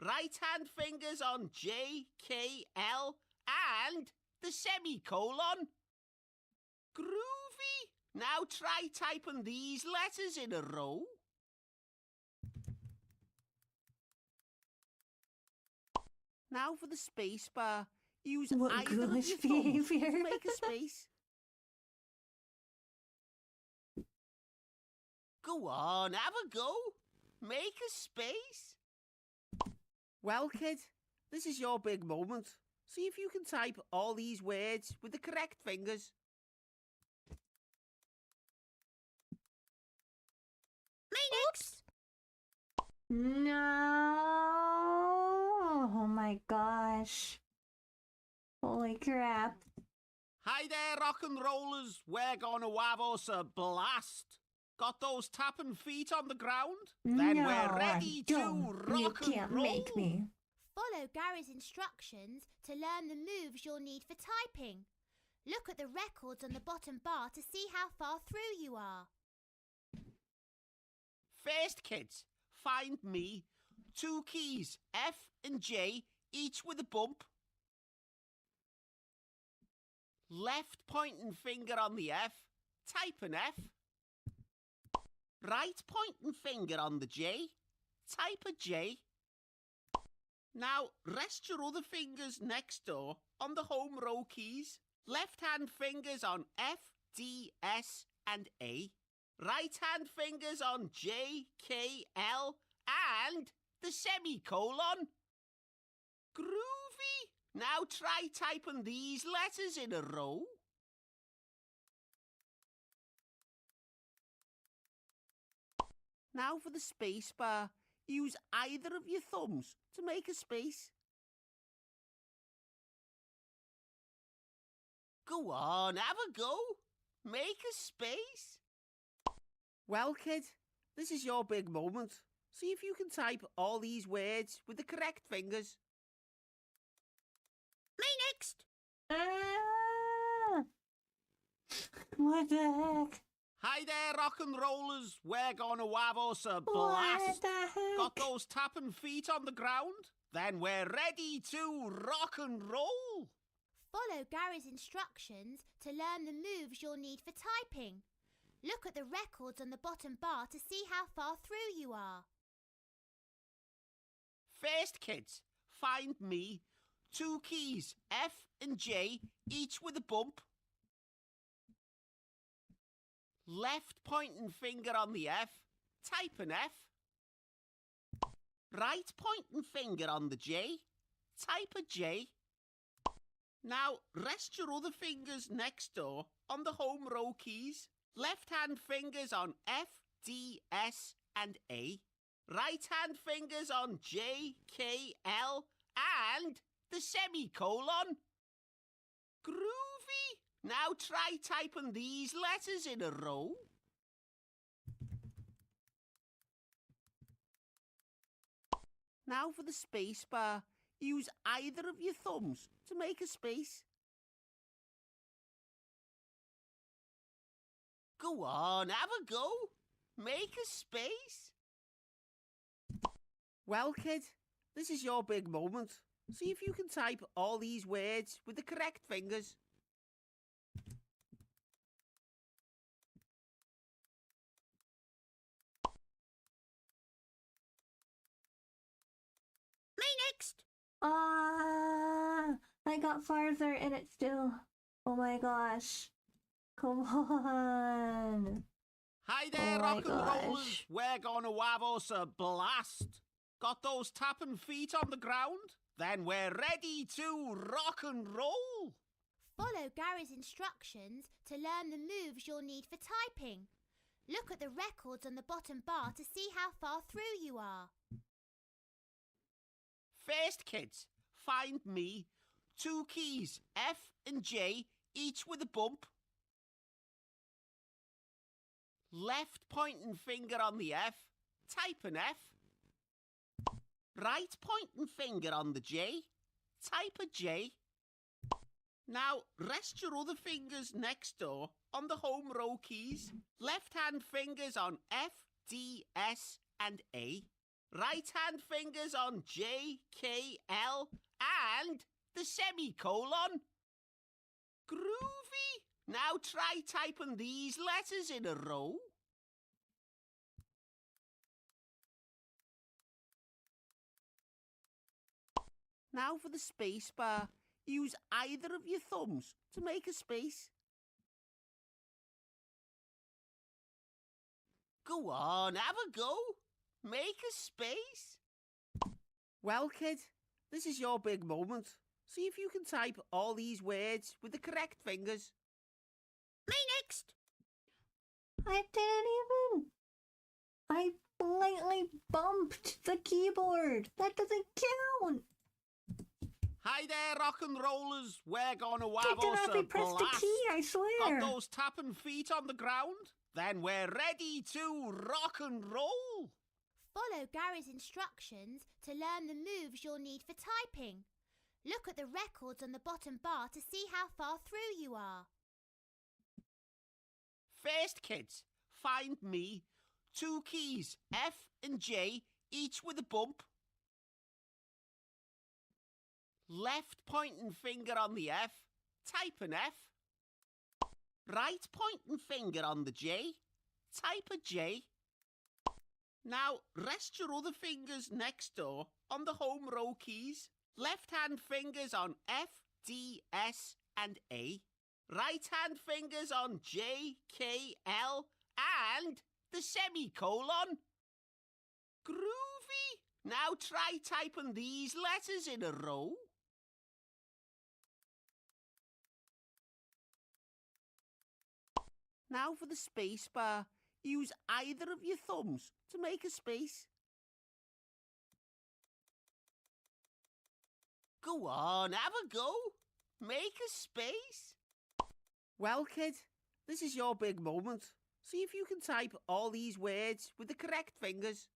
Speaker 2: Right-hand fingers on J, K, L, and the semicolon. Groovy! Now try typing these letters in a row. Now for the space bar. Use
Speaker 1: What
Speaker 2: either of
Speaker 1: ghoulish
Speaker 2: your thumbs
Speaker 1: behavior.
Speaker 2: to make a space. Go on, have a go. Make a space. Well, kid, this is your big moment. See if you can type all these words with the correct fingers.
Speaker 3: Me next.
Speaker 1: No. Oh my gosh. Holy crap.
Speaker 2: Hi there, rock and rollers. We're gonna have us a blast. Got those tapping feet on the ground? Then
Speaker 1: No,
Speaker 2: we're ready
Speaker 1: I
Speaker 2: to
Speaker 1: don't.
Speaker 2: rock
Speaker 1: You
Speaker 2: and
Speaker 1: can't
Speaker 2: roll.
Speaker 1: make me.
Speaker 3: Follow Gary's instructions to learn the moves you'll need for typing. Look at the records on the bottom bar to see how far through you are.
Speaker 2: First, kids, find me two keys, F and J, each with a bump. Left pointing finger on the F, type an F. Right pointing finger on the J, type a J. Now, rest your other fingers next door on the home row keys. Left-hand fingers on F, D, S, and A. Right-hand fingers on J, K, L, and the semicolon. Groovy! Now try typing these letters in a row. Now for the space bar. Use either of your thumbs to make a space. Go on, have a go. Make a space. Well, kid, this is your big moment. See if you can type all these words with the correct fingers. Me next.
Speaker 1: Ah! What the heck?
Speaker 2: Hi there, rock and rollers. We're gonna have us a
Speaker 1: What
Speaker 2: blast.
Speaker 1: the heck?
Speaker 2: Got those tapping feet on the ground? Then we're ready to rock and roll.
Speaker 3: Follow Gary's instructions to learn the moves you'll need for typing. Look at the records on the bottom bar to see how far through you are.
Speaker 2: First, kids, find me two keys, F and J, each with a bump. Left pointing finger on the F, type an F. Right pointing finger on the J, type a J. Now, rest your other fingers next door on the home row keys. Left-hand fingers on F, D, S, and A. Right hand fingers on J, K, L, and the semicolon. Groovy! Now try typing these letters in a row. Now for the space bar. Use either of your thumbs to make a space. Go on, have a go. Make a space. Well, kid, this is your big moment. See if you can type all these words with the correct fingers.
Speaker 3: Me next!
Speaker 1: I got farther and it still... Oh my gosh. Come on.
Speaker 2: Hi there,
Speaker 1: Oh my
Speaker 2: rock and rollers.
Speaker 1: gosh.
Speaker 2: We're gonna have us a blast. Got those tapping feet on the ground? Then we're ready to rock and roll.
Speaker 3: Follow Gary's instructions to learn the moves you'll need for typing. Look at the records on the bottom bar to see how far through you are.
Speaker 2: First, kids, find me 2 keys, F and J, each with a bump. Left pointing finger on the F, type an F. Right pointing finger on the J, type a J. Now rest your other fingers next door on the home row keys. Left hand fingers on F, D, S and A. Right hand fingers on J, K, L and the semicolon. Groovy! Now try typing these letters in a row. Now for the space bar. Use either of your thumbs to make a space. Go on, have a go. Make a space. Well, kid, this is your big moment. See if you can type all these words with the correct fingers.
Speaker 3: Me next!
Speaker 1: I didn't even... I slightly bumped the keyboard. That doesn't count.
Speaker 2: Hi there, rock and rollers. We're gonna
Speaker 1: I
Speaker 2: have
Speaker 1: did
Speaker 2: us
Speaker 1: not
Speaker 2: a
Speaker 1: press the
Speaker 2: blast.
Speaker 1: key, I swear.
Speaker 2: Got those tapping feet on the ground? Then we're ready to rock and roll.
Speaker 3: Follow Gary's instructions to learn the moves you'll need for typing. Look at the records on the bottom bar to see how far through you are.
Speaker 2: First, kids, find me 2 keys, F and J, each with a bump. Left pointing finger on the F, type an F. Right pointing finger on the J, type a J. Now rest your other fingers next door on the home row keys. Left hand fingers on F, D, S and A. Right hand fingers on J, K, L and the semicolon. Groovy! Now try typing these letters in a row. Now for the space bar. Use either of your thumbs to make a space. Go on, have a go. Make a space. Well, kid, this is your big moment. See if you can type all these words with the correct fingers.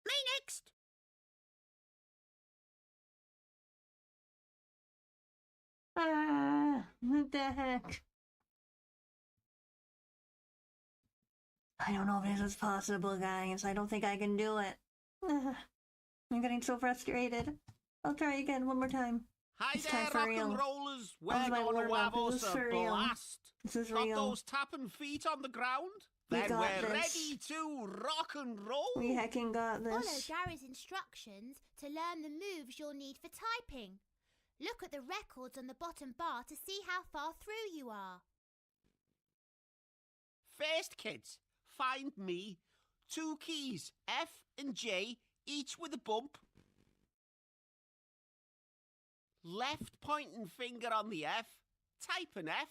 Speaker 3: Me next!
Speaker 1: What the heck? I don't know if this is possible, guys. I don't think I can do it. I'm getting so frustrated. I'll try again one more time.
Speaker 2: Hi
Speaker 1: It's
Speaker 2: there,
Speaker 1: time for
Speaker 2: rock
Speaker 1: real.
Speaker 2: and rollers. We're
Speaker 1: That was my
Speaker 2: gonna
Speaker 1: warm-up.
Speaker 2: have
Speaker 1: This
Speaker 2: us
Speaker 1: is
Speaker 2: a
Speaker 1: for real.
Speaker 2: blast.
Speaker 1: This is
Speaker 2: Got
Speaker 1: real.
Speaker 2: those tapping feet on the ground?
Speaker 1: We
Speaker 2: Then
Speaker 1: got
Speaker 2: we're
Speaker 1: this.
Speaker 2: ready to rock and roll.
Speaker 1: We heckin' got
Speaker 3: Follow
Speaker 1: this.
Speaker 3: Gary's instructions to learn the moves you'll need for typing. Look at the records on the bottom bar to see how far through you are.
Speaker 2: First, kids, find me 2 keys, F and J, each with a bump. Left pointing finger on the F, type an F.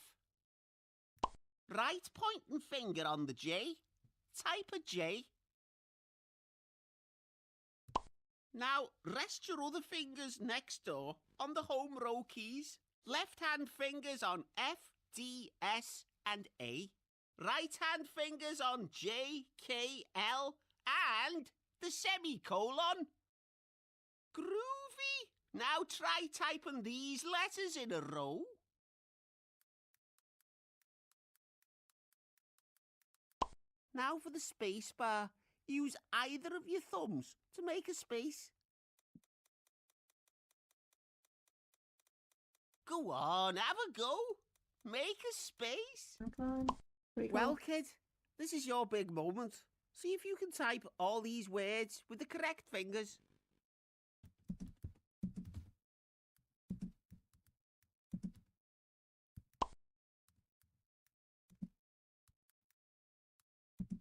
Speaker 2: Right pointing finger on the J, type a J. Now, rest your other fingers next door on the home row keys. Left-hand fingers on F, D, S, and A. Right-hand fingers on J, K, L, and the semicolon. Groovy! Now try typing these letters in a row. Now for the space bar. Use either of your thumbs to make a space. Go on, have a go. Make a space. Well, kid, this is your big moment. See if you can type all these words with the correct fingers.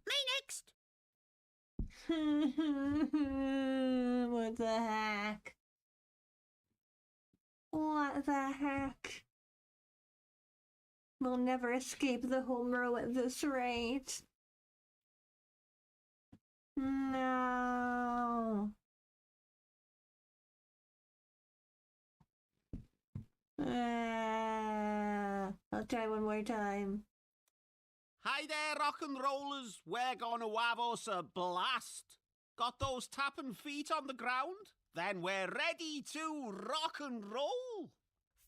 Speaker 2: Me next.
Speaker 1: What the heck? What the heck? We'll never escape the home row at this rate. No. I'll try one more time.
Speaker 2: Hi there, rock and rollers. We're gonna have us a blast. Got those tapping feet on the ground? Then we're ready to rock and roll.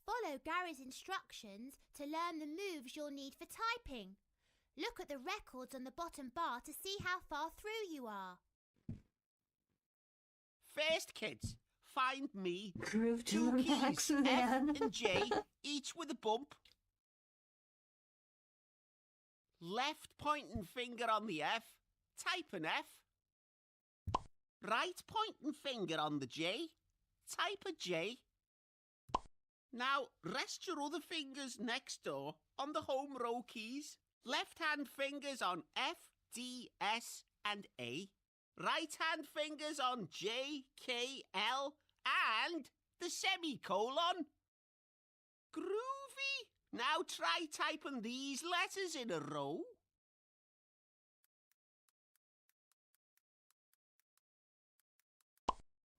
Speaker 3: Follow Gary's instructions to learn the moves you'll need for typing. Look at the records on the bottom bar to see how far through you are.
Speaker 2: First, kids, find me
Speaker 1: Groove to
Speaker 2: two
Speaker 1: the
Speaker 2: keys,
Speaker 1: max,
Speaker 2: F
Speaker 1: man.
Speaker 2: and J, each with a bump. Left pointing finger on the F, type an F. Right pointing finger on the J, type a J. Now, rest your other fingers next door on the home row keys. Left-hand fingers on F, D, S, and A. Right-hand fingers on J, K, L, and the semicolon. Groovy! Now try typing these letters in a row.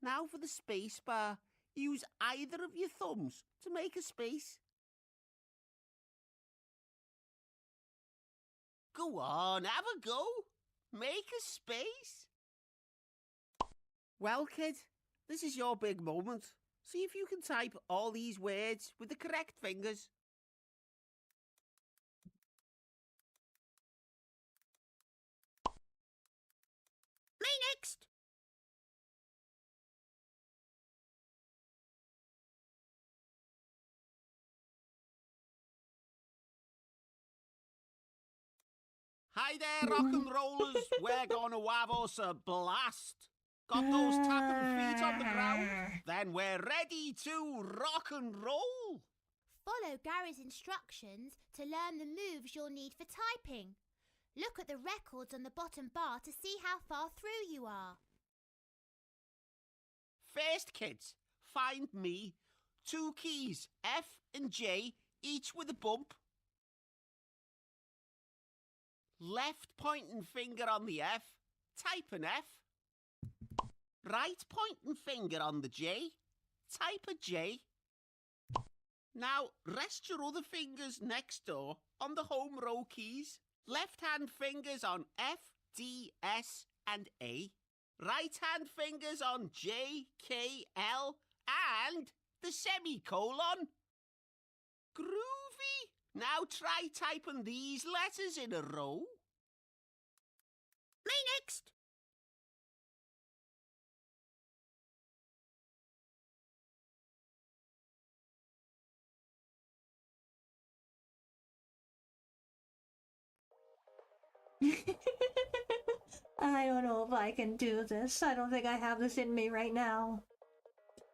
Speaker 2: Now for the space bar. Use either of your thumbs to make a space. Go on, have a go. Make a space. Well, kid, this is your big moment. See if you can type all these words with the correct fingers. Me next. Hi there, rock and rollers. We're gonna have us a blast. Got those tapping feet on the ground? Then we're ready to rock and roll.
Speaker 3: Follow Gary's instructions to learn the moves you'll need for typing. Look at the records on the bottom bar to see how far through you are.
Speaker 2: First, kids, find me two keys, F and J, each with a bump. Left pointing finger on the F, type an F. Right pointing finger on the J, type a J. Now, rest your other fingers next door on the home row keys. Left-hand fingers on F, D, S, and A. Right-hand fingers on J, K, L, and the semicolon. Groovy! Now try typing these letters in a row. Me next.
Speaker 1: I don't know if I can do this. I don't think I have this in me right now.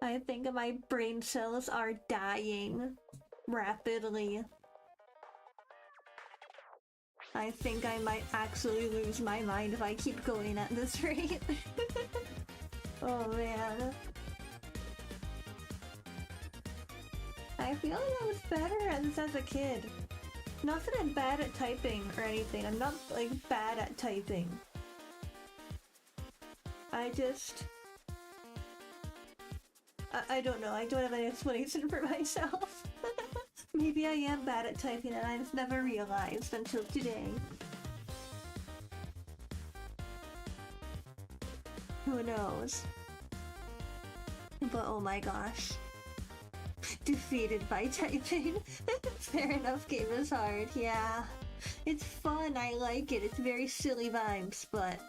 Speaker 1: I think my brain cells are dying rapidly. I think I might actually lose my mind if I keep going at this rate. Oh man. I feel like I was better at this as a kid. Not that I'm bad at typing or anything. I'm not, like, bad at typing. I just... I don't know. I don't have any explanation for myself. Maybe I am bad at typing and I just never realized until today. Who knows? But oh my gosh. Defeated by typing. Fair enough, game is hard, yeah. It's fun, I like it. It's very silly vibes, but...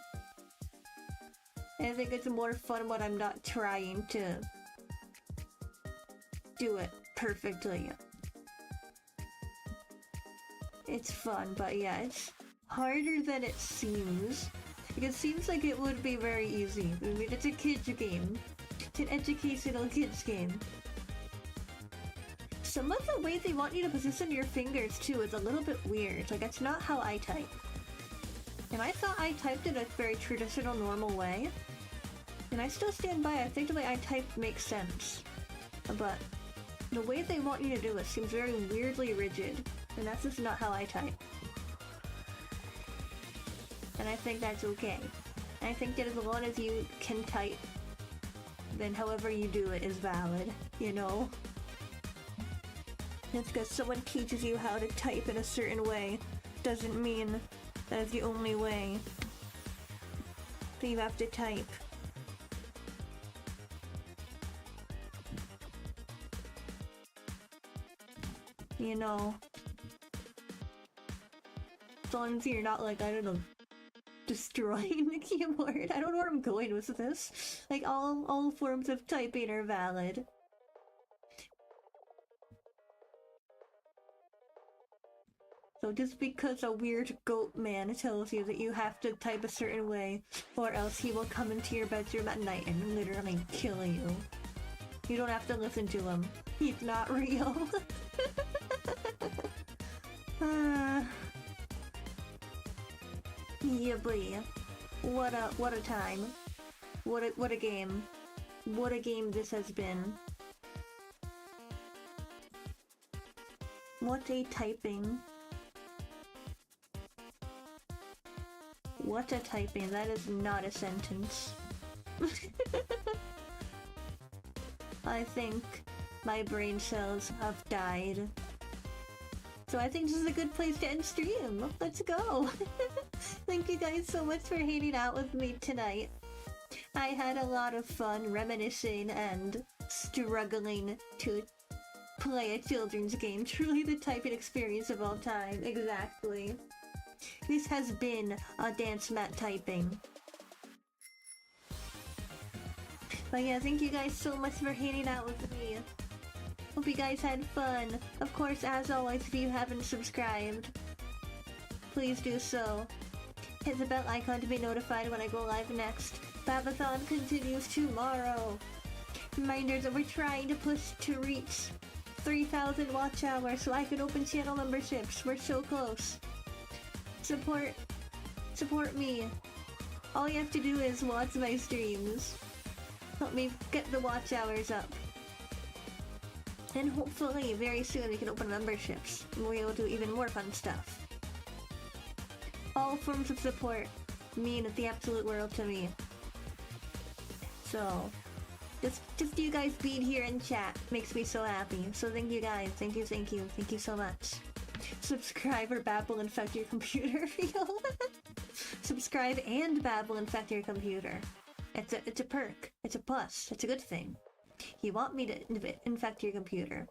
Speaker 1: I think it's more fun when I'm not trying to do it perfectly. It's fun, but yeah, it's harder than it seems. It seems like it would be very easy. I mean, it's a kids game. It's an educational kids game. Some of the way they want you to position your fingers too is a little bit weird. Like, that's not how I type. And I thought I typed in a very traditional, normal way. And I still stand by, I think the way I typed makes sense. But the way they want you to do it seems very weirdly rigid. And that's just not how I type. And I think that's okay. I think that as long as you can type, then however you do it is valid, you know? Just because someone teaches you how to type in a certain way doesn't mean that is the only way that you have to type. You know? As long as you're not like, I don't know, destroying the keyboard. I don't know where I'm going with this. Like, all forms of typing are valid. So just because a weird goat man tells you that you have to type a certain way, or else he will come into your bedroom at night and literally kill you. You don't have to listen to him. He's not real. Yeah, boy. What a time. What a game. What a game this has been. What a typing. What a typing. That is not a sentence. I think my brain cells have died. So I think this is a good place to end stream. Let's go. Thank you guys so much for hanging out with me tonight. I had a lot of fun reminiscing and struggling to play a children's game. Truly the typing experience of all time. Exactly. This has been a Dance Mat Typing. But yeah, thank you guys so much for hanging out with me. Hope you guys had fun. Of course, as always, if you haven't subscribed, please do so. Hit the bell icon to be notified when I go live next. Babathon continues tomorrow. Reminders that we're trying to push to reach 3,000 watch hours so I can open channel memberships. We're so close. Support me. All you have to do is watch my streams. Help me get the watch hours up. And hopefully, very soon we can open memberships. And we'll be able to do even more fun stuff. All forms of support mean the absolute world to me. So, just you guys being here in chat makes me so happy. So thank you guys. Thank you so much. Subscribe or Babble infect your computer. Subscribe and Babble infect your computer. It's a perk. It's a plus. It's a good thing. You want me to infect your computer.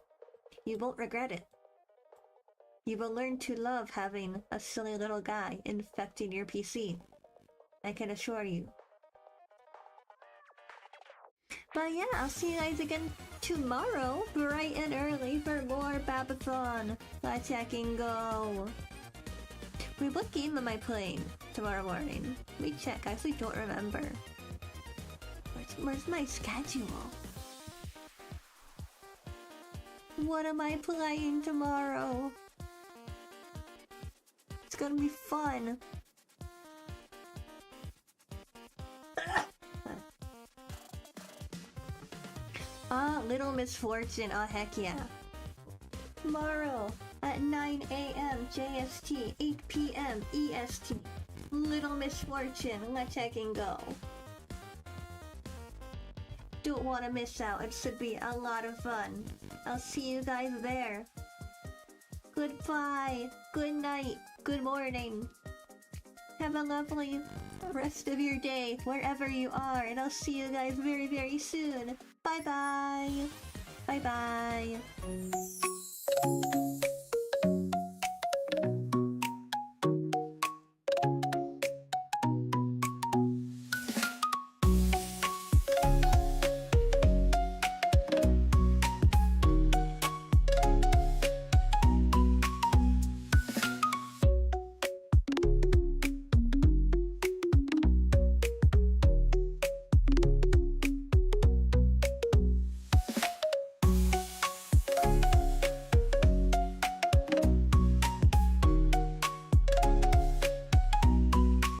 Speaker 1: You won't regret it. You will learn to love having a silly little guy infecting your PC. I can assure you. But yeah, I'll see you guys again tomorrow, bright and early, for more Babathon. Let's fucking go. Wait, what game am I playing tomorrow morning? Let me check. I actually don't remember. Where's my schedule? What am I playing tomorrow? It's gonna be fun. Little Misfortune. Oh, heck yeah. Tomorrow. at 9 a.m. JST, 8 p.m. EST. Little Misfortune, let's heck and go. Don't want to miss out, it should be a lot of fun. I'll see you guys there. Goodbye, good night, good morning. Have a lovely rest of your day, wherever you are, and I'll see you guys very, very soon. Bye-bye. Bye-bye.